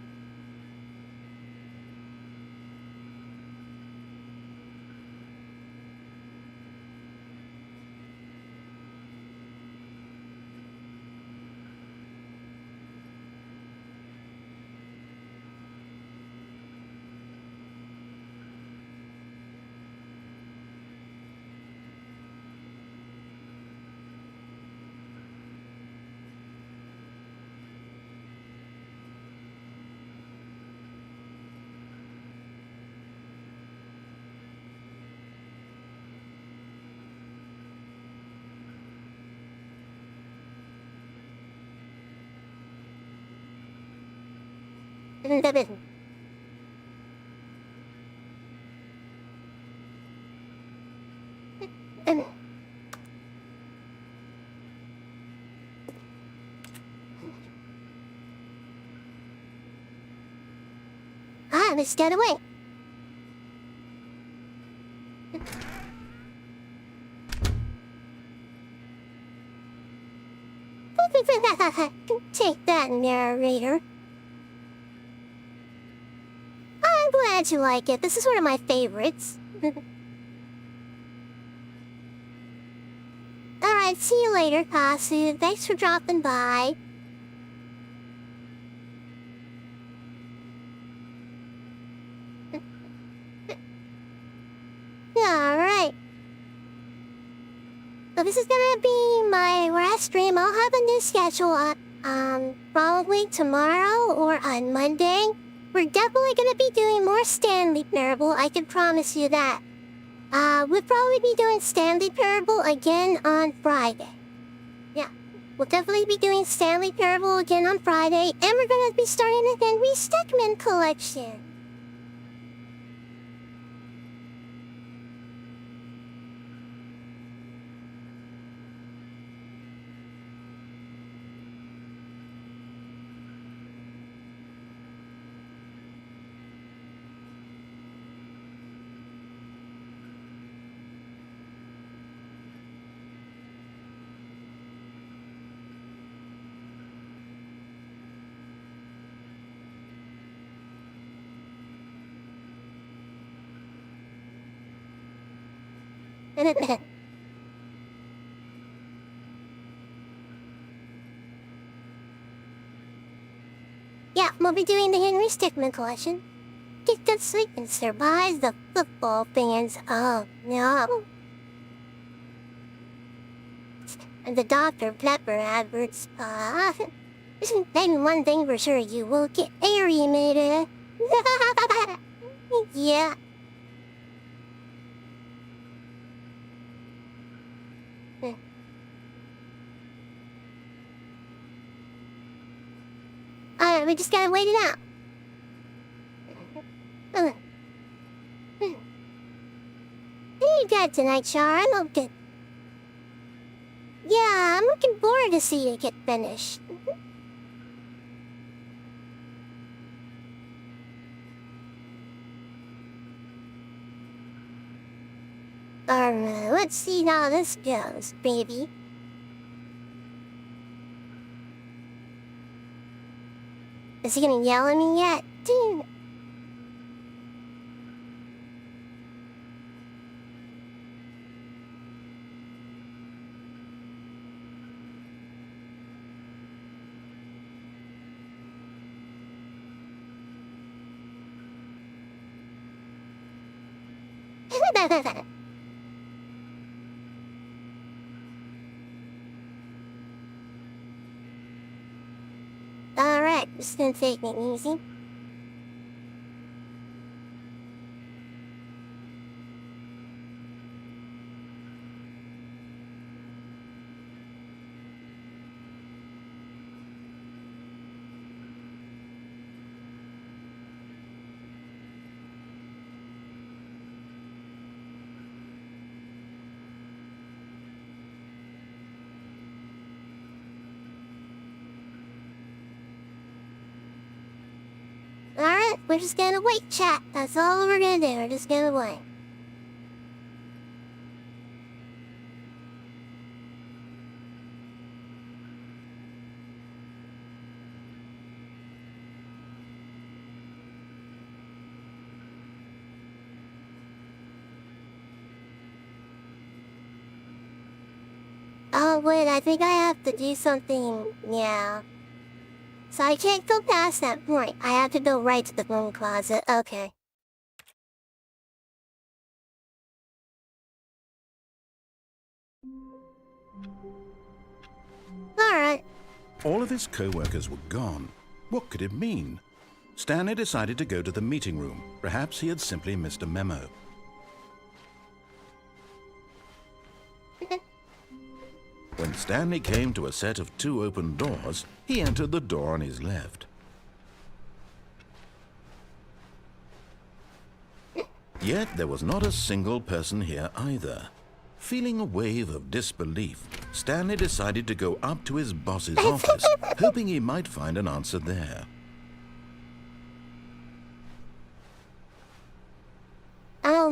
Yeah, let's get away. Take that, narrator. I'm glad you like it. This is one of my favorites. Alright, see you later, Kasu. Thanks for dropping by. Alright. So this is gonna be my last stream. I'll have a new schedule probably tomorrow or on Monday. We're definitely gonna be doing more Stanley Parable, I can promise you that. We'll probably be doing Stanley Parable again on Friday. Yeah, we'll definitely be doing Stanley Parable again on Friday, and we're gonna be starting a Henry Stickmin collection. Yeah, we'll be doing the Henry Stickmin collection. Get good sleep and surprise the football fans. Oh, no. And the Dr. Pepper adverts. Then one thing for sure, you will get animated. Yeah. Alright, we just gotta wait it out. How you got tonight, Char? I'm all good. Yeah, I'm looking forward to see it get finished. Alright, let's see how this goes, baby. Is he gonna yell at me yet? Dude. Alright, just gonna take it easy. Alright, we're just gonna wait, chat. That's all we're gonna do. We're just gonna wait. Oh wait, I think I have to do something now. So I can't go past that point. I have to go right to the broom closet. Okay. Alright. All of his co-workers were gone. What could it mean? Stanley decided to go to the meeting room. Perhaps he had simply missed a memo. When Stanley came to a set of 2 open doors, he entered the door on his left. Yet there was not a single person here either. Feeling a wave of disbelief, Stanley decided to go up to his boss's office, hoping he might find an answer there.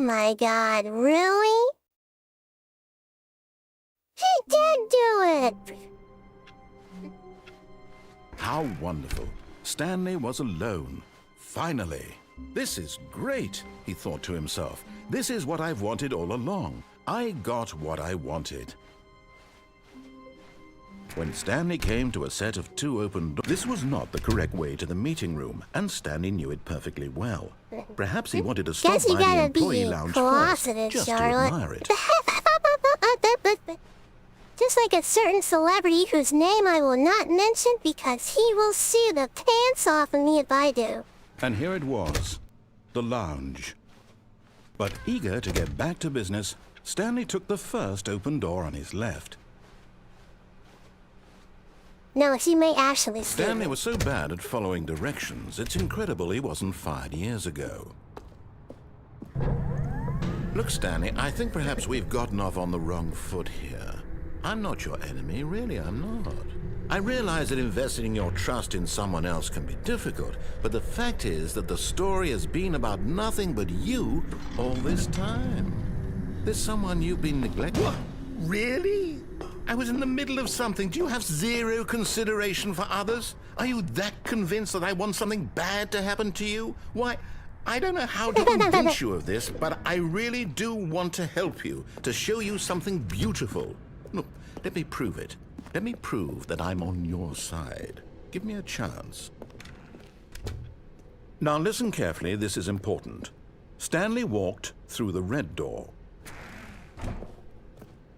my god, really? He did do it! How wonderful. Stanley was alone. Finally. This is great, he thought to himself. This is what I've wanted all along. I got what I wanted. When Stanley came to a set of 2 open doors, this was not the correct way to the meeting room, and Stanley knew it perfectly well. Perhaps he wanted to stop Guess you by the gotta employee be lounge closeted, first, just Charlotte. to admire it. Just like a certain celebrity whose name I will not mention because he will sue the pants off of me if I do. And here it was, the lounge. But eager to get back to business, Stanley took the first open door on his left. No, she may actually sue Stanley me. was so bad at following directions, it's incredible he wasn't fired years ago. Look, Stanley, I think perhaps we've gotten off on the wrong foot here. I'm not your enemy, really, I'm not. I realize that investing your trust in someone else can be difficult, but the fact is that the story has been about nothing but you all this time. There's someone you've been neglecting. What? Really? I was in the middle of something. Do you have zero consideration for others? Are you that convinced that I want something bad to happen to you? Why, I don't know how to convince you of this, but I really do want to help you, to show you something beautiful. Look, let me prove it. Let me prove that I'm on your side. Give me a chance. Now listen carefully, this is important. Stanley walked through the red door.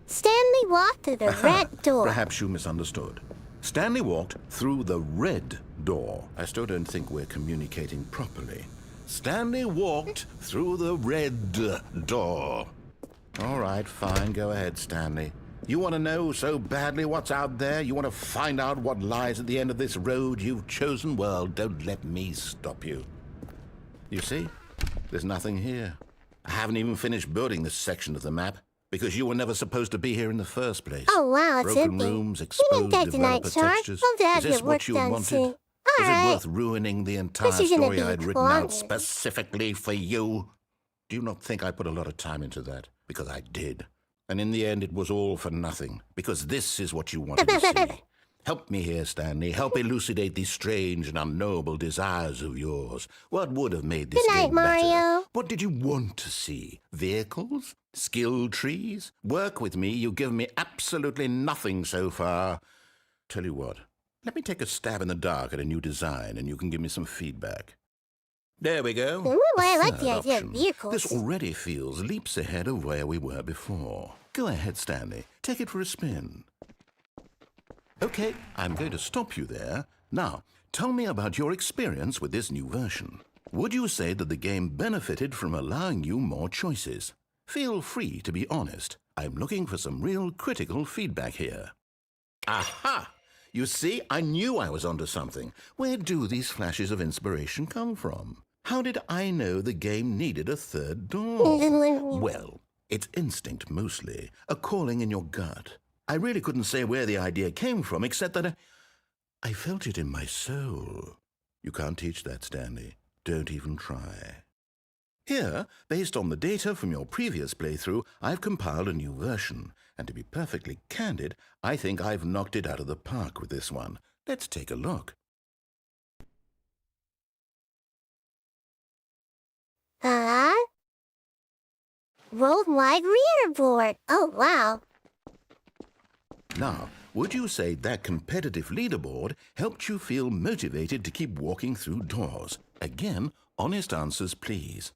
Stanley walked through the red door. Perhaps you misunderstood. Stanley walked through the red door. I still don't think we're communicating properly. Stanley walked through the red door. All right, fine. Go ahead, Stanley. You want to know so badly what's out there? You want to find out what lies at the end of this road you've chosen? Well, don't let me stop you. You see? There's nothing here. I haven't even finished building this section of the map, because you were never supposed to be here in the first place. Oh, wow, it's Broken empty. rooms, We exposed didn't get tonight, developer Char. textures. Hope to have Is this your work what you done wanted? soon. Was All it right. worth ruining the entire This is gonna story be I'd written out quiet. specifically for you? Do you not think I put a lot of time into that? Because I did. And in the end, it was all for nothing, because this is what you wanted to see. Help me here, Stanley. Help elucidate these strange and unknowable desires of yours. What would have made this Good night, game better? Mario. What did you want to see? Vehicles? Skill trees? Work with me. You've given me absolutely nothing so far. Tell you what, let me take a stab in the dark at a new design, and you can give me some feedback. There we go. Ooh, I like the Third idea of option. vehicles. This already feels leaps ahead of where we were before. Go ahead, Stanley. Take it for a spin. Okay, I'm going to stop you there. Now, tell me about your experience with this new version. Would you say that the game benefited from allowing you more choices? Feel free to be honest. I'm looking for some real critical feedback here. Aha! You see, I knew I was onto something. Where do these flashes of inspiration come from? How did I know the game needed a third door? Well, it's instinct mostly, a calling in your gut. I really couldn't say where the idea came from, except that I felt it in my soul. You can't teach that, Stanley. Don't even try. Here, based on the data from your previous playthrough, I've compiled a new version. And to be perfectly candid, I think I've knocked it out of the park with this one. Let's take a look. Worldwide reader board. Oh, wow. Now, would you say that competitive leaderboard helped you feel motivated to keep walking through doors? Again, honest answers, please.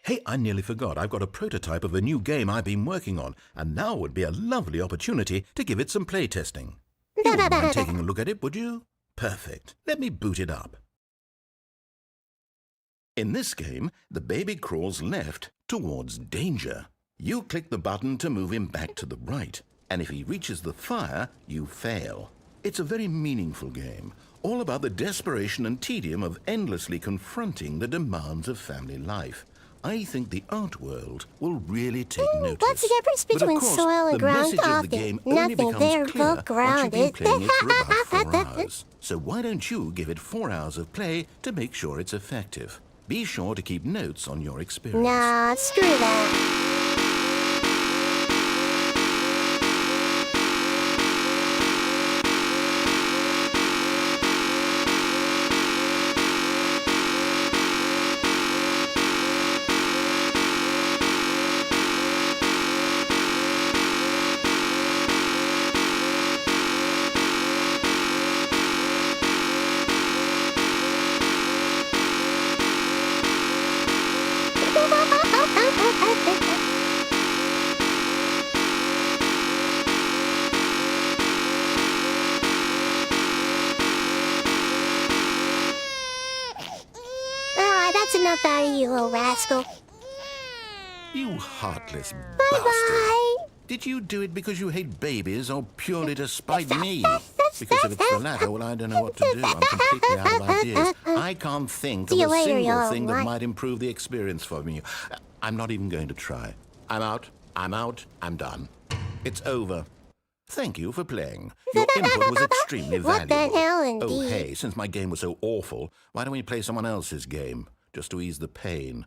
Hey, I nearly forgot. I've got a prototype of a new game I've been working on, and now would be a lovely opportunity to give it some playtesting. You wouldn't mind taking a look at it, would you? Perfect. Let me boot it up. In this game, the baby crawls left towards danger. You click the button to move him back to the right, and if he reaches the fire, you fail. It's a very meaningful game, all about the desperation and tedium of endlessly confronting the demands of family life. I think the art world will really take notice. What's the difference But of between course, soil and the ground message of the coffee? game only Nothing. becomes They're clear both once you've been grounded. playing it for about 4 hours. So why don't you give it 4 hours of play to make sure it's effective? Be sure to keep notes on your experience. Nah, screw that. That's enough out of you, little rascal. You heartless Bye-bye. bastard. Did you do it because you hate babies or purely to spite me? Because if it's the latter, well, I don't know what to do. I'm completely out of ideas. I can't think of See you a later, single you thing that what? might improve the experience for me. I'm not even going to try. I'm out. I'm done. It's over. Thank you for playing. Your input was extremely What valuable. the hell, Oh, indeed. hey, since my game was so awful, why don't we play someone else's game, just to ease the pain?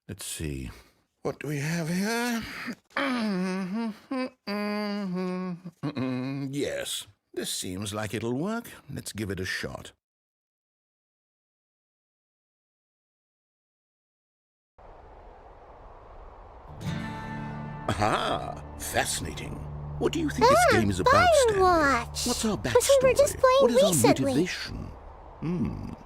Let's see. What do we have here? Yes, this seems like it'll work. Let's give it a shot. Aha! Fascinating. What do you think this game is about, Stanley? Firewatch. What's our Because we were backstory? just playing What is recently. our motivation?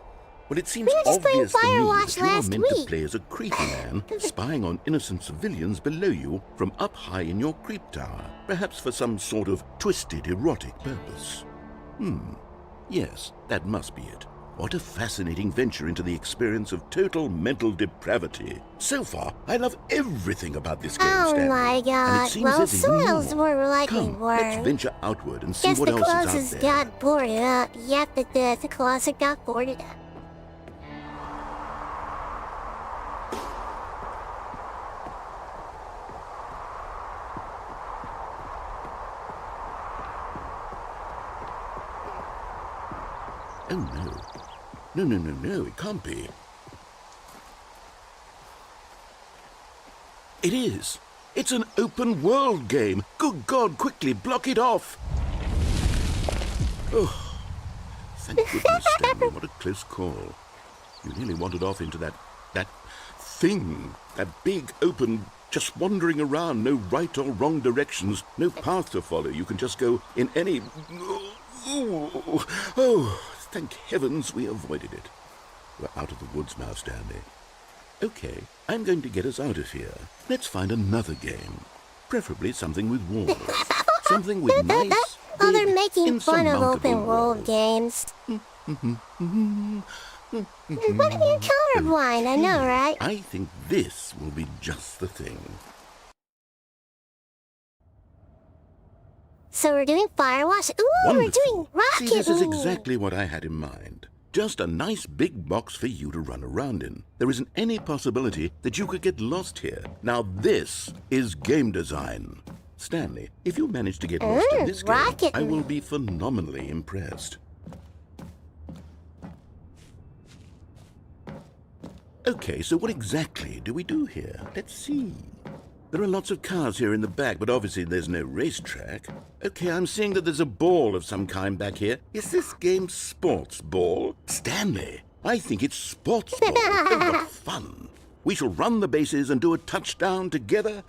Well, it seems We were just playing obvious to me Firewatch that you are last meant to week. play as a creepy man, spying on innocent civilians below you from up high in your creep tower, perhaps for some sort of twisted, erotic purpose. Yes, that must be it. What a fascinating venture into the experience of total mental depravity. So far, I love everything about this game, Oh Stanley. my And god. it seems Well, there's even soils more. were like we Come, were. let's venture outward and see Guess what the else is closest out there. got boarded up. Yep, the closet got boarded up. Oh, no. No, it can't be. It is. It's an open world game. Good God, quickly, block it off. Oh, thank goodness, Stanley. What a close call. You nearly wandered off into that thing. That big, open, just wandering around. No right or wrong directions. No path to follow. You can just go in any... Oh, thank heavens we avoided it. We're out of the woods now, Stanley. Okay, I'm going to get us out of here. Let's find another game. Preferably something with walls. Something with nice, Oh, they're big, making fun of insurmountable open world walls. games. What are you colorblind? I know, right? I think this will be just the thing. So we're doing Firewatch. Ooh, Wonderful. we're doing Rocket See, this is League. exactly what I had in mind. Just a nice big box for you to run around in. There isn't any possibility that you could get lost here. Now this is game design. Stanley, if you manage to get lost in this game, Rocket I will League. be phenomenally impressed. Okay, so what exactly do we do here? Let's see. There are lots of cars here in the back, but obviously there's no racetrack. Okay, I'm seeing that there's a ball of some kind back here. Is this game sports ball? Stanley, I think it's sports ball. Oh, what fun. We shall run the bases and do a touchdown together?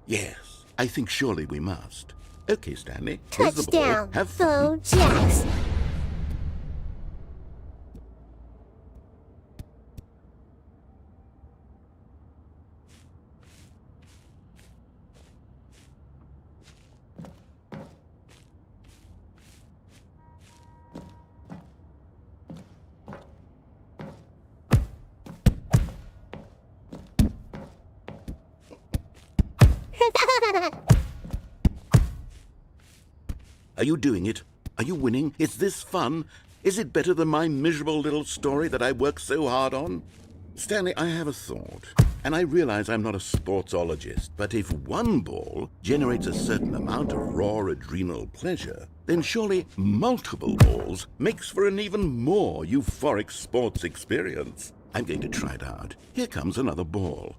Yes, I think surely we must. Okay, Stanley, here's the ball. Touchdown. Have fun. Go Jacks. Are you doing it? Are you winning? Is this fun? Is it better than my miserable little story that I worked so hard on? Stanley, I have a thought, and I realize I'm not a sportsologist, but if one ball generates a certain amount of raw adrenal pleasure, then surely multiple balls makes for an even more euphoric sports experience. I'm going to try it out. Here comes another ball.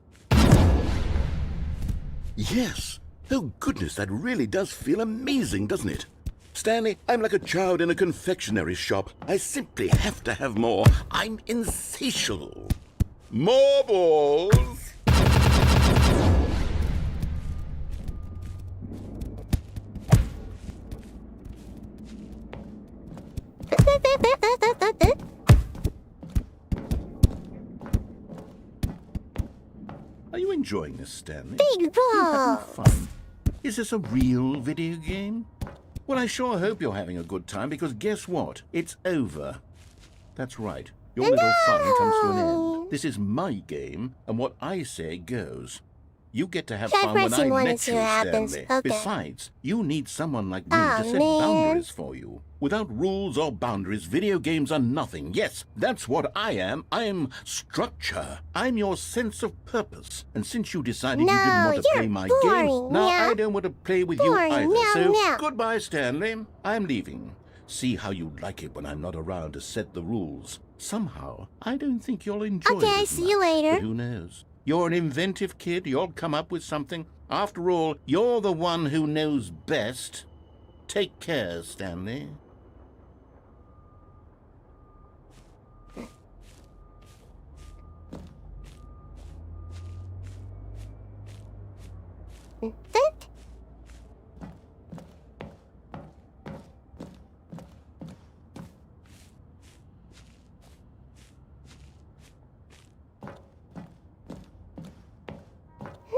Yes! Oh goodness, that really does feel amazing, doesn't it? Stanley, I'm like a child in a confectionery shop. I simply have to have more. I'm insatiable. More balls! Are you enjoying this, Stanley? Big balls! Fun. Is this a real video game? Well, I sure hope you're having a good time, because guess what? It's over. That's right. Your little fun comes to an end. This is my game, and what I say goes. You get to have Try fun when pressing I one met and see you, what happens. Stanley. Okay. Besides, you need someone like me Aw, to set man. boundaries for you. Without rules or boundaries, video games are nothing. Yes, that's what I am. I'm structure. I'm your sense of purpose. And since you decided you didn't No, want to you're play my boring, game, now yeah. I don't want to play with Boring, you either. meow, So, meow. goodbye, Stanley. I'm leaving. See how you like it when I'm not around to set the rules. Somehow, I don't think you'll enjoy it Okay, as see you much, later. but who knows? You're an inventive kid. You'll come up with something. After all, you're the one who knows best. Take care, Stanley.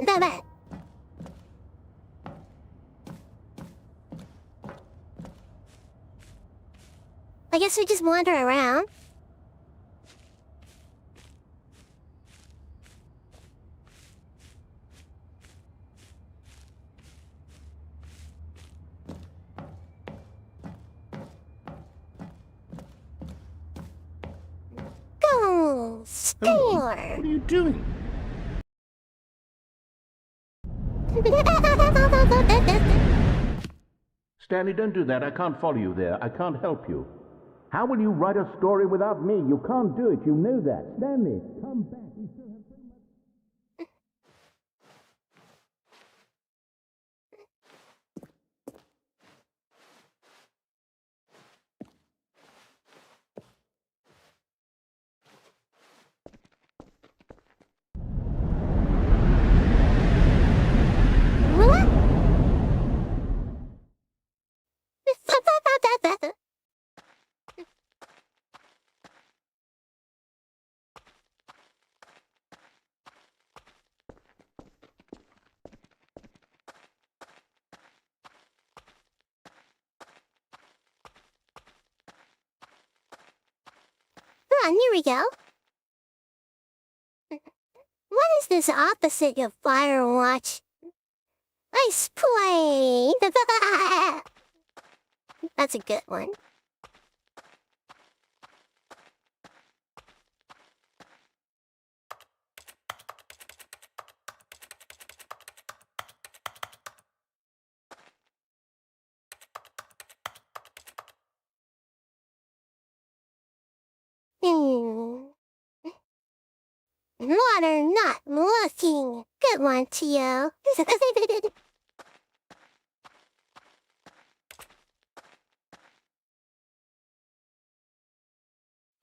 Bye-bye. I guess we just wander around. Go! Score! What are you doing? Stanley, don't do that. I can't follow you there. I can't help you. How will you write a story without me? You can't do it. You know that. Stanley, come back. We still have so much... Here we go. What is this opposite of Firewatch? Nice play! That's a good one. Water not looking. Good one, Tio.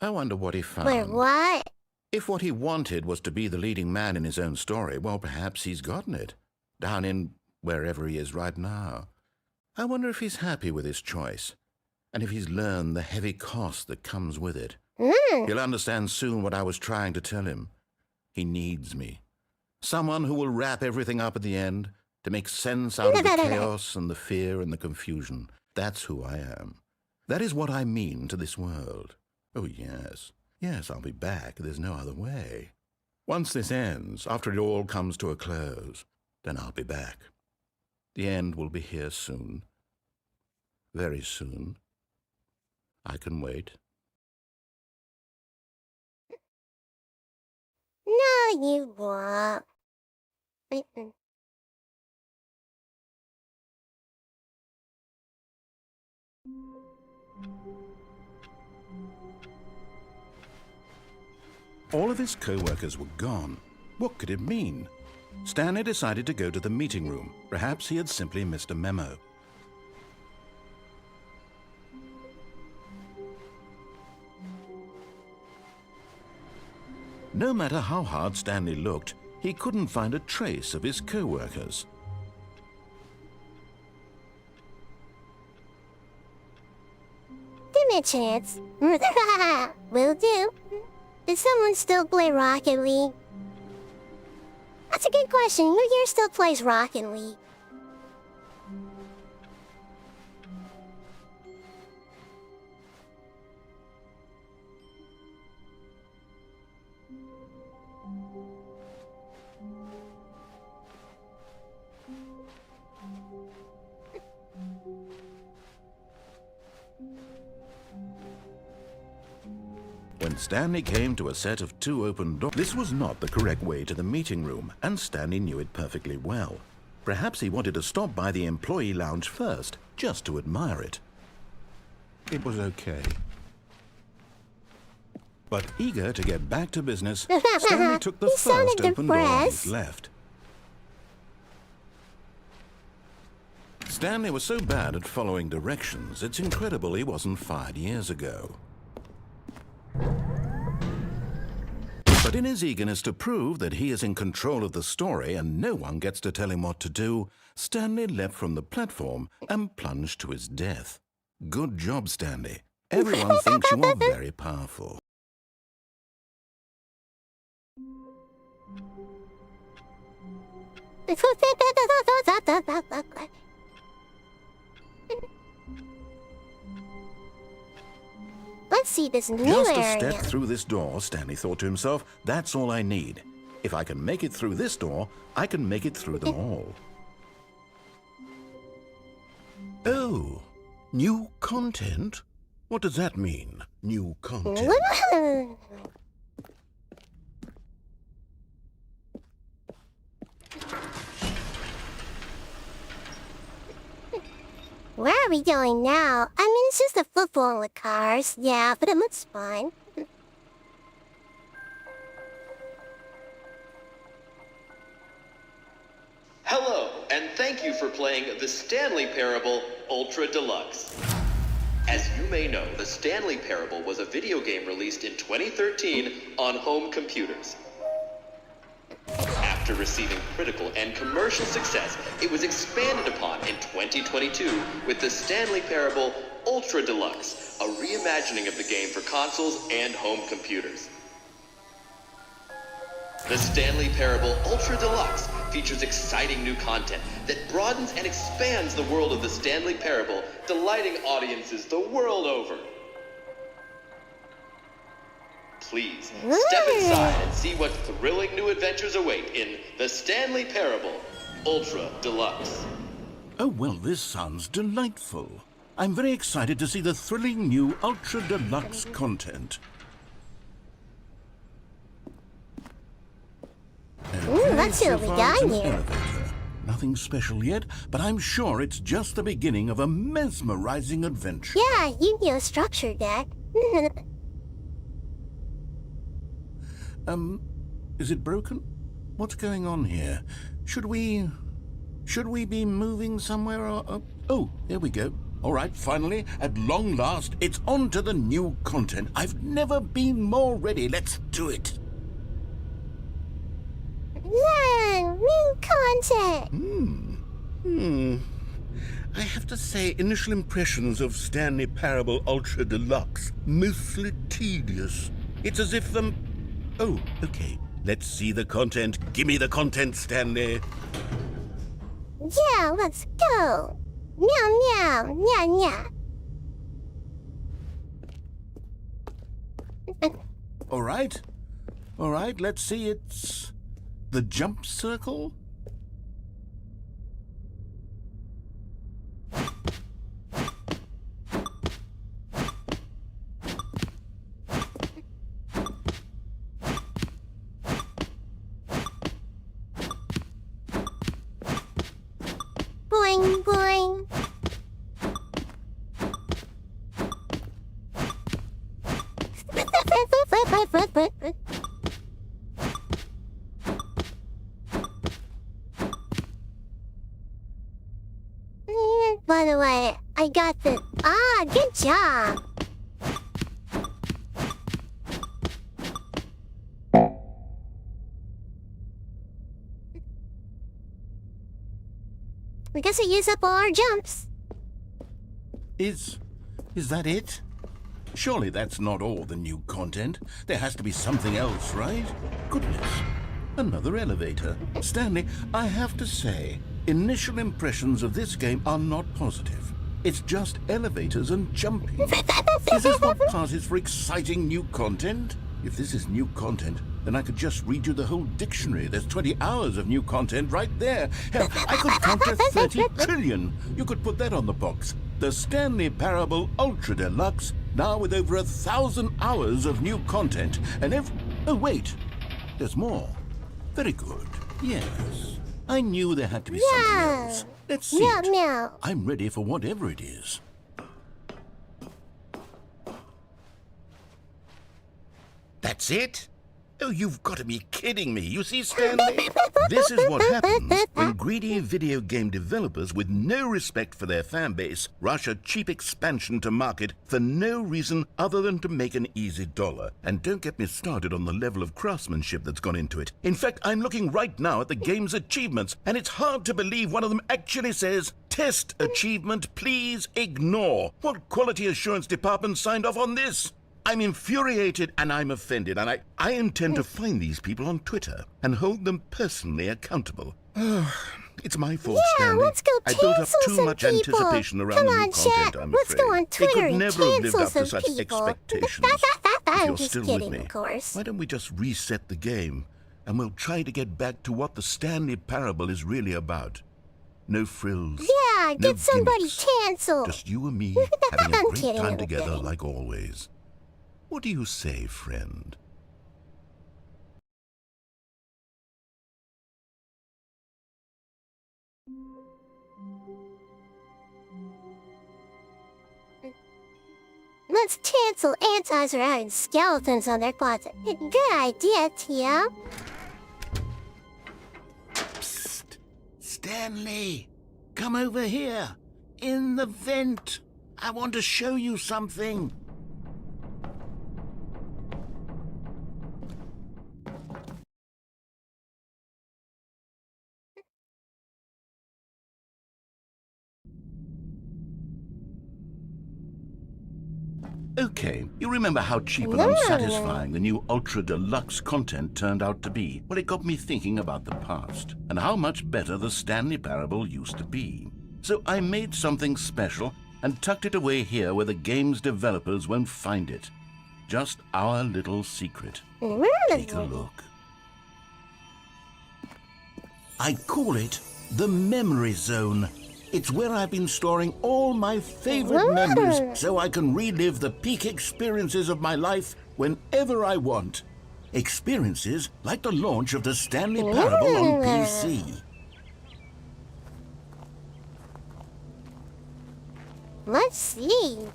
I wonder what he found. Wait, what? If what he wanted was to be the leading man in his own story, well, perhaps he's gotten it. Down in wherever he is right now. I wonder if he's happy with his choice. And if he's learned the heavy cost that comes with it. He'll understand soon what I was trying to tell him. He needs me. Someone who will wrap everything up at the end, to make sense out of the chaos and the fear and the confusion. That's who I am. That is what I mean to this world. Oh, yes. Yes, I'll be back. There's no other way. Once this ends, after it all comes to a close, then I'll be back. The end will be here soon. Very soon. I can wait. No, you won't. All of his co-workers were gone. What could it mean? Stanley decided to go to the meeting room. Perhaps he had simply missed a memo. No matter how hard Stanley looked, he couldn't find a trace of his co-workers. Give me a chance. Will do. Does someone still play Rocket League? That's a good question. Who here still plays Rocket League? When Stanley came to a set of 2 open doors, this was not the correct way to the meeting room, and Stanley knew it perfectly well. Perhaps he wanted to stop by the employee lounge first, just to admire it. It was okay. But eager to get back to business, Stanley took the He sounded first open door on his depressed. left. Stanley was so bad at following directions, it's incredible he wasn't fired years ago. But in his eagerness to prove that he is in control of the story and no one gets to tell him what to do, Stanley leapt from the platform and plunged to his death. Good job, Stanley. Everyone thinks you are very powerful. Let's see this new Just a area. step through this door, Stanley thought to himself, that's all I need. If I can make it through this door, I can make it through them all. Oh, new content? What does that mean, new content? Where are we going now? I mean, it's just a football with cars. Yeah, but it looks fun. Hello, and thank you for playing the Stanley Parable Ultra Deluxe. As you may know, the Stanley Parable was a video game released in 2013 on home computers. After receiving critical and commercial success, it was expanded upon in 2022 with the Stanley Parable Ultra Deluxe, a reimagining of the game for consoles and home computers. The Stanley Parable Ultra Deluxe features exciting new content that broadens and expands the world of the Stanley Parable, delighting audiences the world over. Please, step inside and see what thrilling new adventures await in the Stanley Parable Ultra Deluxe. Oh, well, this sounds delightful. I'm very excited to see the thrilling new Ultra Deluxe content. Let's see what we got it's an here. elevator. Nothing special yet, but I'm sure it's just the beginning of a mesmerizing adventure. Yeah, Yu-Gi-Oh! Structure deck. Is it broken? What's going on here? Should we be moving somewhere or... Oh, here we go. All right, finally, at long last, it's on to the new content. I've never been more ready. Let's do it. Yeah, new content. I have to say, initial impressions of Stanley Parable Ultra Deluxe, mostly tedious. It's as if Oh, okay. Let's see the content. Give me the content, Stanley. Yeah, let's go. Meow, meow, meow, meow. All right, let's see. It's the jump circle. Boing, boing. got the... Ah, good job. I guess we use up all our jumps. Is that it? Surely that's not all the new content. There has to be something else, right? Goodness. Another elevator. Stanley, I have to say, initial impressions of this game are not positive. It's just elevators and jumping. Is this what passes for exciting new content? If this is new content, then I could just read you the whole dictionary. There's 20 hours of new content right there. Hell, I could count to 30 trillion. You could put that on the box. The Stanley Parable Ultra Deluxe, now with over 1,000 hours of new content. And oh, wait. There's more. Very good. Yes. I knew there had to be something else. Let's see it. Meow. I'm ready for whatever it is. That's it? Oh, you've got to be kidding me. You see, Stanley? This is what happens when greedy video game developers with no respect for their fan base rush a cheap expansion to market for no reason other than to make an easy dollar. And don't get me started on the level of craftsmanship that's gone into it. In fact, I'm looking right now at the game's achievements, and it's hard to believe one of them actually says, "Test achievement, please ignore." What quality assurance department signed off on this? I'm infuriated and I'm offended, and I intend to find these people on Twitter and hold them personally accountable. It's my fault, Stanley. Let's go I built up cancel too some much people. anticipation around Come the new on, content, chat. I'm Let's afraid. go on They Twitter could and never have lived cancel up to some such people. expectations. I'm If you're just still kidding, with me, of course. why don't we just reset the game and we'll try to get back to what the Stanley Parable is really about. No frills. Yeah, no get somebody gimmicks. canceled. Just you and me having a I'm great kidding, time I'm together kidding. like always. What do you say, friend? Let's cancel antis are having skeletons on their closet. Good idea, Tio. Psst! Stanley! Come over here! In the vent! I want to show you something! Okay, you remember how cheap and unsatisfying the new Ultra Deluxe content turned out to be? Well, it got me thinking about the past, and how much better the Stanley Parable used to be. So I made something special and tucked it away here where the game's developers won't find it. Just our little secret. Take a look. I call it the Memory Zone. It's where I've been storing all my favorite memories so I can relive the peak experiences of my life whenever I want. Experiences like the launch of the Stanley Parable on PC. Let's see.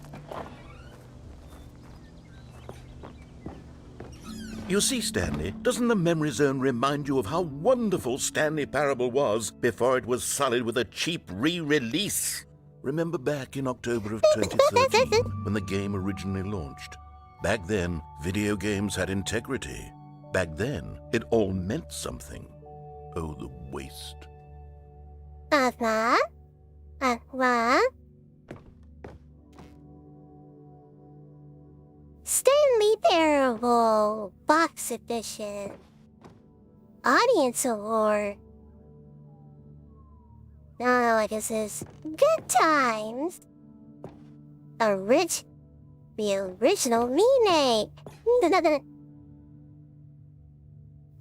You see, Stanley, doesn't the Memory Zone remind you of how wonderful Stanley Parable was before it was sullied with a cheap re-release? Remember back in October of 2013, when the game originally launched? Back then, video games had integrity. Back then, it all meant something. Oh, the waste. What? Stanley Parable Box Edition. Audience Award. Now what this is? Good times. The original remake.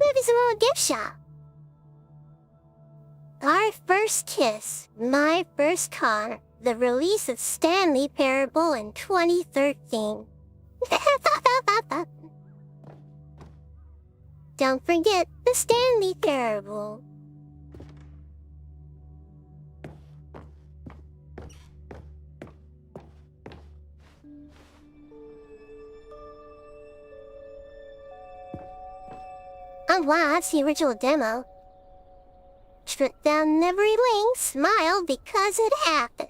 Movies World Gift Shop. Our First Kiss. My First Car. The release of Stanley Parable in 2013. Don't forget the Stanley Parable. Unwatch the original demo. Strip down every link, smile because it happened.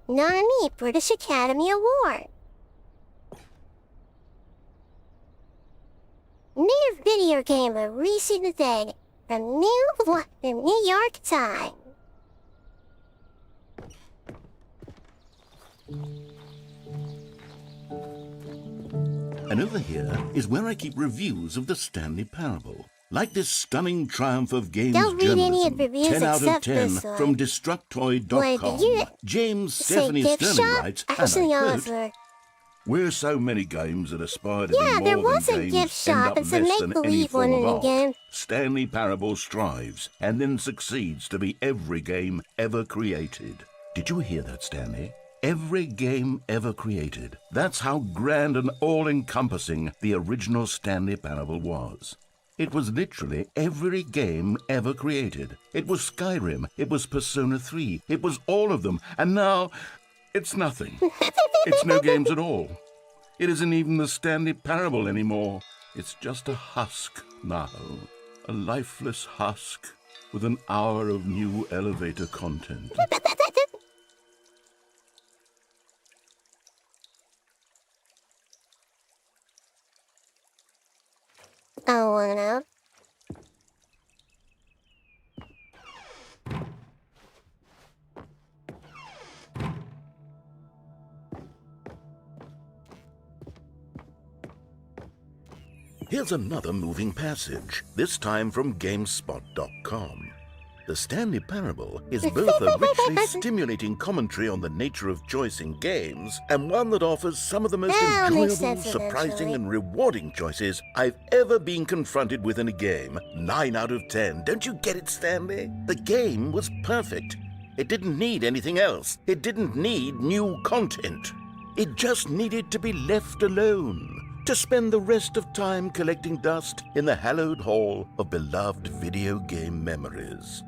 nominee British Academy Award. New video game released today from New York Times. And over here is where I keep reviews of the Stanley Parable. Like this stunning triumph of games Don't read any of journalism, the reviews 10 out of except 10 this one. from Wait, Destructoid.com. did you James say Stephanie gift Sterling shop? writes, Actually, and I was quote, "We're so many games that aspire to Yeah, be there more was than a games, gift end shop. up It's a less than any make-believe form one of in the art. game. Stanley Parable strives and then succeeds to be every game ever created." Did you hear that, Stanley? Every game ever created. That's how grand and all-encompassing the original Stanley Parable was. It was literally every game ever created. It was Skyrim, it was Persona 3, it was all of them, and now it's nothing. It's no games at all. It isn't even the Stanley Parable anymore. It's just a husk now. A lifeless husk with an hour of new elevator content. Oh, no. Here's another moving passage, this time from GameSpot.com. The Stanley Parable is both a richly stimulating commentary on the nature of choice in games and one that offers some of the most That'll make enjoyable, sense surprising, eventually. and rewarding choices I've ever been confronted with in a game. 9 out of 10. Don't you get it, Stanley? The game was perfect. It didn't need anything else. It didn't need new content. It just needed to be left alone, to spend the rest of time collecting dust in the hallowed hall of beloved video game memories.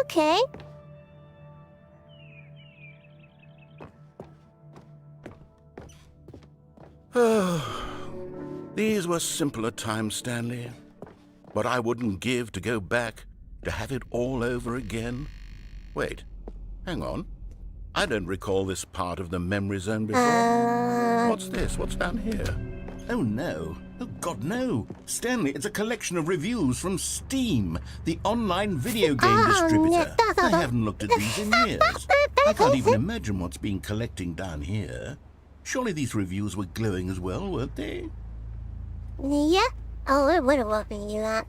Okay. These were simpler times, Stanley. But I wouldn't give to go back, to have it all over again. Wait, hang on. I don't recall this part of the memory zone before. What's this? What's down here? Oh, no. Oh, God, no. Stanley, it's a collection of reviews from Steam, the online video game distributor. I haven't looked at these in years. I can't even imagine what's been collecting down here. Surely these reviews were glowing as well, weren't they? Yeah. Oh, it would have opened you that.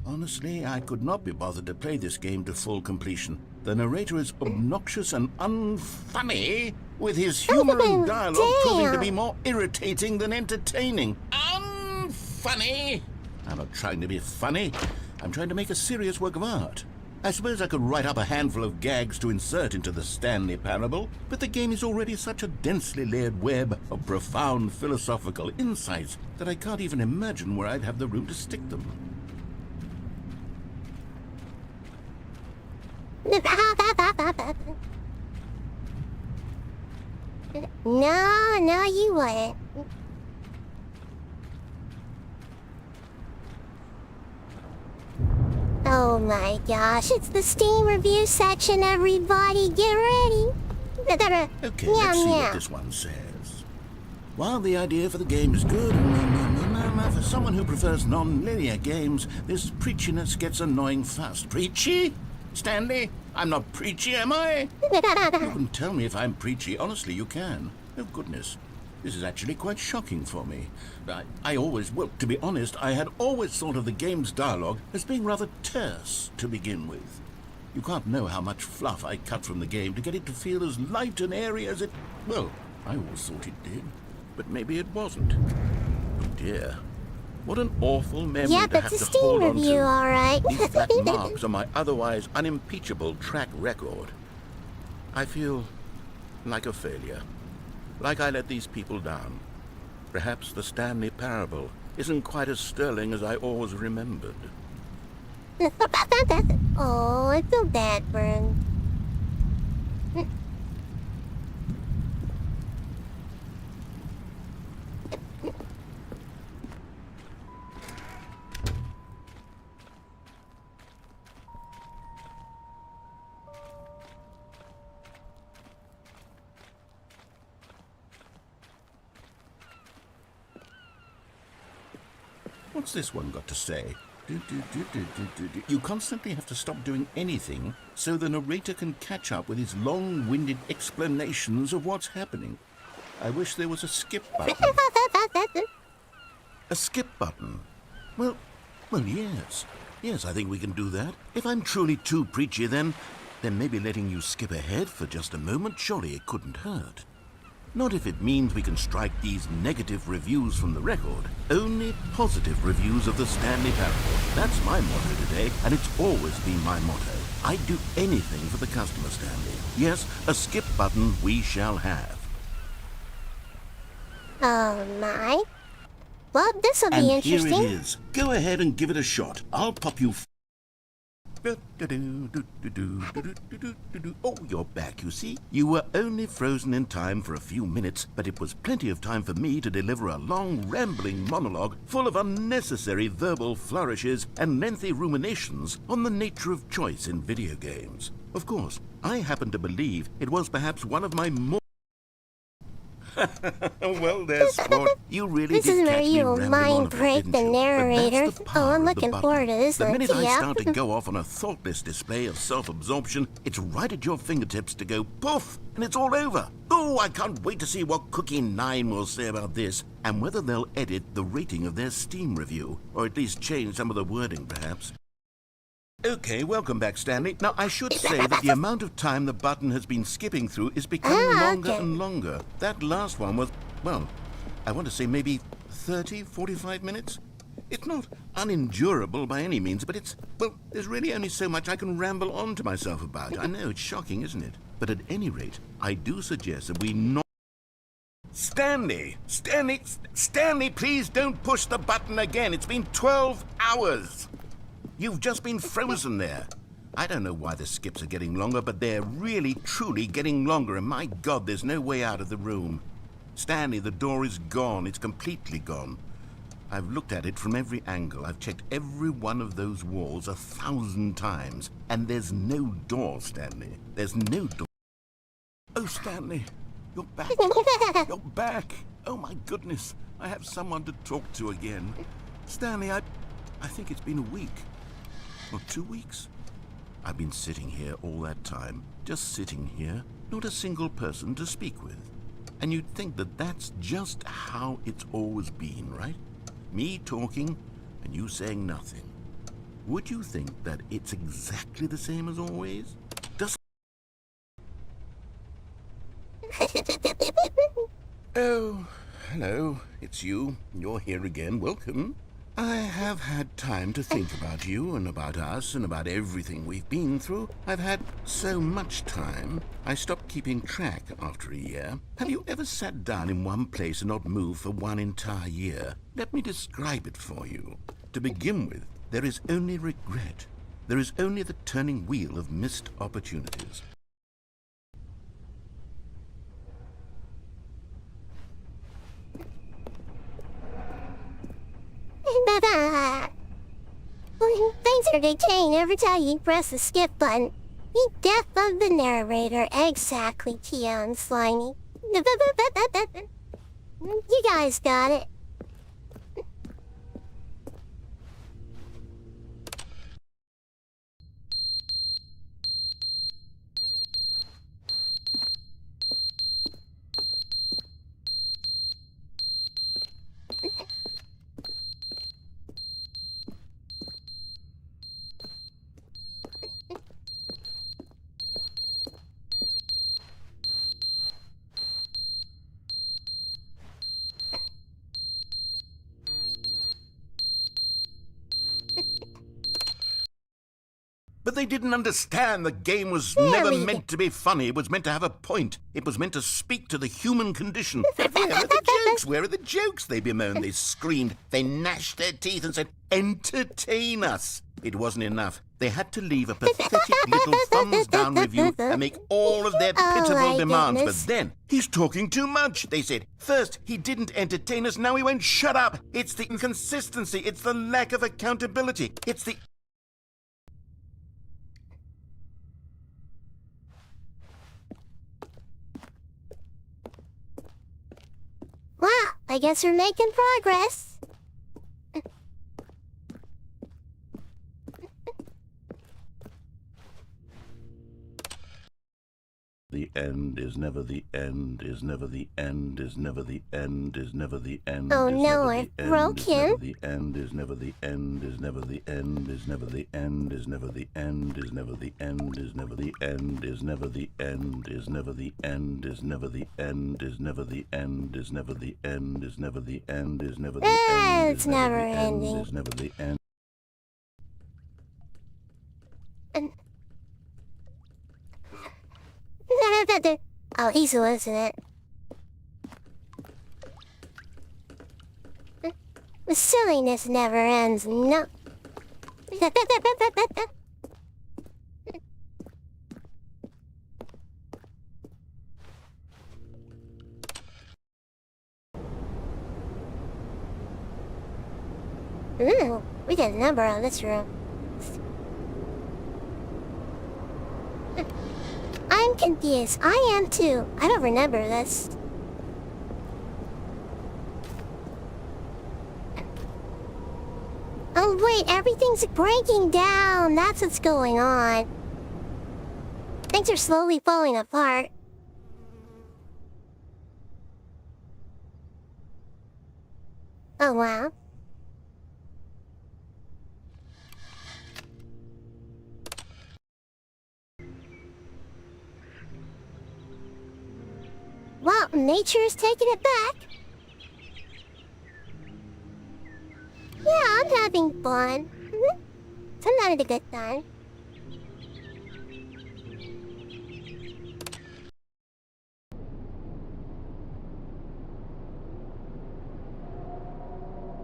Honestly, I could not be bothered to play this game to full completion. The narrator is obnoxious and unfunny, with his humor and dialogue proving to be more irritating than entertaining. Unfunny! I'm not trying to be funny. I'm trying to make a serious work of art. I suppose I could write up a handful of gags to insert into the Stanley Parable, but the game is already such a densely layered web of profound philosophical insights that I can't even imagine where I'd have the room to stick them. No, you wouldn't. Oh my gosh, it's the Steam review section, everybody. Get ready. Okay, let's see what this one says. While the idea for the game is good, for someone who prefers non-linear games, this preachiness gets annoying fast. Preachy? Stanley? I'm not preachy, am I? You can tell me if I'm preachy. Honestly, you can. Oh, goodness. This is actually quite shocking for me. Well, to be honest, I had always thought of the game's dialogue as being rather terse to begin with. You can't know how much fluff I cut from the game to get it to feel as light and airy as it... Well, I always thought it did. But maybe it wasn't. Oh, dear. What an awful memory yeah, to but have the to Steam hold on review, to. alright. These black marks on my otherwise unimpeachable track record. I feel like a failure. Like I let these people down. Perhaps the Stanley Parable isn't quite as sterling as I always remembered. Oh, I feel bad for him. What's this one got to say? You constantly have to stop doing anything so the narrator can catch up with his long-winded explanations of what's happening. I wish there was a skip button. A skip button? Well, yes. Yes, I think we can do that. If I'm truly too preachy, then maybe letting you skip ahead for just a moment, surely it couldn't hurt. Not if it means we can strike these negative reviews from the record. Only positive reviews of the Stanley Parable. That's my motto today, and it's always been my motto. I'd do anything for the customer, Stanley. Yes, a skip button we shall have. Oh my. Well, this'll be interesting. And here it is. Go ahead and give it a shot. I'll pop you... Oh, you're back, you see. You were only frozen in time for a few minutes, but it was plenty of time for me to deliver a long, rambling monologue full of unnecessary verbal flourishes and lengthy ruminations on the nature of choice in video games. Of course, I happen to believe it was perhaps one of my more... Well, there's sport. You really This did is where catch me you'll rambling mind on a bit, break didn't the you? But narrator. that's the Oh, power I'm of the looking button. forward to this The one. minute I Yeah. start to go off on a thoughtless display of self-absorption, it's right at your fingertips to go poof, and it's all over. Oh, I can't wait to see what Cookie 9 will say about this, and whether they'll edit the rating of their Steam review, or at least change some of the wording, perhaps. Okay, welcome back, Stanley. Now, I should say that the amount of time the button has been skipping through is becoming longer okay. and longer. That last one was, well, I want to say maybe 30, 45 minutes? It's not unendurable by any means, but it's, well, there's really only so much I can ramble on to myself about. I know, it's shocking, isn't it? But at any rate, I do suggest that we not... Stanley, please don't push the button again. It's been 12 hours. You've just been frozen there. I don't know why the skips are getting longer, but they're really, truly getting longer, and my God, there's no way out of the room. Stanley, the door is gone. It's completely gone. I've looked at it from every angle. I've checked every one of those walls 1,000 times, and there's no door, Stanley. There's no door. Oh, Stanley, you're back. You're back. Oh, my goodness. I have someone to talk to again. Stanley, I think it's been a week. Or 2 weeks? I've been sitting here all that time, just sitting here, not a single person to speak with. And you'd think that that's just how it's always been, right? Me talking and you saying nothing. Would you think that it's exactly the same as always? Oh, hello, it's you. You're here again. Welcome. I have had time to think about you and about us and about everything we've been through. I've had so much time, I stopped keeping track after a year. Have you ever sat down in one place and not moved for one entire year? Let me describe it for you. To begin with, there is only regret. There is only the turning wheel of missed opportunities. Things are going to change every time you press the skip button. The death of the narrator. Exactly, Tia and Slimy. You guys got it. But they didn't understand the game was never meant to be funny. It was meant to have a point. It was meant to speak to the human condition. Where are the jokes? Where are the jokes? They bemoaned, they screamed, they gnashed their teeth and said, entertain us. It wasn't enough. They had to leave a pathetic little thumbs-down review and make all of their pitiful demands. But then, he's talking too much, they said. First, he didn't entertain us, now he won't shut up. It's the inconsistency, it's the lack of accountability, it's the... Well, I guess we're making progress. end, is never the end, is never the end, is never the end, is never the end. Oh no, I've broken. The end is never the end, is never the end, is never the end, is never the end, is never the end, is never the end, is never the end, is never the end, is never the end, is never the end, is never the end, is never the end, is never the end. It's never ending. Is never the end. Oh, easy, isn't it? The silliness never ends, no. Ooh, we got a number on this room. I'm confused. I am too. I don't remember this. Oh wait, everything's breaking down. That's what's going on. Things are slowly falling apart. Oh wow. Well, nature's taking it back. Yeah, I'm having fun. So I'm having a good time.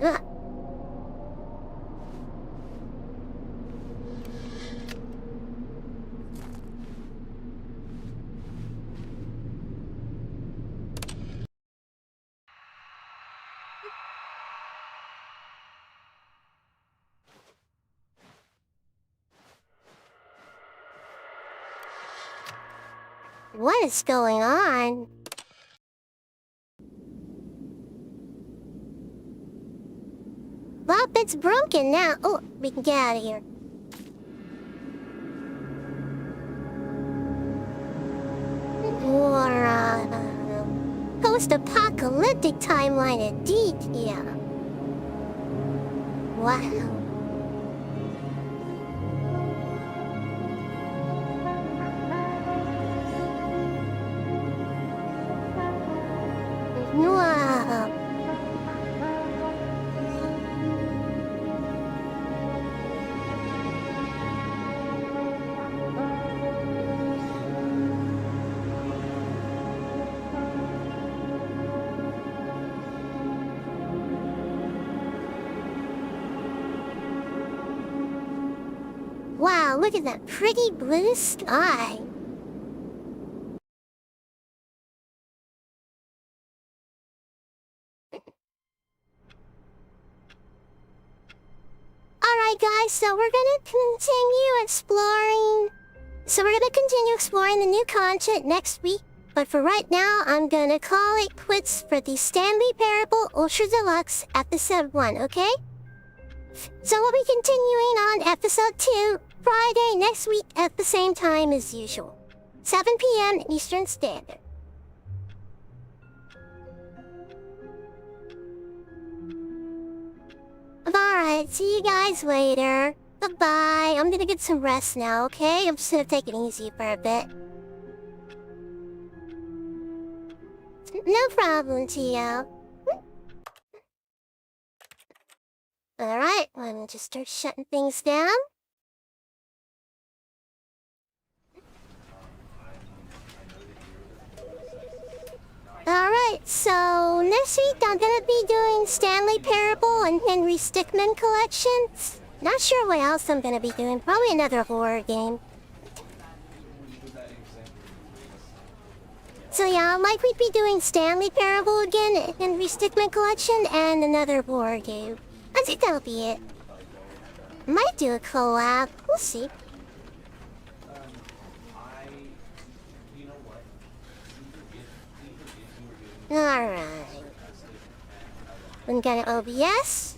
Ugh. What is going on? Well, it's broken now. Oh, we can get out of here. Or, post-apocalyptic timeline indeed, yeah. Wow. Wow. Wow, look at that pretty blue sky. Alright guys, so we're gonna continue exploring the new content next week. But for right now, I'm gonna call it quits for the Stanley Parable Ultra Deluxe Episode 1, okay? So we'll be continuing on Episode 2, Friday next week at the same time as usual. 7 p.m. Eastern Standard. Alright, see you guys later. Bye-bye. I'm gonna get some rest now, okay? I'm just gonna take it easy for a bit. No problem, Tio. Alright, I'm gonna just start shutting things down. Alright, so next week I'm gonna be doing Stanley Parable and Henry Stickmin collections. Not sure what else I'm gonna be doing, probably another horror game. So yeah, I'll likely be doing Stanley Parable again, Henry Stickmin collection, and another horror game. I think that'll be it. Might do a collab, we'll see. Alright. I'm gonna OBS.